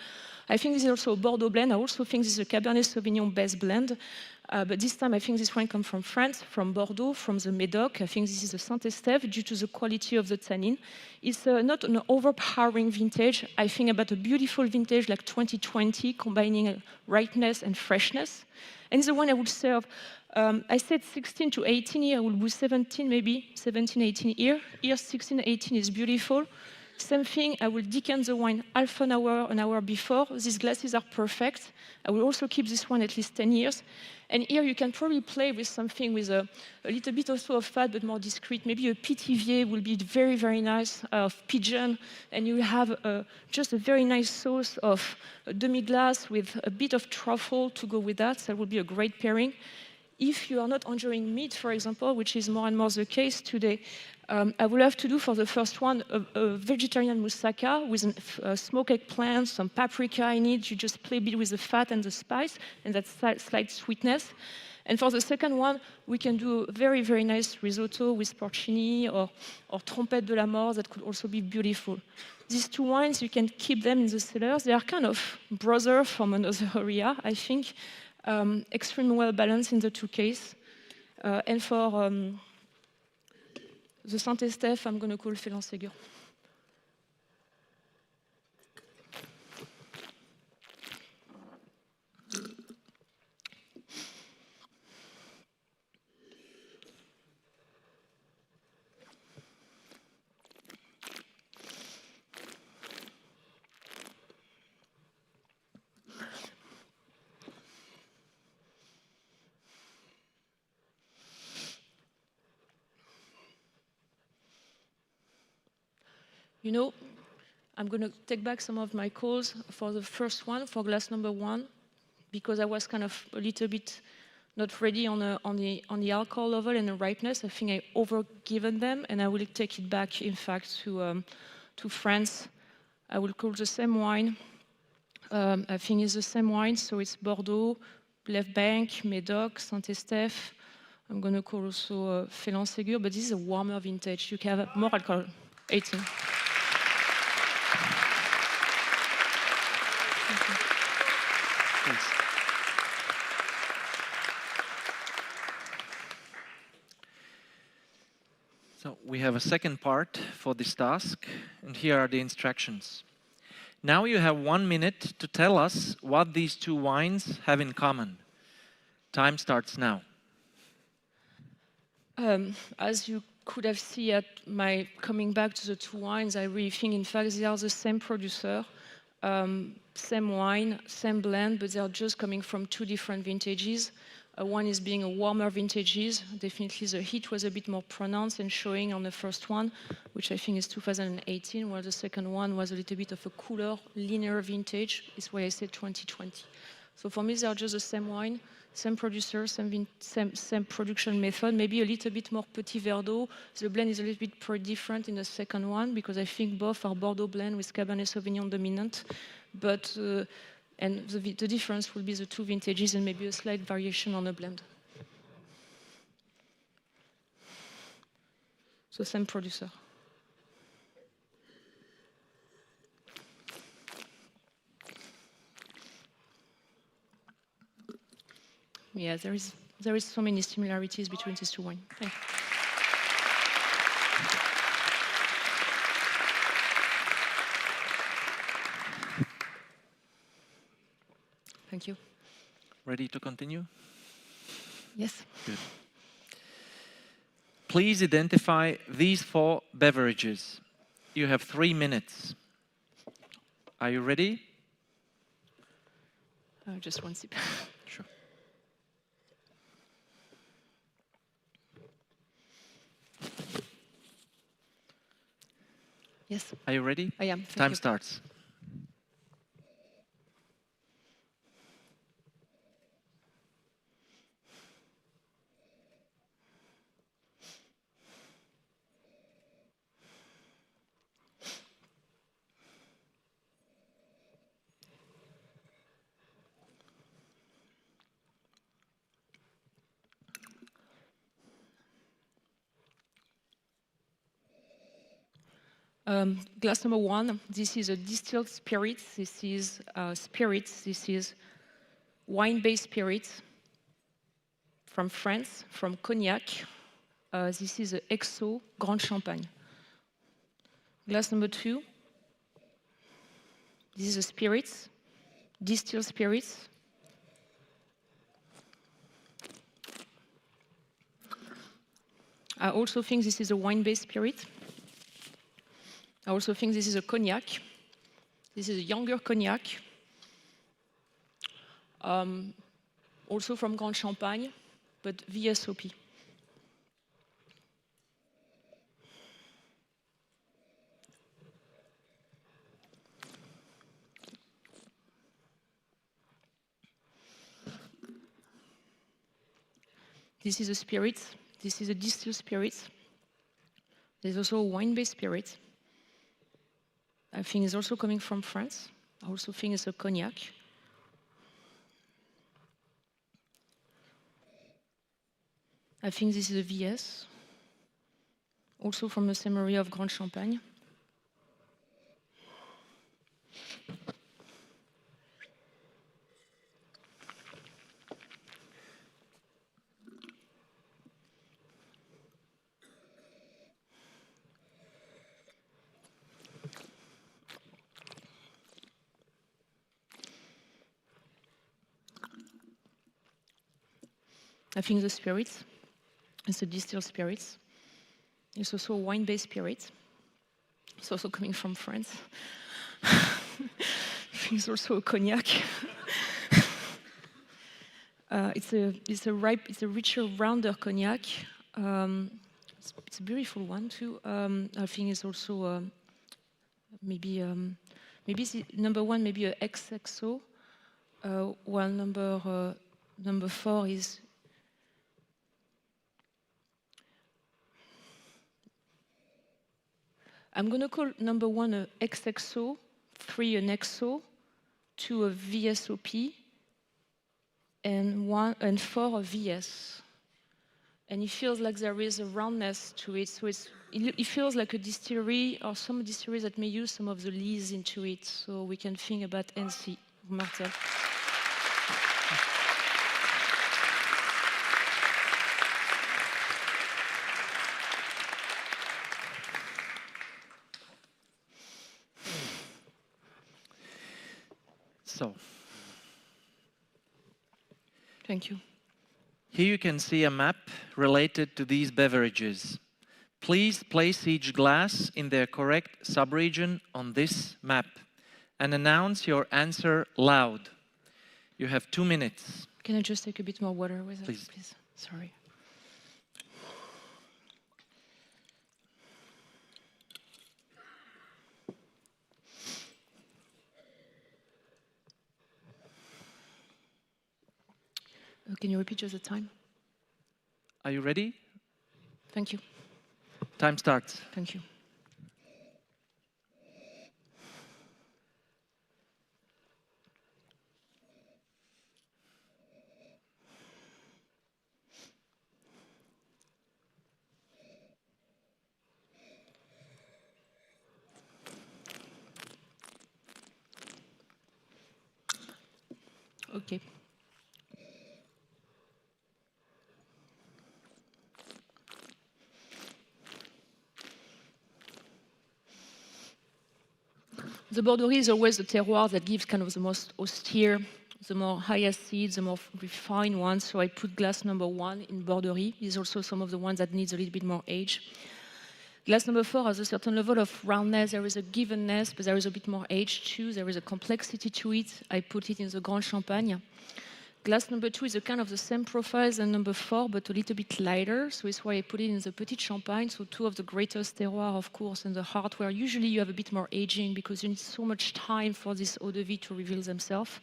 I think this is also a Bordeaux blend. I also think this is a Cabernet Sauvignon-based blend. But this time, I think this wine comes from France, from Bordeaux, from the Médoc. I think this is a Saint-Estèphe due to the quality of the tannin. It's not an overpowering vintage. I think about a beautiful vintage like 2020, combining ripeness and freshness. And the one I would serve, I said 16 to 18 here. I will do 17, maybe 17, 18 here. Here, 16, 18 is beautiful. Same thing, I will decant the wine half an hour before. These glasses are perfect. I will also keep this one at least 10 years. And here you can probably play with something with a little bit also of fat, but more discreet. Maybe a Pithiviers will be very, very nice, of pigeon. And you have just a very nice sauce of a demi-glace with a bit of truffle to go with that. That would be a great pairing. If you are not enjoying meat, for example, which is more and more the case today, I will have to do for the first one a vegetarian moussaka with smoked eggplant, some paprika in it. You just play a bit with the fat and the spice and that slight sweetness. And for the second one, we can do a very, very nice risotto with porcini or trompette de la mort. That could also be beautiful. These two wines, you can keep them in the cellars. They are kind of brothers from another area, I think. Extremely well balanced in the two cases. And for the Saint-Estèphe, I'm going to call Félan-Ségur. You know, I'm going to take back some of my calls for the first one, for glass number 1, because I was kind of a little bit not ready on the alcohol level and the ripeness. I think I overgiven them, and I will take it back, in fact, to France. I will call the same wine. I think it's the same wine, so it's Bordeaux, Left Bank, Médoc, Saint-Estèphe. I'm going to call also Félan-Ségur, but this is a warmer vintage. You can have more alcohol, 18. So we have a second part for this task, and here are the instructions. Now you have 1 minute to tell us what these two wines have in common. Time starts now. As you could have seen at my coming back to the two wines, I really think, in fact, they are the same producer, same wine, same blend, but they are just coming from two different vintages. One is being a warmer vintages. Definitely the heat was a bit more pronounced and showing on the first one, which I think is 2018, while the second one was a little bit of a cooler, linear vintage. It's why I said 2020. So for me, they are just the same wine, same producer, same production method, maybe a little bit more Petit Verdot. The blend is a little bit pretty different in the second one, because I think both are Bordeaux blend with Cabernet Sauvignon dominant. But and the difference will be the two vintages and maybe a slight variation on the blend. So same producer. Yeah, there is so many similarities between these two wines. Thank you. Thank you. Ready to continue? Yes. Good. Please identify these 4 beverages. You have 3 minutes. Are you ready? Just one sip. Sure. Yes. Are you ready? I am. Time starts. Glass number 1, this is a distilled spirit. This is spirits. This is wine-based spirits from France, from Cognac. This is a XO Grand Champagne. Glass number 2, this is a spirits, distilled spirits. I also think this is a wine-based spirit. I also think this is a cognac. This is a younger cognac. Also from Grand Champagne, but VSOP. This is a spirit. This is a distilled spirit. There's also a wine-based spirit. I think it's also coming from France. I also think it's a cognac. I think this is a VS, also from the same area of Grand Champagne. I think the spirits, it's a distilled spirits. It's also a wine-based spirit. It's also coming from France. I think it's also a cognac. It's a richer, rounder cognac. It's a beautiful one too. I think it's also maybe number 1, maybe a XXO, while number 4 is. I'm going to call number 1 a XXO, 3 an XO, 2 a VSOP, and 4 a VS. And it feels like there is a roundness to it. So it feels like a distillery, or some distilleries that may use some of the lees into it. So we can think about NC, Martel. So, thank you. Here you can see a map related to these beverages. Please place each glass in their correct subregion on this map and announce your answer loud. You have 2 minutes. Can I just take a bit more water with Please. it, please? Sorry. Can you repeat just the time? Are you ready? Thank you. Time starts. Thank you. Okay. The Bordeaux is always the terroir that gives kind of the most austere, the more high acid, the more refined ones. So I put glass number 1 in Bordeaux. These are also some of the ones that needs a little bit more age. Glass number 4 has a certain level of roundness. There is a givenness, but there is a bit more age too. There is a complexity to it. I put it in the Grand Champagne. Glass number 2 is a kind of the same profile as number 4, but a little bit lighter. So it's why I put it in the Petit Champagne. So 2 of the greatest terroirs, of course, and the heart, where usually you have a bit more aging because you need so much time for this eau de vie to reveal themselves.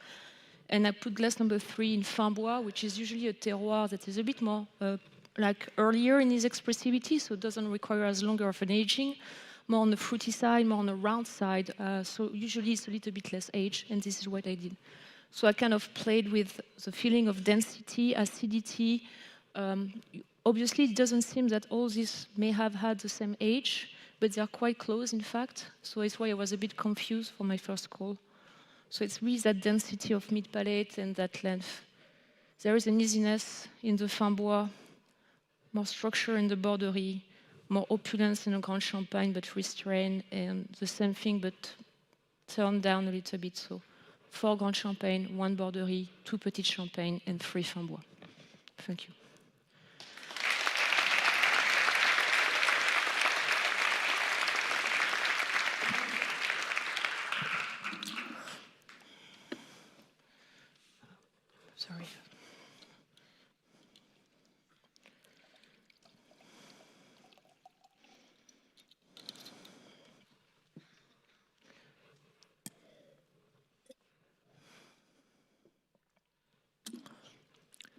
And I put glass number 3 in Finbois, which is usually a terroir that is a bit more like earlier in its expressivity, so it doesn't require as longer of an aging, more on the fruity side, more on the round side. So usually it's a little bit less age, and this is what I did. So I kind of played with the feeling of density, acidity. Obviously, it doesn't seem that all this may have had the same age, but they're quite close, in fact. So it's why I was a bit confused for my first call. So it's really that density of mid-palate and that length. There is an easiness in the fin bois, more structure in the borderie, more opulence in the Grand Champagne, but restrained, and the same thing, but turned down a little bit. So 4 Grand Champagne, 1 borderie, 2 Petite Champagne, and 3 fin bois. Thank you. Sorry.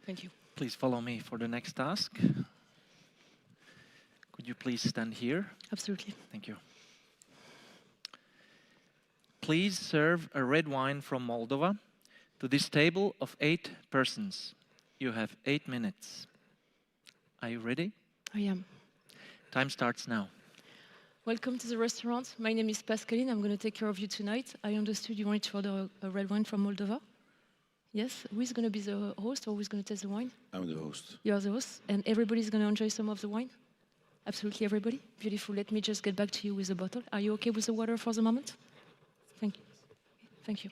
Thank you. Please follow me for the next task. Could you please stand here? Absolutely. Thank you. Please serve a red wine from Moldova to this table of 8 persons. You have 8 minutes. Are you ready? I am. Time starts now. Welcome to the restaurant. My name is Pascaline. I'm going to take care of you tonight. I understood you wanted to order a red wine from Moldova. Yes? Who is going to be the host, or who is going to taste the wine? I'm the host. You are the host, and everybody's going to enjoy some of the wine? Absolutely everybody? Beautiful. Let me just get back to you with the bottle. Are you okay with the water for the moment? Thank you. Thank you.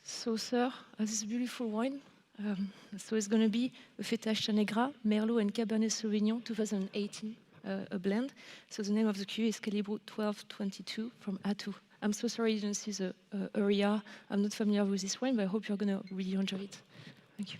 So, sir, this beautiful wine. So it's going to be a Fêtage Negra, Merlot and Cabernet Sauvignon 2018, a blend. So the name of the cuvée is Calibre 1222 from A2. I'm so sorry you didn't see the area. I'm not familiar with this wine, but I hope you're going to really enjoy it. Thank you.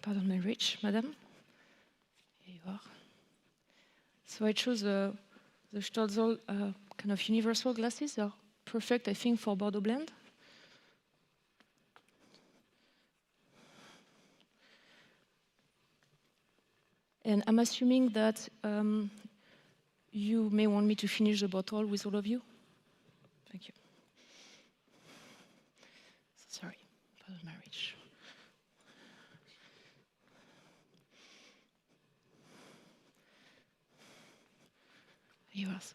Pardon my reach, madam. Here you are. So I chose the Stolzel kind of universal glasses. They're perfect, I think, for Bordeaux blend. And I'm assuming that you may want me to finish the bottle with all of you. Thank you. Sorry, pardon my reach. You also.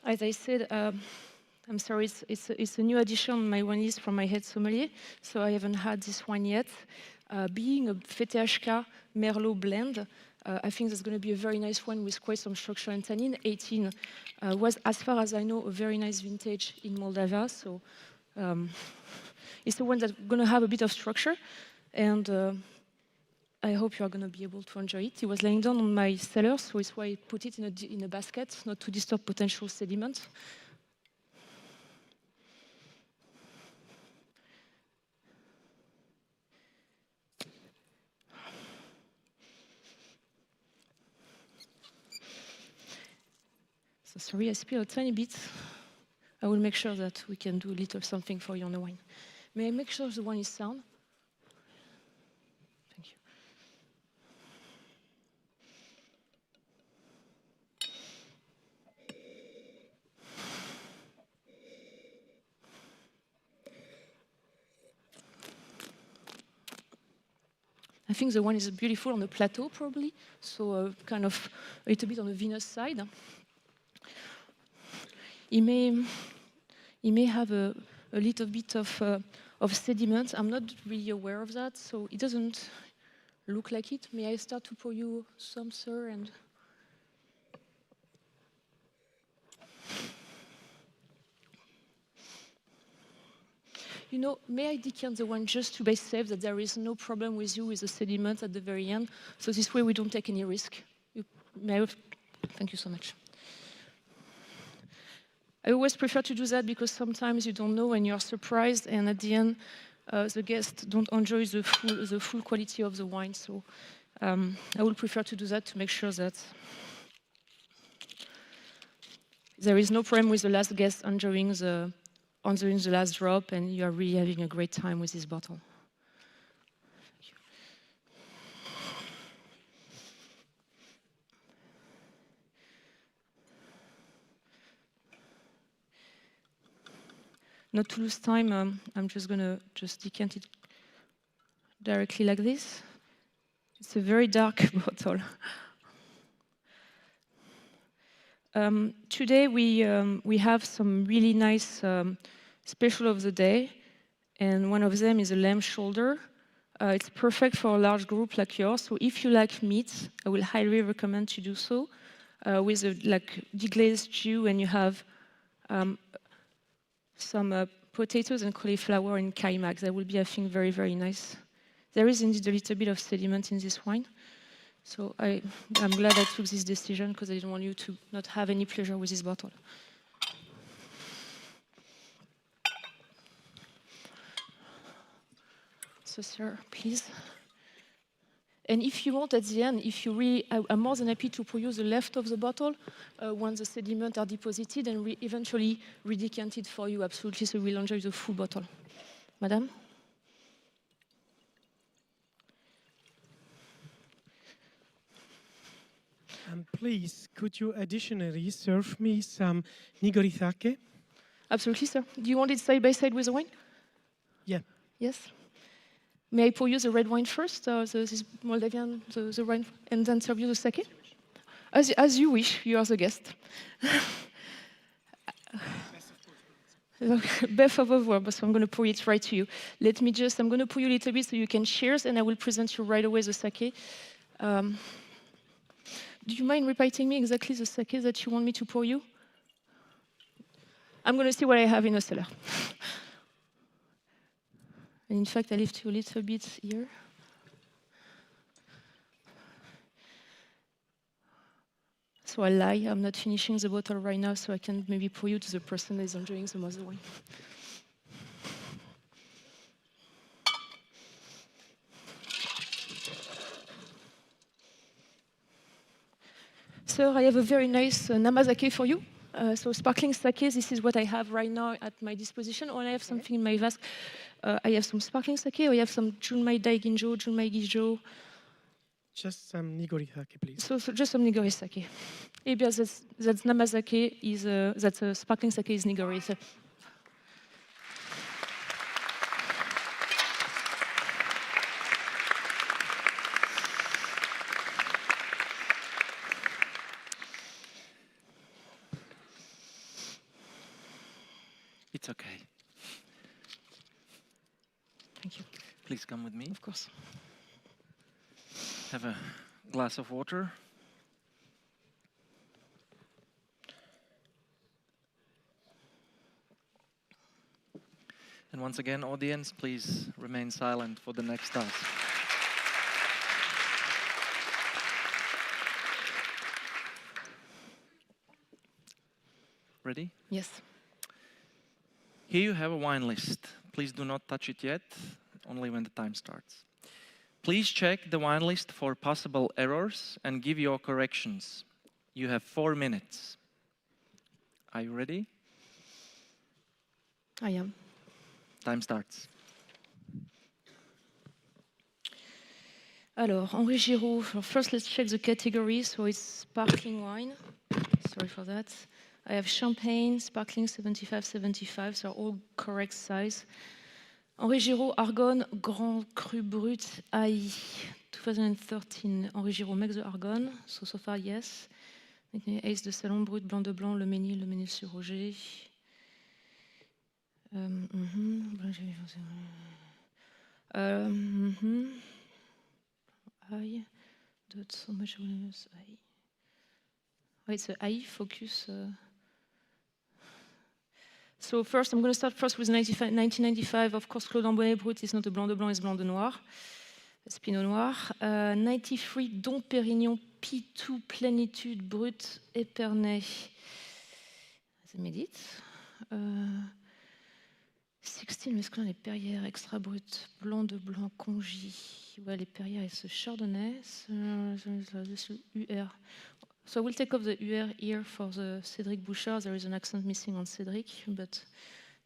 As I said, I'm sorry, it's a new addition on my wine list from my head sommelier, so I haven't had this wine yet. Being a FTHK Merlot blend, I think that's going to be a very nice one with quite some structure and tannin. 18 was, as far as I know, a very nice vintage in Moldova, so it's the one that's going to have a bit of structure. And I hope you are going to be able to enjoy it. It was laying down on my cellar, so it's why I put it in a basket, not to disturb potential sediment. So sorry, I spilled a tiny bit. I will make sure that we can do a little something for you on the wine. May I make sure the wine is sound? Thank you. I think the wine is beautiful on the plateau, probably, so kind of a little bit on the vinous side. It may have a little bit of sediment. I'm not really aware of that, so it doesn't look like it. May I start to pour you some, sir? And you know, may I decant the wine just to be safe that there is no problem with you with the sediment at the very end, so this way we don't take any risk. Thank you so much. I always prefer to do that because sometimes you don't know and you're surprised, and at the end, the guests don't enjoy the full quality of the wine. So I would prefer to do that to make sure that there is no problem with the last guest enjoying the last drop, and you are really having a great time with this bottle. Not to lose time, I'm just going to decant it directly like this. It's a very dark bottle. Today we have some really nice special of the day, and one of them is a lamb shoulder. It's perfect for a large group like yours, so if you like meat, I will highly recommend to do so with a deglazed stew, and you have some potatoes and cauliflower in kaimak. That will be, I think, very, very nice. There is indeed a little bit of sediment in this wine. So I'm glad I took this decision because I didn't want you to not have any pleasure with this bottle. So, sir, please. And if you want, at the end, if you really, I'm more than happy to pour you the left of the bottle once the sediments are deposited and eventually redecant it for you, absolutely, so we'll enjoy the full bottle. Madame? Please, could you additionally serve me some nigorizake? Absolutely, sir. Do you want it side by side with the wine? Yeah. Yes. May I pour you the red wine first, this Moldavian, the wine, and then serve you the sake? As you wish, you are the guest. Best of both worlds, so I'm going to pour it right to you. I'm going to pour you a little bit so you can cheers, and I will present you right away the sake. Do you mind repeating me exactly the sake that you want me to pour you? I'm going to see what I have in the cellar. And in fact, I lift you a little bit here. So I lie, I'm not finishing the bottle right now, so I can maybe pour you to the person that is enjoying the most wine. Sir, I have a very nice namazake for you. So sparkling sake, this is what I have right now at my disposition. Or I have something in my vase. I have some sparkling sake, or I have some Junmai Daiginjo, Junmai Gijo. Just some nigorizake, please. So just some nigorizake. Maybe that's namazake, that's a sparkling sake is nigori. It's okay. Thank you. Please come with me. Of course. Have a glass of water. And once again, audience, please remain silent for the next task. Ready? Yes. Here you have a wine list. Please do not touch it yet, only when the time starts. Please check the wine list for possible errors and give your corrections. You have 4 minutes. Are you ready? I am. Time starts. Alors, Henri Giraud. First, let's check the category. So it's sparkling wine. Sorry for that. I have champagne, sparkling 75-75. So all correct size. Henri Giraud, Argonne, Grand Cru Brut, AI, 2013. Henri Giraud makes the Argonne. So far, yes. Ace de Salon, Brut, Blanc de Blanc, le Ménil sur Roger. AI. So much AI. It's a AI focus. So first, I'm going to start first with 1995. Of course, Claude Ambonnet Brut is not a Blanc de Blanc, it's Blanc de Noir. It's Pinot Noir. 93, Dom Pérignon, P2, Plénitude, Brut, Épernay. C'est Médite. 16, mais est-ce qu'on a les Perrières, Extra Brut, Blanc de Blanc, Congy. Ouais, les Perrières et ce Chardonnay. UR. So I will take off the UR here for the Cédric Bouchard. There is an accent missing on Cédric, but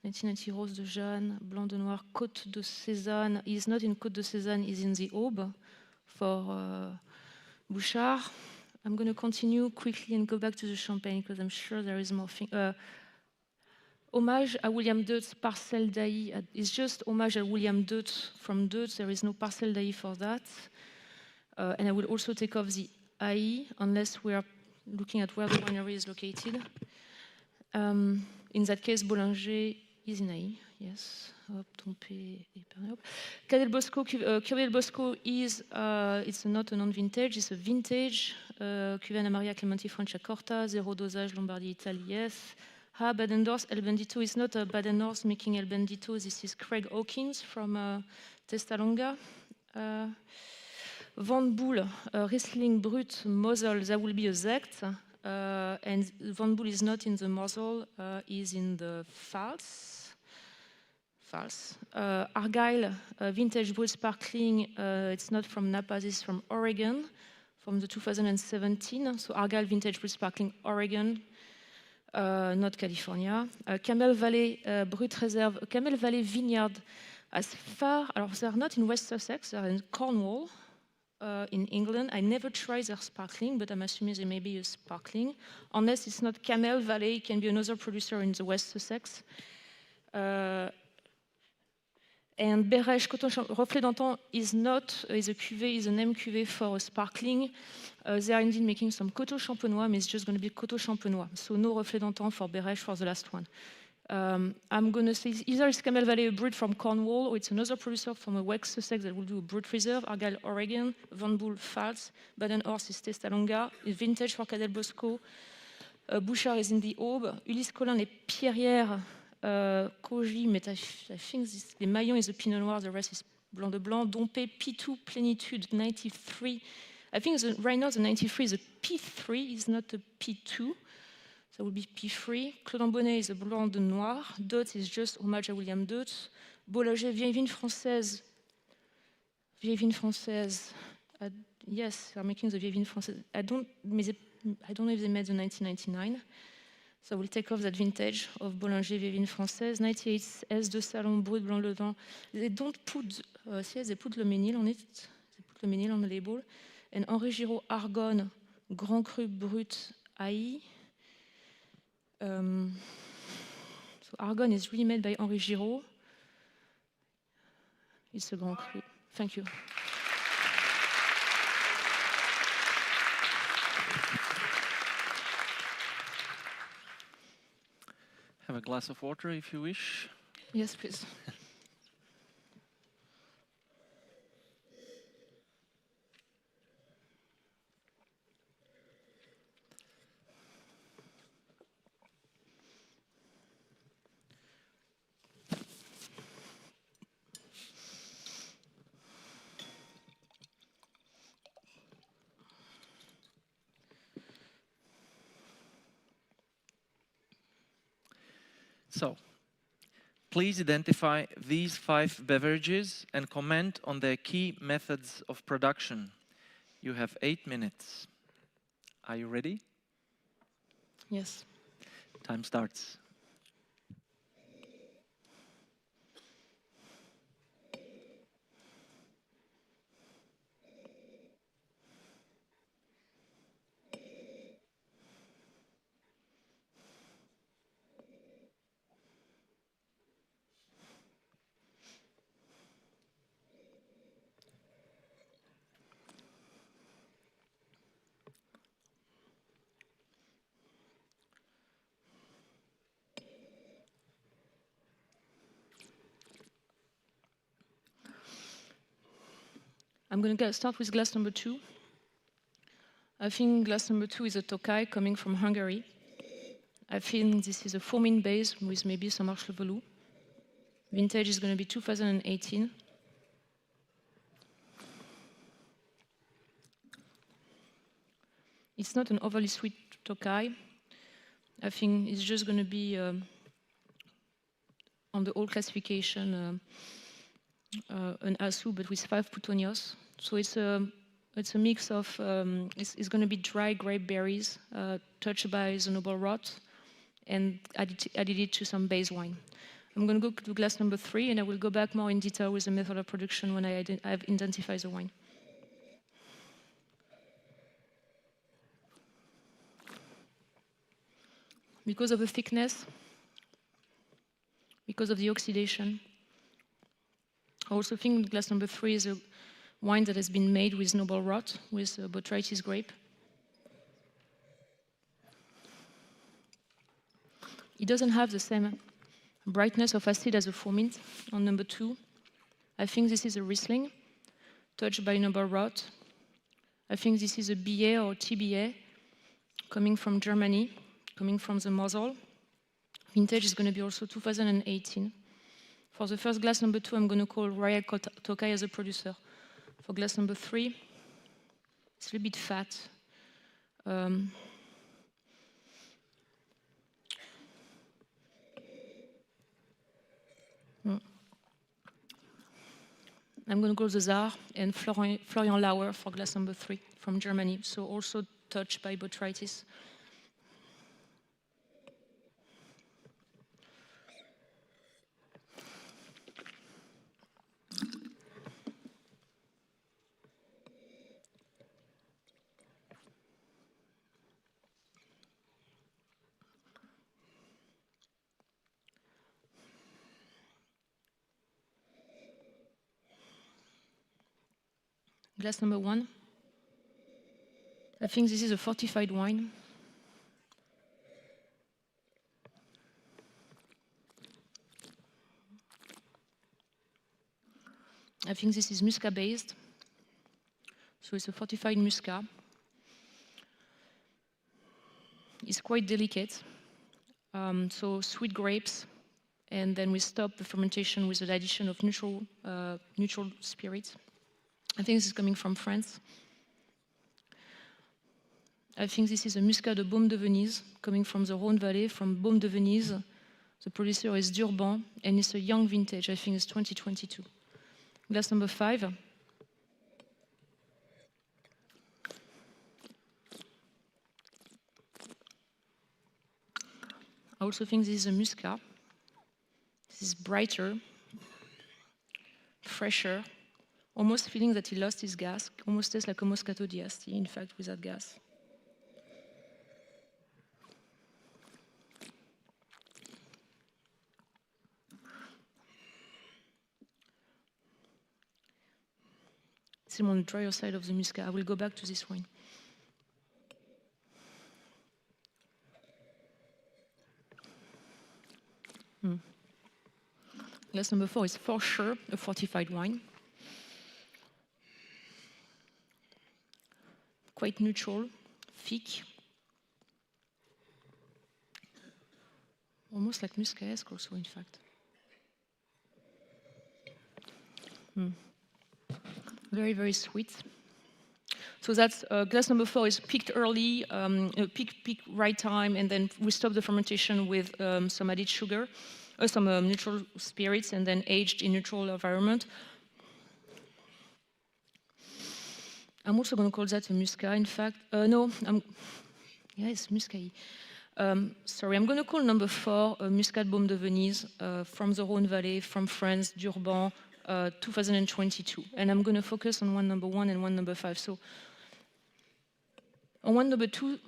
1990 Rose de Jeanne, Blanc de Noir, Côte de Cézanne. He's not in Côte de Cézanne, he's in the Aube for Bouchard. I'm going to continue quickly and go back to the Champagne because I'm sure there is more thing. Hommage à William Deutz, Parcelle d'Ailly. It's just Hommage à William Deutz from Deutz. There is no Parcelle d'Ailly for that. And I will also take off the AI, unless we are looking at where the winery is located. In that case, Bollinger is in AI, yes. Cadel Bosco, Cuvée Bosco is, it's not a non-vintage, it's a vintage. Cuvée Anna Maria Clementi Franciacorta, zero dosage Lombardy Italy, yes. Badendorf, El Bendito is not a Badendorf making El Bendito, this is Craig Hawkins from Testalonga. Van Boel, Riesling Brut, Mosel, that will be a Sekt. And Van Boel is not in the Mosel, is in the Pfalz. Argyle, Vintage Brut Sparkling, it's not from Napa, this is from Oregon, from the 2017. So Argyle Vintage Brut Sparkling, Oregon, not California. Camel Valley Brut Reserve, Camel Valley Vineyard, as far, alors they're not in West Sussex, they're in Cornwall. In England. I never tried their sparkling, but I'm assuming they may be a sparkling. Unless it's not Camel Valley, it can be another producer in the West Sussex. And Bérèche Coton Reflet d'Antan is not, is a cuvée, is an M cuvée for a sparkling. They are indeed making some Coteau Champenois, but it's just going to be Coteau Champenois. So no Reflet d'Antan for Bérèche for the last one. I'm going to say either it's Camel Valley, a Brut from Cornwall, or it's another producer from a West Sussex that will do a Brut Reserve, Argyle, Oregon, Van Boel, Pfalz, Badenhorst is Testalonga, Vintage for Cadel Bosco, Bouchard is in the Aube, Ulysse Collin, les Pierrières, Koji, but I think this, the Maillon is a Pinot Noir, the rest is Blanc de Blanc, Dompé, P2, Plénitude, 93. I think right now the 93 is a P3, it's not a P2. That would be P3. Claude Ambonnet is a Blanc de Noir. Deutz is just Hommage à William Deutz. Bollinger, Vieille Vigne Française. Vieille Vigne Française. Yes, they are making the Vieille Vigne Française. I don't know if they made the 1999. So I will take off that vintage of Bollinger, Vieille Vigne Française. 98 S de Salon, Brut, Blanc le Dent. They don't put, they put le Ménil on it. They put le Ménil on the label. And Henri Giraud, Argonne, Grand Cru Brut, AI. So Argonne is really made by Henri Giraud. It's a Grand Cru. Thank you. Have a glass of water if you wish. Yes, please. So, please identify these 5 beverages and comment on their key methods of production. You have 8 minutes. Are you ready? Yes. Time starts. I'm going to start with glass number 2. I think glass number 2 is a Tokai coming from Hungary. I think this is a Fomin base with maybe some Archlevelou. Vintage is going to be 2018. It's not an overly sweet Tokai. I think it's just going to be on the old classification an ASU, but with 5 Plutonios. So it's a mix of, it's going to be dry grape berries touched by the noble rot and added it to some base wine. I'm going to go to glass number 3, and I will go back more in detail with the method of production when I've identified the wine. Because of the thickness, because of the oxidation, I also think glass number 3 is a wine that has been made with noble rot, with botrytis grape. It doesn't have the same brightness of acid as a Fomin on number 2. I think this is a Riesling, touched by noble rot. I think this is a BA or TBA, coming from Germany, coming from the Mosel. Vintage is going to be also 2018. For the first glass number 2, I'm going to call Royal Tokai as a producer. For glass number 3, it's a little bit fat. I'm going to go the Tsar and Florian Lauer for glass number 3 from Germany, so also touched by botrytis. Glass number 1. I think this is a fortified wine. I think this is Muscat based. So it's a fortified Muscat. It's quite delicate. So sweet grapes, and then we stop the fermentation with the addition of neutral spirits. I think this is coming from France. I think this is a Muscat de Baume de Venise, coming from the Rhône Valley, from Baume de Venise. The producer is Durban, and it's a young vintage. I think it's 2022. Glass number 5. I also think this is a Muscat. This is brighter, fresher, almost feeling that he lost his gas, almost tastes like a Moscato d'Asti, in fact, without gas. It's on the drier side of the Muscat. I will go back to this wine. Glass number 4 is for sure a fortified wine. Quite neutral, thick. Almost like Muscat-esque also, in fact. Very, very sweet. So that's glass number 4 is picked early, peak right time, and then we stop the fermentation with some added sugar, some neutral spirits, and then aged in neutral environment. I'm also going to call that a muscat, in fact. No, yeah, it's muscat. Sorry, I'm going to call number 4 Muscat Baume de Venise from the Rhône Valley, from France, Durban, 2022. And I'm going to focus on one number 1 and one number 5. So on one number 2,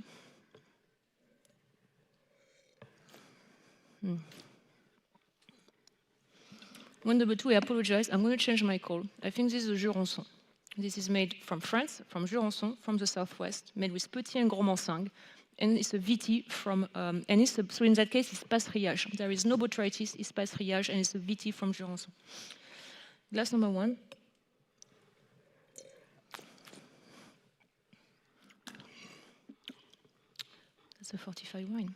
one number 2, I apologize, I'm going to change my call. I think this is a Jurançon. This is made from France, from Jurançon, from the southwest, made with Petit and Gros Manseng. And it's a VT from, so in that case, it's Passerillage. There is no botrytis, it's Passerillage, and it's a VT from Jurançon. Glass number 1. That's a 45 wine.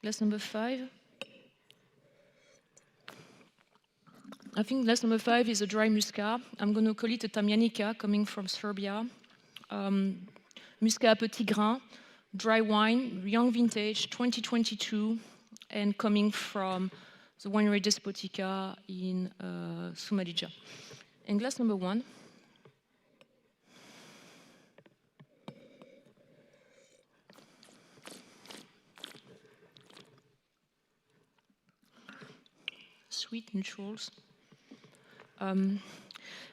Glass number 5. I think glass number 5 is a dry muscat. I'm going to call it a Tamjanica, coming from Serbia. Muscat petit grain, dry wine, young vintage, 2022, and coming from the winery Despotica in Sumadija. And glass number 1. Sweet neutrals.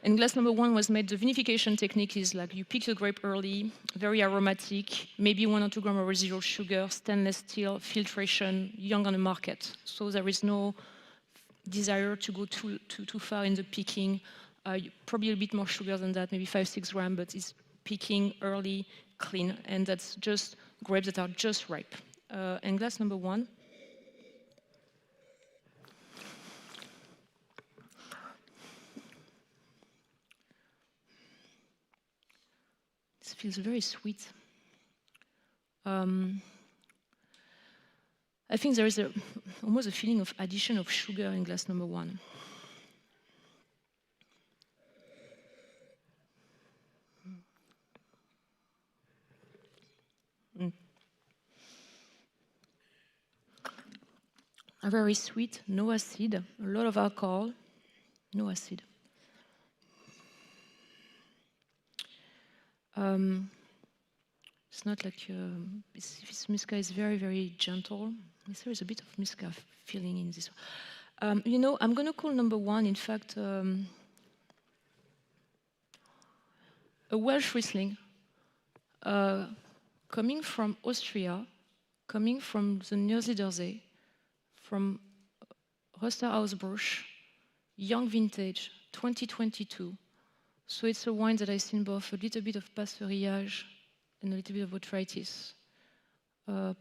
And glass number 1 was made, the vinification technique is like you pick the grape early, very aromatic, maybe 1 or 2 grams of residual sugar, stainless steel, filtration, young on the market. So there is no desire to go too far in the picking. Probably a bit more sugar than that, maybe 5-6 grams, but it's picking early, clean, and that's just grapes that are just ripe. And glass number 1. Feels very sweet. I think there is almost a feeling of addition of sugar in glass number 1. Very sweet, no acid, a lot of alcohol, no acid. It's not like this muscat is very, very gentle. There is a bit of muscat feeling in this one. You know, I'm going to call number 1, in fact, a Welsh Riesling, coming from Austria, coming from the Niedersee, from Rösterhausbruch, young vintage, 2022. So it's a wine that I've seen both a little bit of passerillage and a little bit of botrytis.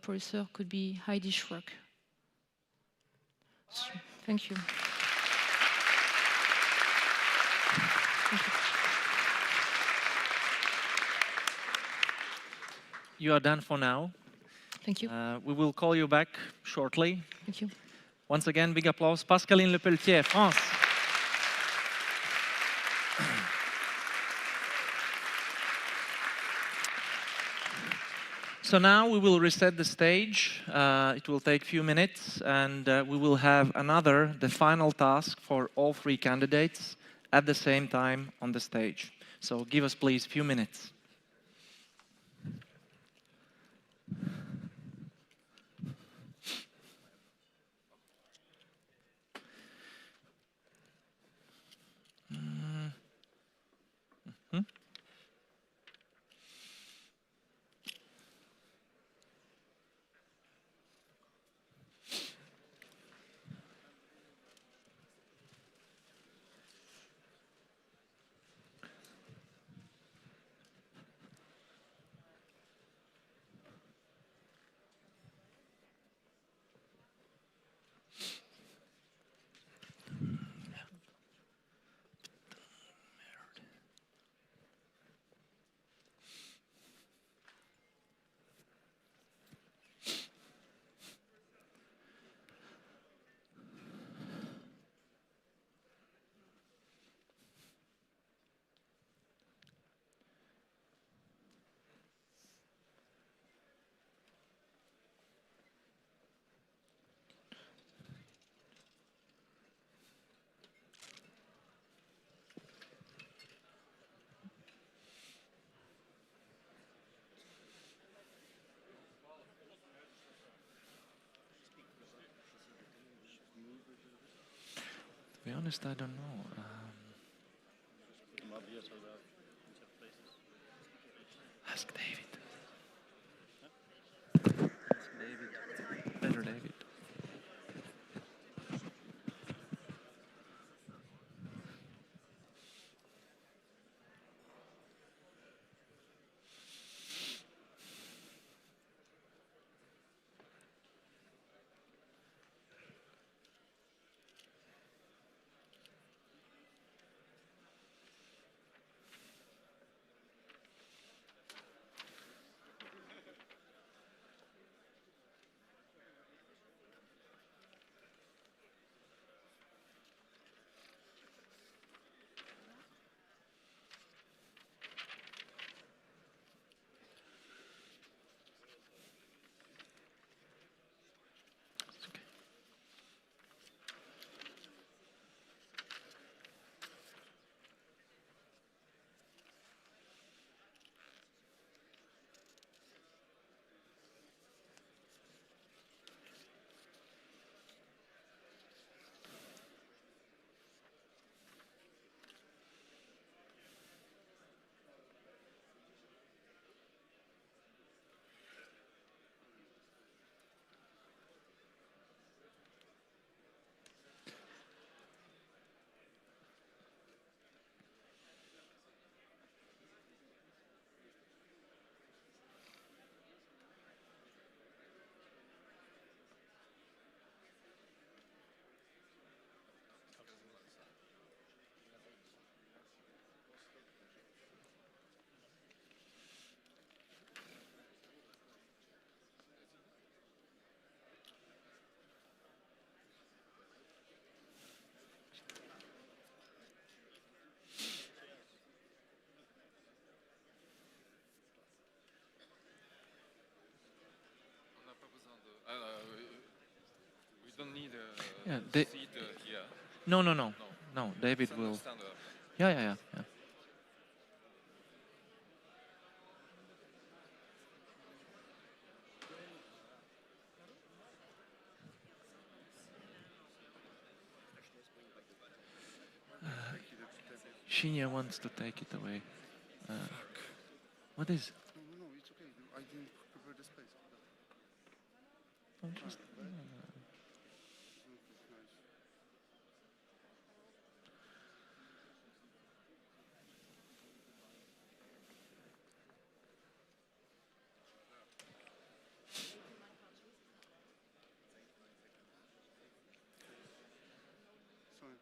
Producer could be Heidi Schrock. So, thank you. Thank you. You are done for now. Thank you. We will call you back shortly. Thank you. Once again, big applause. Pascaline Lepeltier, France. So now we will reset the stage. It will take a few minutes, and we will have the final task for all 3 candidates at the same time on the stage. So give us, please, a few minutes. honest, I don't know. Ask David. Better David. We don't need Yeah, a seat here. No, no, no. No, David will. Yeah, yeah, yeah, yeah. Shinya wants to take it away. What is? No, it's okay. I didn't prepare the space. I'm just. Sorry.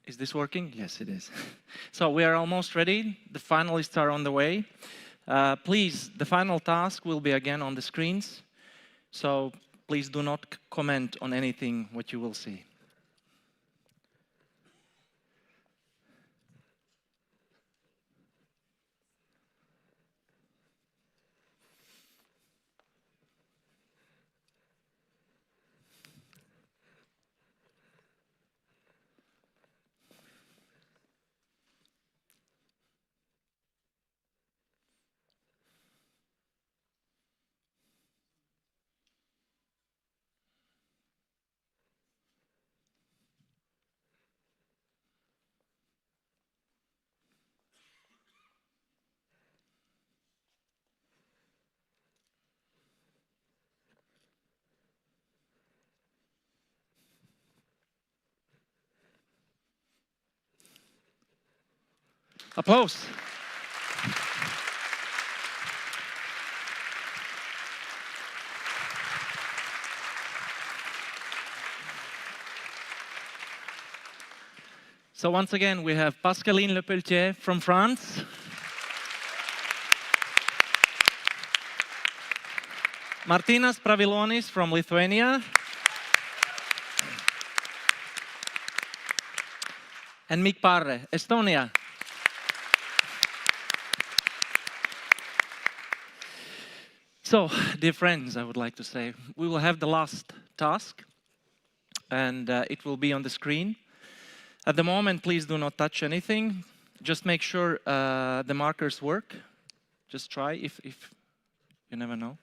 Is this working? Yes, it is. So we are almost ready. The finalists are on the way. Please, the final task will be again on the screens. So please do not comment on anything what you will see. Applause. So once again, we have Pascaline Lepeltier from France. Martynas Pravilonis from Lithuania. And Mikk Parre, Estonia. So, dear friends, I would like to say, we will have the last task, and it will be on the screen. At the moment, please do not touch anything. Just make sure the markers work. Just try, if you never know.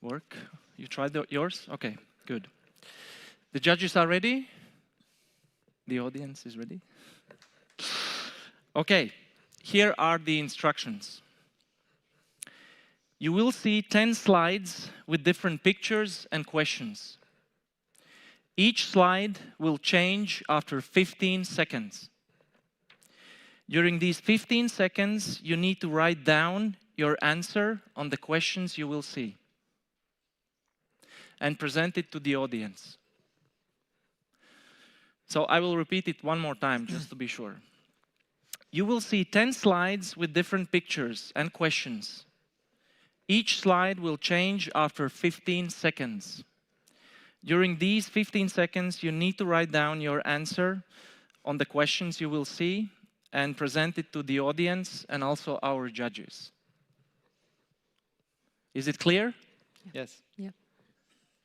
Work. You tried yours? Okay, good. The judges are ready? The audience is ready? Okay, here are the instructions. You will see 10 slides with different pictures and questions. Each slide will change after 15 seconds. During these 15 seconds, you need to write down your answer on the questions you will see and present it to the audience. So I will repeat it one more time just to be sure. You will see 10 slides with different pictures and questions. Each slide will change after 15 seconds. During these 15 seconds, you need to write down your answer on the questions you will see and present it to the audience and also our judges. Is it clear? Yes. Yeah.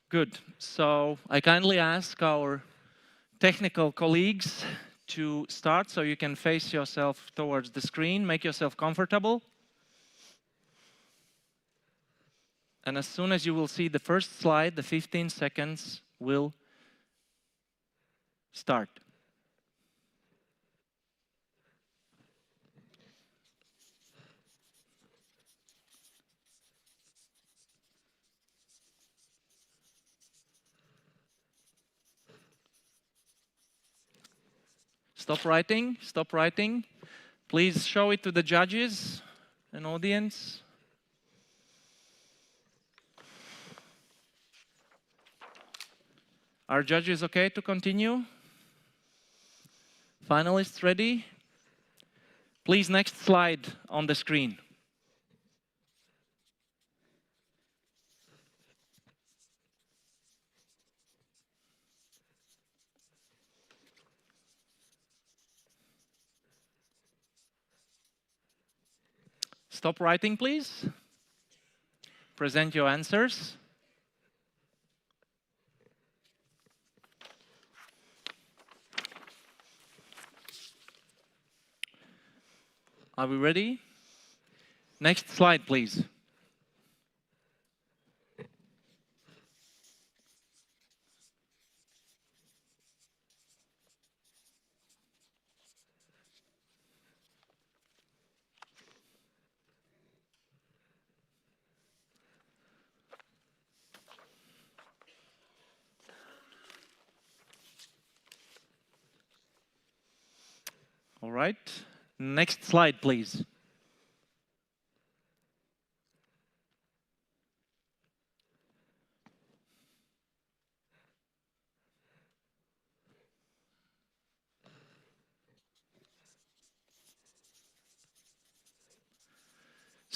Good. So I kindly ask our technical colleagues to start so you can face yourself towards the screen, make yourself comfortable. And as soon as you will see the first slide, the 15 seconds will start. Stop writing, stop writing. Please show it to the judges and audience. Are judges okay to continue? Finalists ready? Please, next slide on the screen. Stop writing, please. Present your answers. Are we ready? Next slide, please. All right. Next slide, please.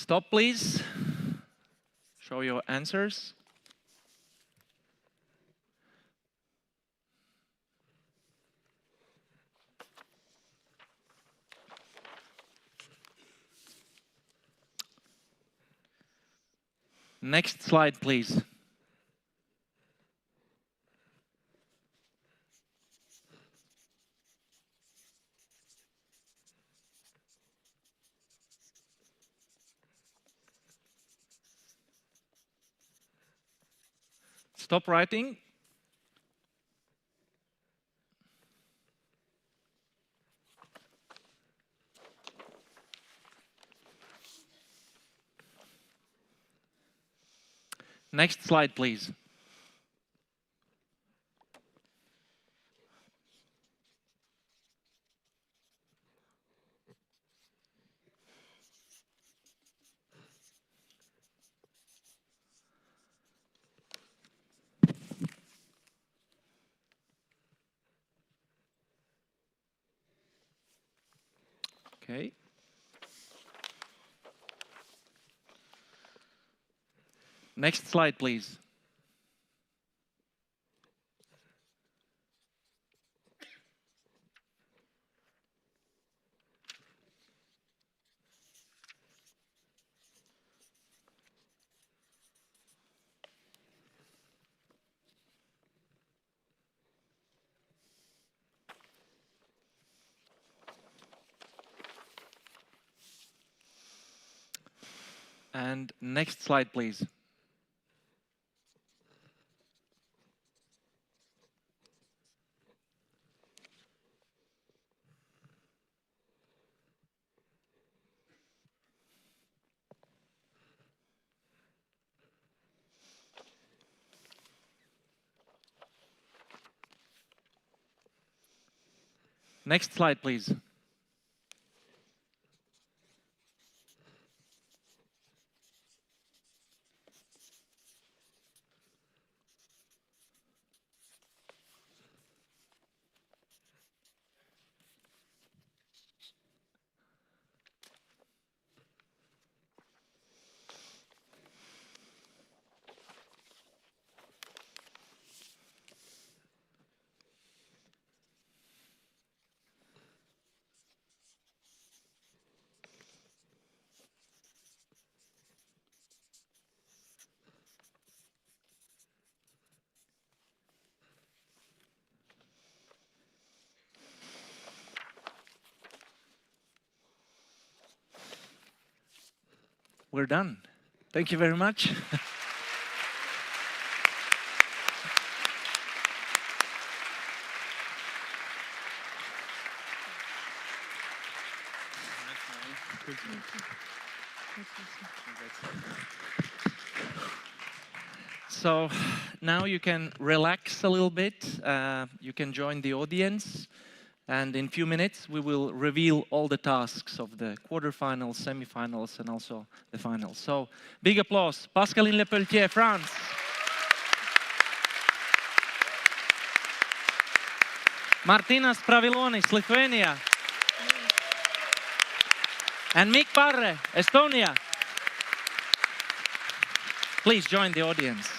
Stop, please. Show your answers. Next slide, please. Stop writing. Next slide, please. Okay. Next slide, please. And next slide, please. Next slide, please. We're done. Thank you very much. So now you can relax a little bit. You can join the audience. And in a few minutes, we will reveal all the tasks of the quarterfinals, semifinals, and also the finals. So big applause. Pascaline, Lepeltier, France. Martynas, Pravilonis, Lithuania. And Mikk, Parre, Estonia. Please join the audience.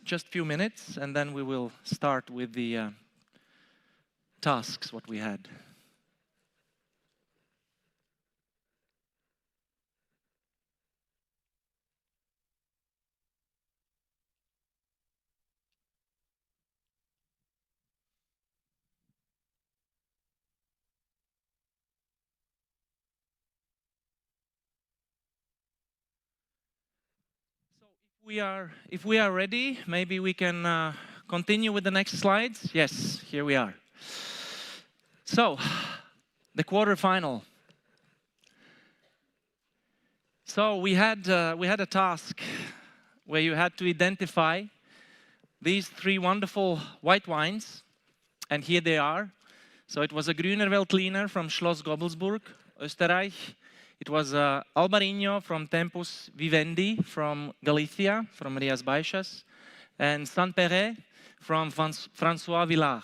Just a few minutes, and then we will start with the tasks, what we had. If we are ready, maybe we can continue with the next slides. Yes, here we are. So, the quarterfinal. So we had a task where you had to identify these three wonderful white wines, and here they are. So it was a Grüner Veltliner from Schloss Gobelsburg, Österreich. It was Albarino from Tempus Vivendi, from Galicia, from Rias Baixas, and Saint-Péret from François Villard.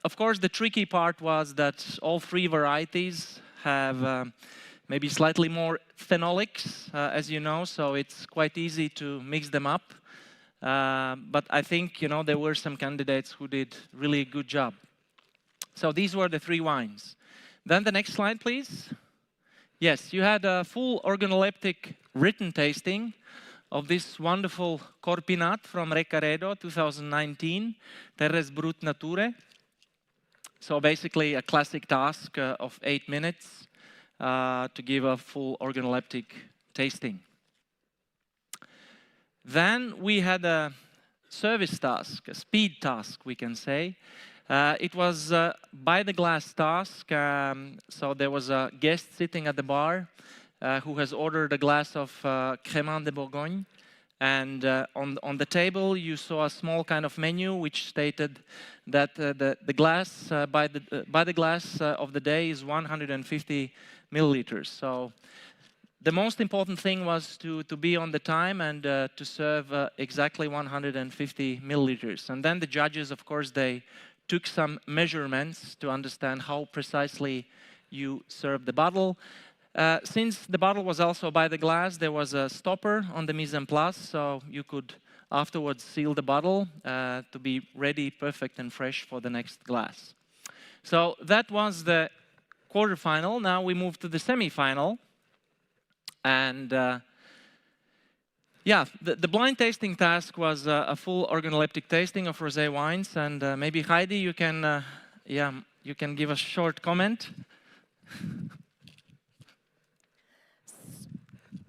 Of course, the tricky part was that all three varieties have maybe slightly more phenolics, as you know, so it's quite easy to mix them up. But I think, you know, there were some candidates who did really a good job. So these were the three wines. Then the next slide, please. Yes, you had a full organoleptic written tasting of this wonderful Corpinat from Recaredo 2019, Terres Brut Nature. So basically a classic task of 8 minutes to give a full organoleptic tasting. Then we had a service task, a speed task, we can say. It was by the glass task, so there was a guest sitting at the bar who has ordered a glass of Crémant de Bourgogne. And on the table, you saw a small kind of menu which stated that the glass, by the glass of the day is 150 milliliters. So the most important thing was to be on the time and to serve exactly 150 milliliters. And then the judges, of course, they took some measurements to understand how precisely you serve the bottle. Since the bottle was also by the glass, there was a stopper on the mise en place, so you could afterwards seal the bottle to be ready, perfect and fresh for the next glass. So that was the quarterfinal. Now we move to the semi-final. And yeah, the blind tasting task was a full organoleptic tasting of rosé wines. And maybe Heidi, you can give a short comment.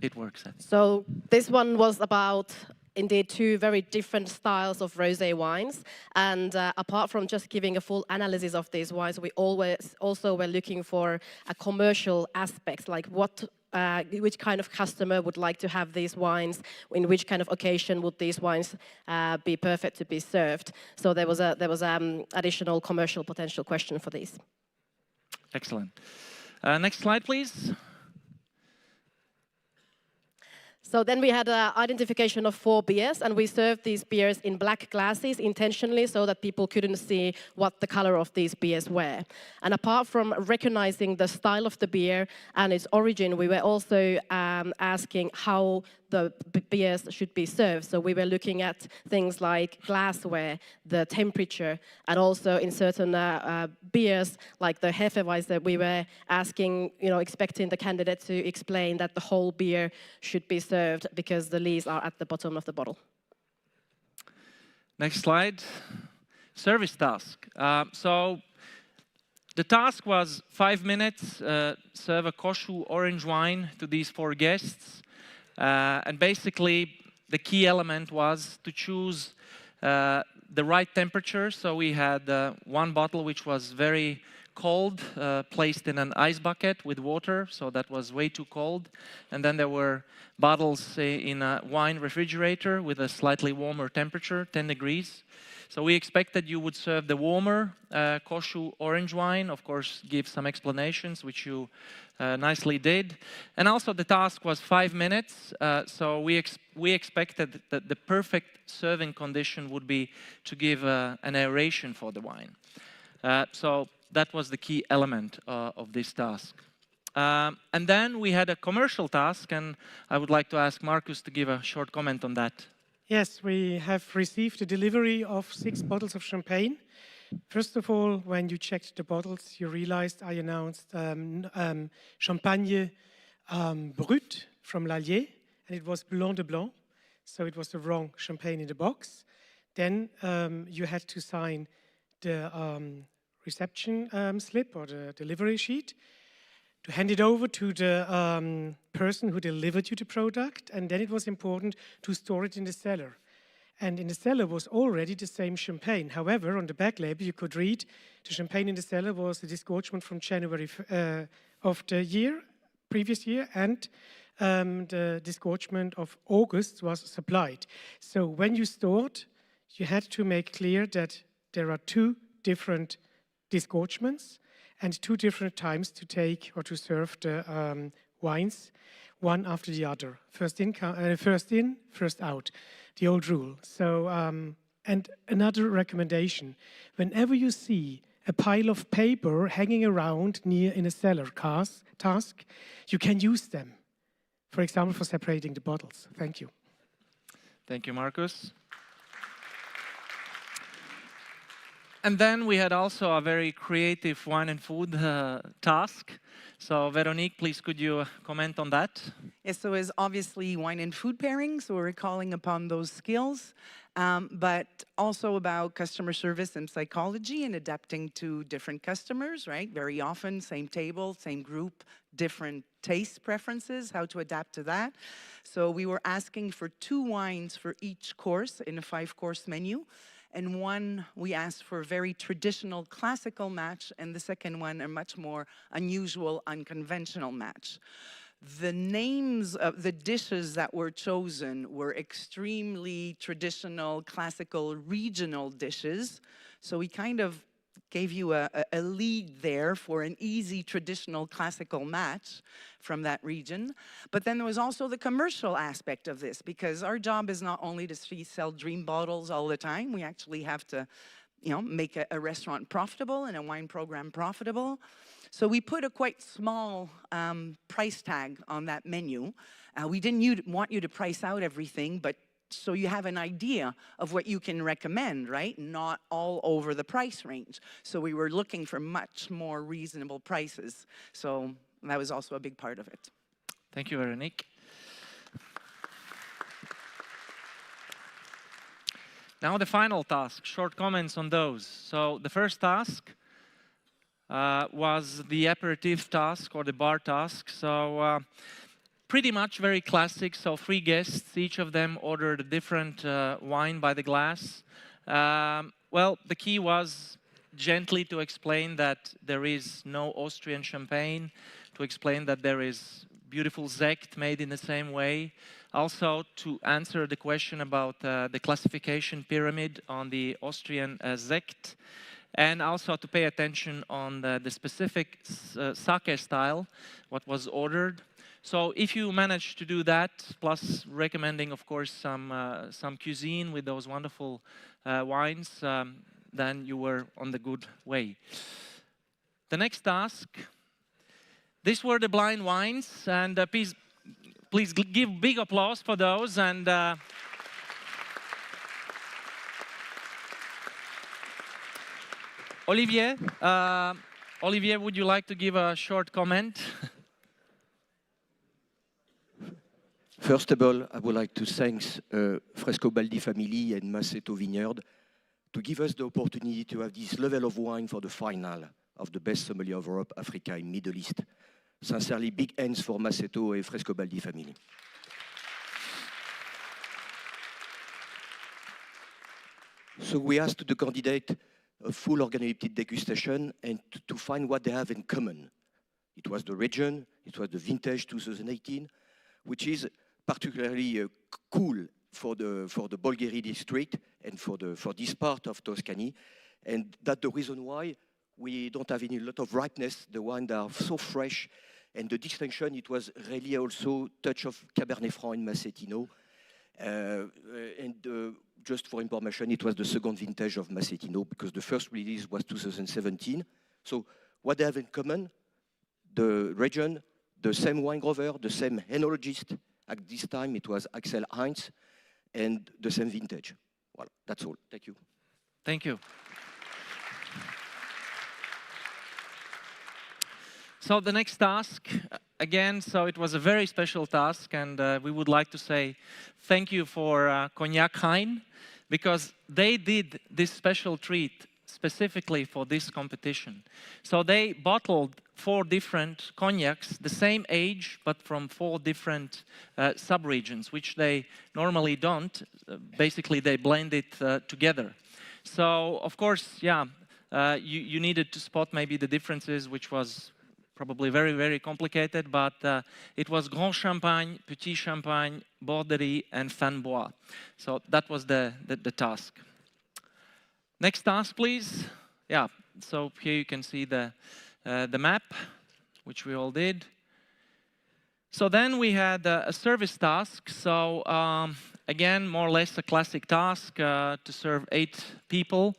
It works. So this one was about indeed two very different styles of rosé wines, and apart from just giving a full analysis of these wines, we always also were looking for a commercial aspect, like which kind of customer would like to have these wines, in which kind of occasion would these wines be perfect to be served. So there was additional commercial potential question for these. Excellent. Next slide, please. So then we had identification of 4 beers, and we served these beers in black glasses intentionally so that people couldn't see what the color of these beers were. And apart from recognizing the style of the beer and its origin, we were also asking how the beers should be served. So we were looking at things like glassware, the temperature, and also in certain beers, like the Hefeweizen, we were asking, expecting the candidate to explain that the whole beer should be served because the lees are at the bottom of the bottle. Next slide. Service task. So the task was 5 minutes, serve a Koshu orange wine to these 4 guests. And basically, the key element was to choose the right temperature. So we had one bottle which was very cold, placed in an ice bucket with water, so that was way too cold. And then there were bottles in a wine refrigerator with a slightly warmer temperature, 10 degrees. So we expected you would serve the warmer Koshu orange wine, of course, give some explanations, which you nicely did. And also the task was 5 minutes, so we expected that the perfect serving condition would be to give an aeration for the wine. So that was the key element of this task. And then we had a commercial task, and I would like to ask Markus to give a short comment on that. Yes, we have received a delivery of 6 bottles of champagne. First of all, when you checked the bottles, you realized I announced Champagne Brut from l'Allier, and it was Blanc de Blanc, so it was the wrong champagne in the box. Then you had to sign the reception slip or the delivery sheet to hand it over to the person who delivered you the product, and then it was important to store it in the cellar. And in the cellar was already the same champagne. However, on the back label you could read the champagne in the cellar was the disgorgement from January of the previous year, and the disgorgement of August was supplied. So when you stored, you had to make clear that there are 2 different disgorgements, and 2 different times to take or to serve the wines, one after the other. First in, first out, the old rule. So, and another recommendation, whenever you see a pile of paper hanging around near in a cellar task, you can use them. For example, for separating the bottles. Thank you. Thank you, Marcus. And then we had also a very creative wine and food task. So Veronique, please could you comment on that? Yes, so it's obviously wine and food pairing, so we're calling upon those skills, but also about customer service and psychology and adapting to different customers, right? Very often, same table, same group, different taste preferences, how to adapt to that. So we were asking for 2 wines for each course in a 5-course menu. And one, we asked for a very traditional classical match, and the second one, a much more unusual, unconventional match. The names of the dishes that were chosen were extremely traditional, classical, regional dishes. So we kind of gave you a lead there for an easy traditional classical match from that region. But then there was also the commercial aspect of this, because our job is not only to sell dream bottles all the time, we actually have to, you know, make a restaurant profitable and a wine program profitable. So we put a quite small price tag on that menu. We didn't want you to price out everything, but so you have an idea of what you can recommend, right? Not all over the price range. So we were looking for much more reasonable prices. So that was also a big part of it. Thank you, Veronique. Now the final task, short comments on those. So the first task was the aperitif task or the bar task. So pretty much very classic, so 3 guests, each of them ordered a different wine by the glass. Well, the key was gently to explain that there is no Austrian champagne, to explain that there is beautiful Sekt made in the same way. Also to answer the question about the classification pyramid on the Austrian Sekt, and also to pay attention on the specific sake style, what was ordered. So if you manage to do that, plus recommending, of course, some cuisine with those wonderful wines, then you were on the good way. The next task, these were the blind wines, and please give big applause for those. And Olivier, would you like to give a short comment? First of all, I would like to thank Frescobaldi family and Maceto Vineyard to give us the opportunity to have this level of wine for the final of the best sommelier of Europe, Africa, and Middle East. Sincerely, big hands for Maceto and Frescobaldi family. So we asked the candidate a full organized degustation and to find what they have in common. It was the region, it was the vintage 2018, which is particularly cool for the Bulgari district and for this part of Tuscany, and that's the reason why we don't have any lot of ripeness. The wines are so fresh, and the distinction, it was really also touch of Cabernet Franc and Massetino, and just for information, it was the second vintage of Massetino because the first release was 2017. So what they have in common, the region, the same wine grower, the same enologist. At this time, it was Axel Heinz, and the same vintage. Well, that's all. Thank you. Thank you. So the next task, again, so it was a very special task, and we would like to say thank you for Cognac Hein, because they did this special treat specifically for this competition. So they bottled 4 different cognacs, the same age, but from 4 different sub-regions, which they normally don't. Basically, they blend it together. So, of course, yeah, you needed to spot maybe the differences, which was probably very, very complicated, but it was Grand Champagne, Petit Champagne, Borderie, and Fanbois. So that was the task. Next task, please. Yeah, so here you can see the the map, which we all did. So then we had a service task. So again, more or less a classic task to serve 8 people,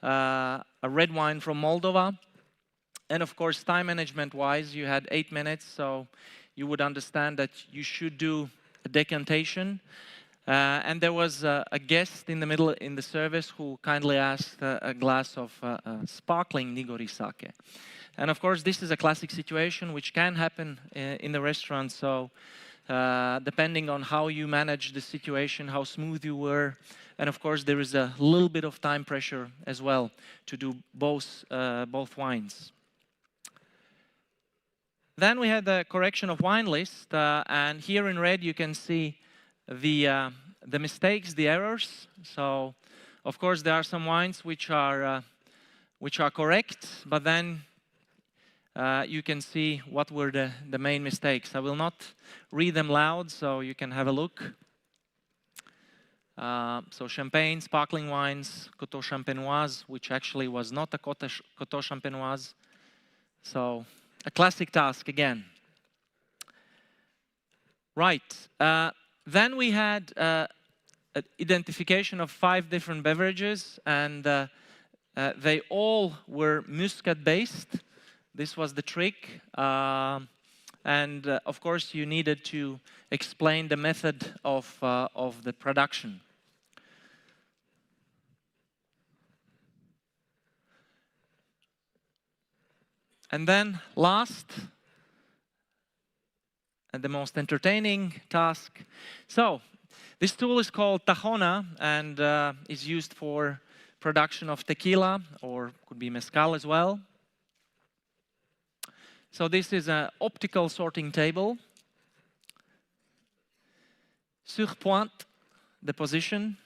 a red wine from Moldova. And of course, time management-wise, you had 8 minutes, so you would understand that you should do a decantation. And there was a guest in the middle in the service who kindly asked a glass of sparkling Nigori sake. And of course, this is a classic situation which can happen in the restaurant. So depending on how you manage the situation, how smooth you were, and of course, there is a little bit of time pressure as well to do both wines. Then we had the correction of wine list, and here in red you can see the mistakes, the errors. So, of course, there are some wines which are correct, but then you can see what were the main mistakes. I will not read them loud, so you can have a look. So champagne, sparkling wines, Coteau Champenoise, which actually was not a Coteau Champenoise. So a classic task again. Right. Then we had identification of 5 different beverages, and they all were muscat-based. This was the trick. And of course, you needed to explain the method of the production. And then last, and the most entertaining task. So this tool is called Tajona and is used for production of tequila, or could be mezcal as well. So this is an optical sorting table. Sur pointe, the position.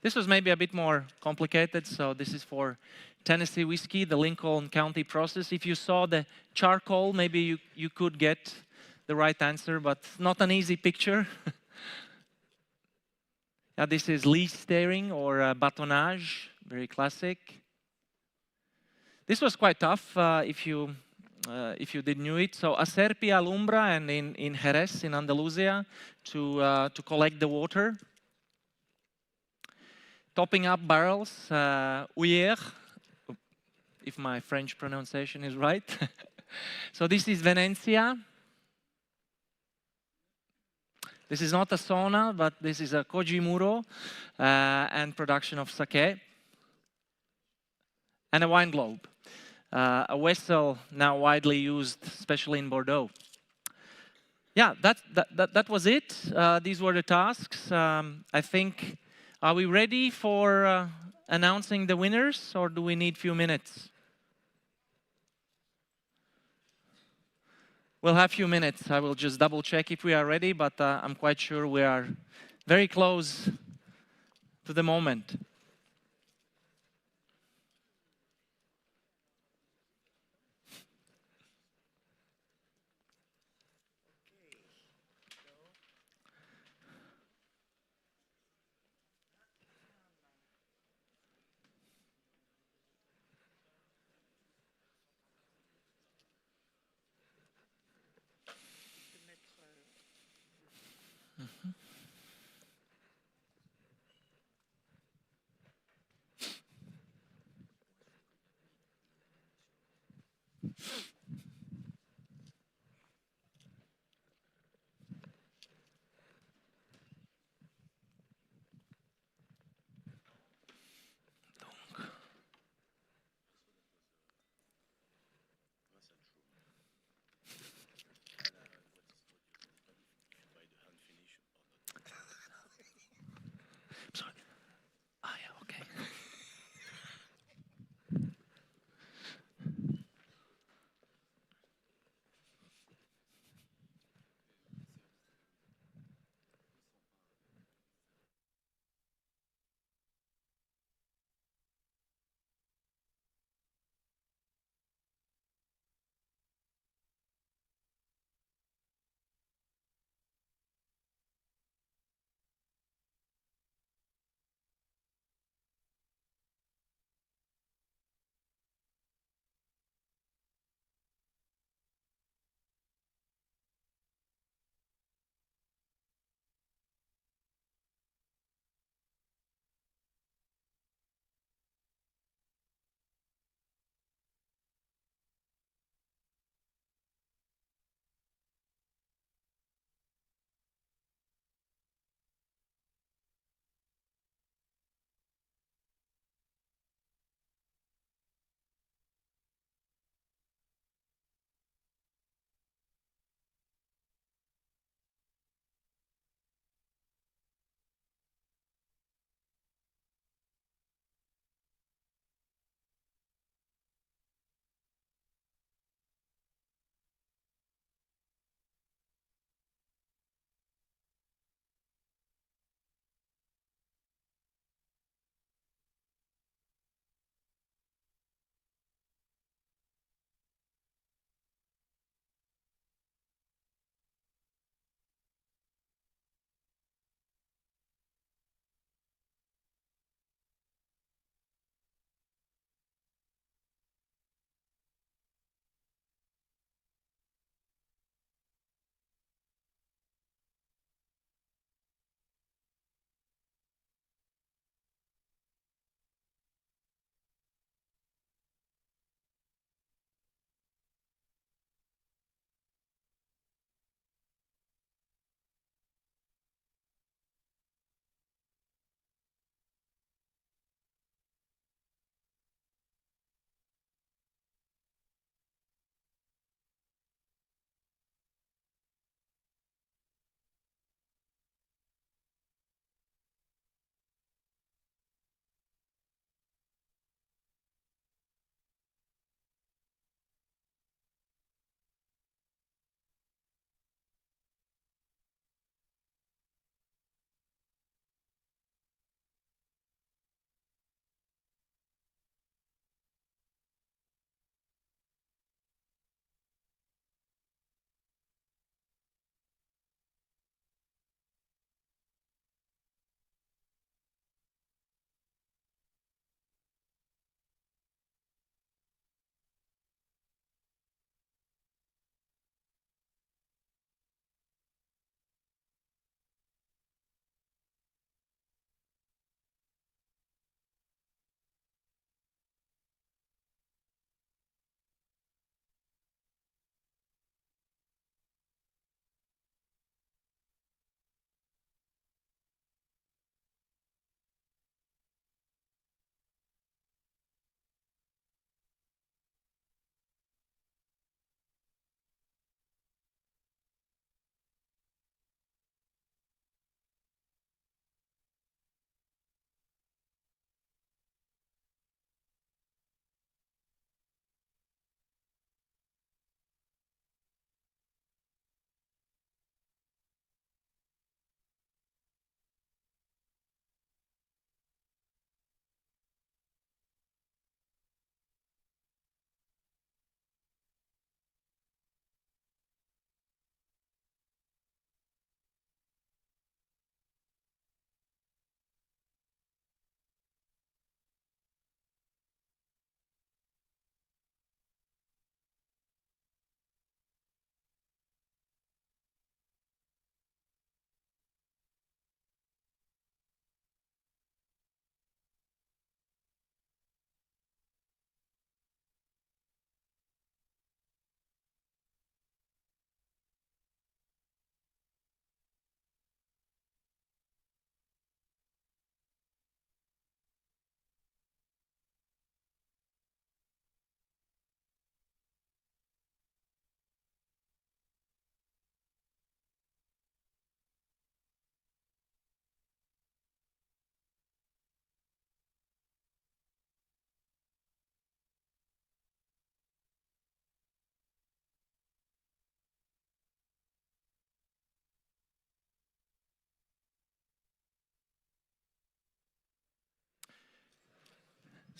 This was maybe a bit more complicated, so this is for Tennessee whiskey, the Lincoln County process. If you saw the charcoal, maybe you could get the right answer, but not an easy picture. Yeah, this is leaf steering or bâtonnage, very classic. This was quite tough if you didn't know it. So Acerpi, Alumbra, and in Jerez, in Andalusia, to collect the water. Topping up barrels, Houillère, if my French pronunciation is right. So this is Venencia. This is not a sauna, but this is a Kojimuro and production of sake. And a wine globe, a vessel now widely used, especially in Bordeaux. Yeah, that was it. These were the tasks. I think, are we ready for announcing the winners, or do we need a few minutes? We'll have a few minutes. I will just double check if we are ready, but I'm quite sure we are very close to the moment.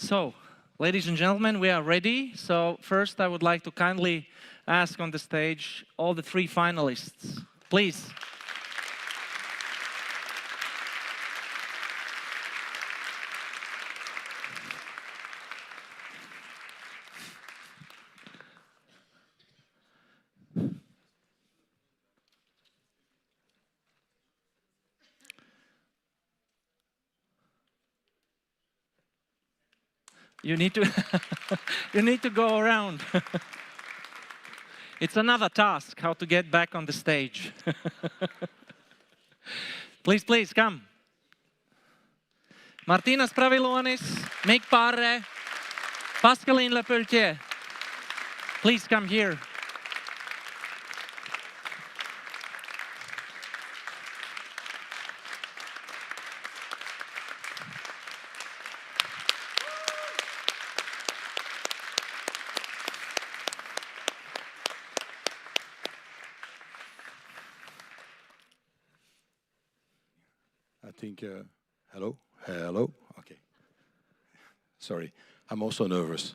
So, ladies and gentlemen, we are ready. So first I would like to kindly ask on the stage all the 3 finalists. Please. You need to, you need to go around. It's another task, how to get back on the stage. Please, please, come. Martynas Pravilonis, Mikk Parre, Pascaline Lepeltier. Please come here. I think, hello? Hello? Okay. Sorry, I'm also nervous.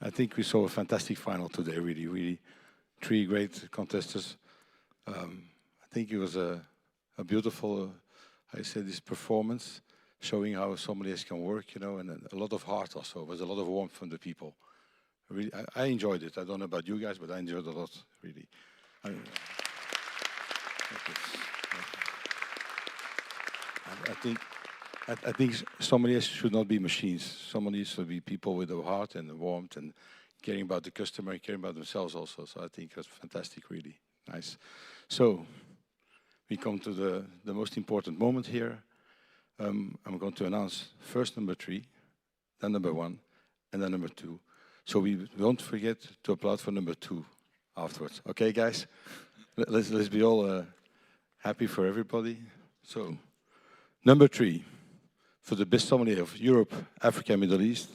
I think we saw a fantastic final today, really 3 great contestants. I think it was a beautiful, I said, this performance, showing how sommeliers can work, you know, and a lot of heart also. There was a lot of warmth from the people. Really, I enjoyed it. I don't know about you guys, but I enjoyed it a lot, really. I think sommeliers should not be machines. Sommeliers should be people with a heart and a warmth and caring about the customer and caring about themselves also. So I think that's fantastic, really nice. So we come to the most important moment here. I'm going to announce first number 3, then number 1, and then number 2. So we don't forget to applaud for number 2 afterwards. Okay, guys? Let's be all happy for everybody. So. Number 3, for the best sommelier of Europe, Africa, and Middle East,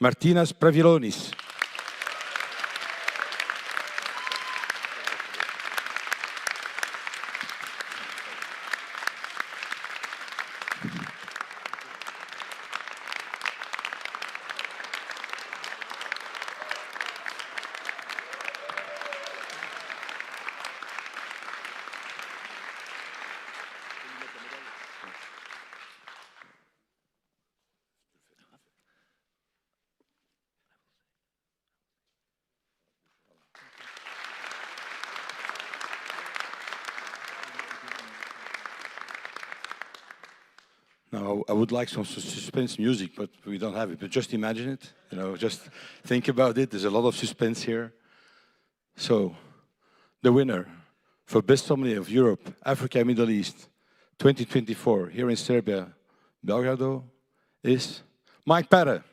Martynas Pravilonis. Now, I would like some suspense music, but we don't have it. But just imagine it, you know, just think about it. There's a lot of suspense here. So, the winner for Best Sommelier of Europe, Africa, and Middle East 2024 here in Serbia, Belgrade, is Mikk Parre.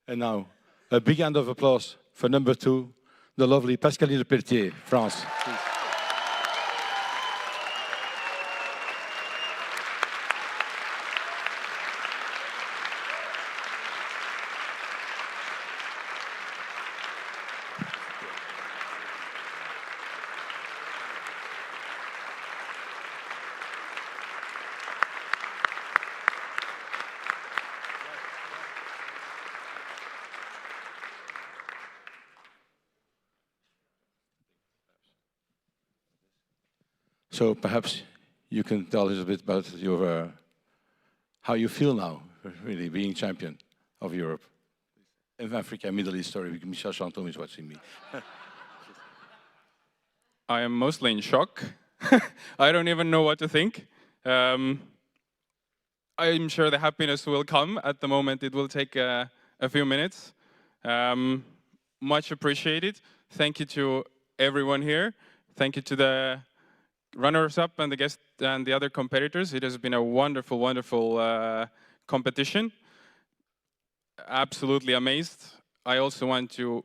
And now, a big hand of applause for number 2, the lovely Pascaline Lepeltier, France. Please. So perhaps you can tell us a bit about your, how you feel now, really being champion of Europe. In Africa, Middle East, sorry, Michel Chanton is watching me. I am mostly in shock. I don't even know what to think. I'm sure the happiness will come. At the moment, it will take a few minutes. much appreciated. Thank you to everyone here. Thank you to the runners-up and the guests and the other competitors. It has been a wonderful, wonderful competition. Absolutely amazed. I also want to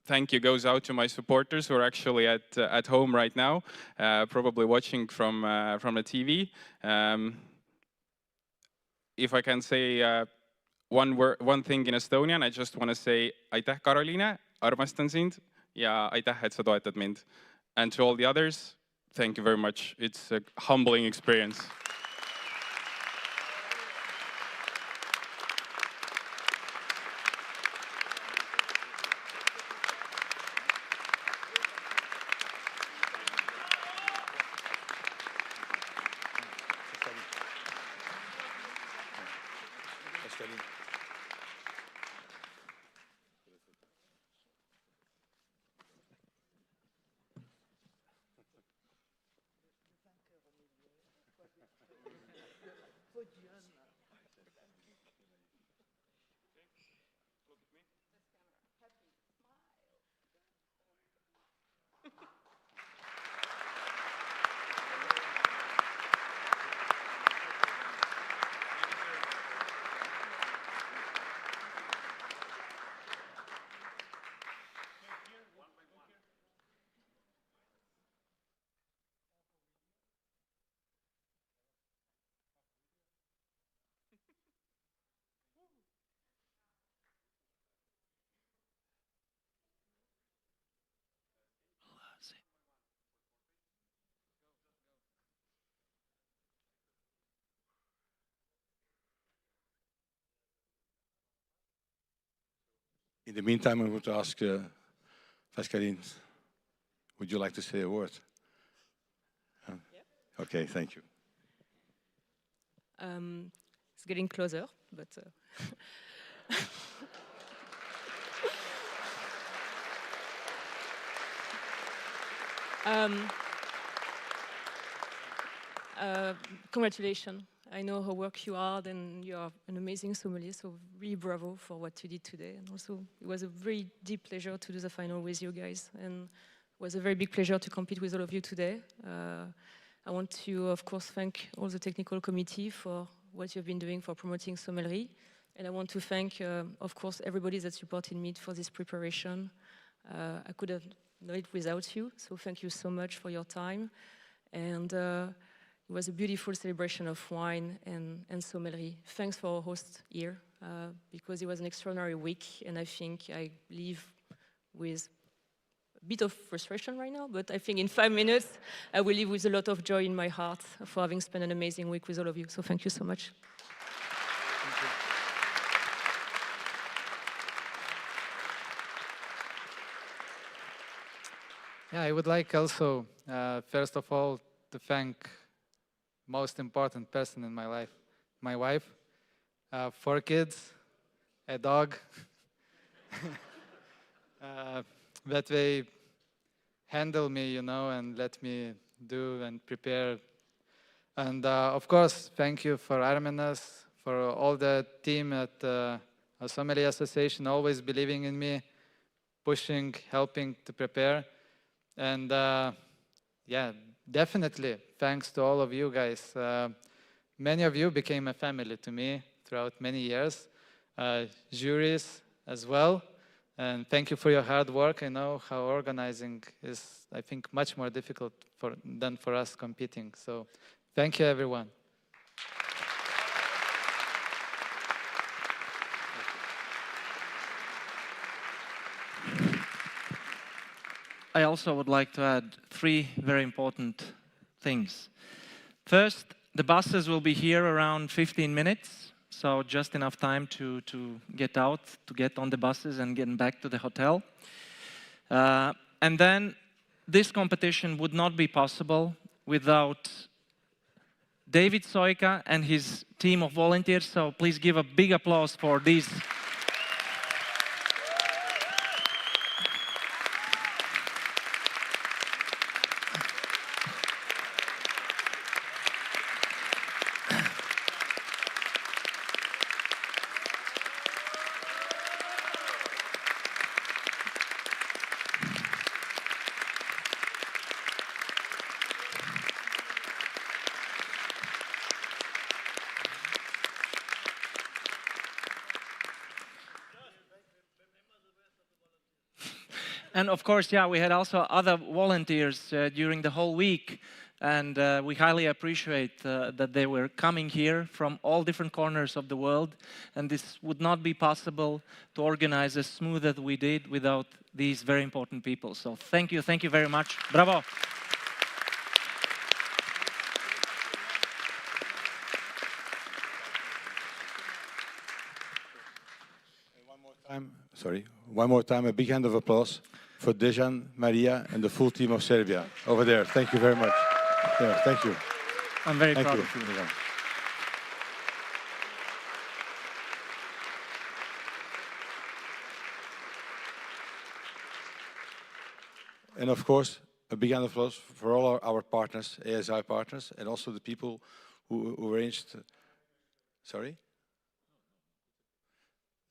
thank you goes out to my supporters who are actually at home right now, probably watching from the TV. If I can say one thing in Estonian, I just want to say aitäh, Karoliine, armastan sind ja aitäh, et sa toetad mind. And to all the others, thank you very much. It's a humbling experience. In the meantime, I want to ask Pascaline, would you like to say a word? Yeah. Okay, thank you. It's getting closer, but... Congratulations. I know how work you hard and you are an amazing sommelier, so really bravo for what you did today. And also, it was a very deep pleasure to do the final with you guys. And it was a very big pleasure to compete with all of you today. I want to, of course, thank all the technical committee for what you've been doing for promoting Sommelier. And I want to thank, of course, everybody that supported me for this preparation. I could have done it without you, so thank you so much for your time. And it was a beautiful celebration of wine and sommelier. Thanks for our host here, because it was an extraordinary week, and I think I leave with a bit of frustration right now, but I think in 5 minutes, I will leave with a lot of joy in my heart for having spent an amazing week with all of you. So thank you so much. Thank you. Yeah, I would like also, first of all, to thank most important person in my life, my wife, 4 kids, a dog, that they handle me, you know, and let me do and prepare. And of course, thank you for Martynas, for all the team at Sommelier Association, always believing in me, pushing, helping to prepare. And yeah, definitely, thanks to all of you guys. Many of you became a family to me throughout many years. Juries as well. And thank you for your hard work. I know how organizing is, I think, much more difficult than for us competing. So thank you, everyone. I also would like to add 3 very important things. First, the buses will be here around 15 minutes, so just enough time to get out, to get on the buses and get back to the hotel. And then this competition would not be possible without David Soika and his team of volunteers, so please give a big applause for these. And of course, yeah, we had also other volunteers during the whole week. And we highly appreciate that they were coming here from all different corners of the world. And this would not be possible to organize as smooth as we did without these very important people. So thank you very much. Bravo. One more time, a big hand of applause for Dejan, Maria, and the full team of Serbia over there. Thank you very much. Yeah, thank you. I'm very proud you. of you. And of course, a big hand of applause for all our partners, ASI partners, and also the people who arranged. Sorry?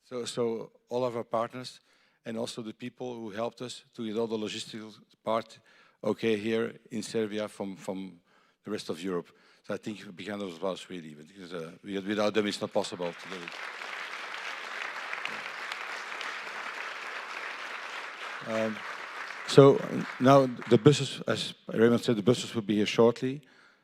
So all of our partners, and also the people who helped us to get all the logistical part okay here in Serbia from the rest of Europe. So I think a big hand of applause really, because without them it's not possible to do it. So now the buses, as Raymond said, the buses will be here shortly.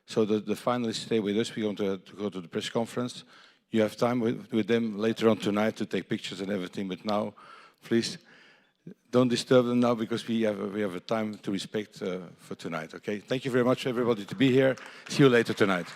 So the finalists stay with us. We're going to go to the press conference. You have time with them later on tonight to take pictures and everything, but now, please, don't disturb them now because we have a time to respect for tonight, okay? Thank you very much, everybody, to be here. See you later tonight.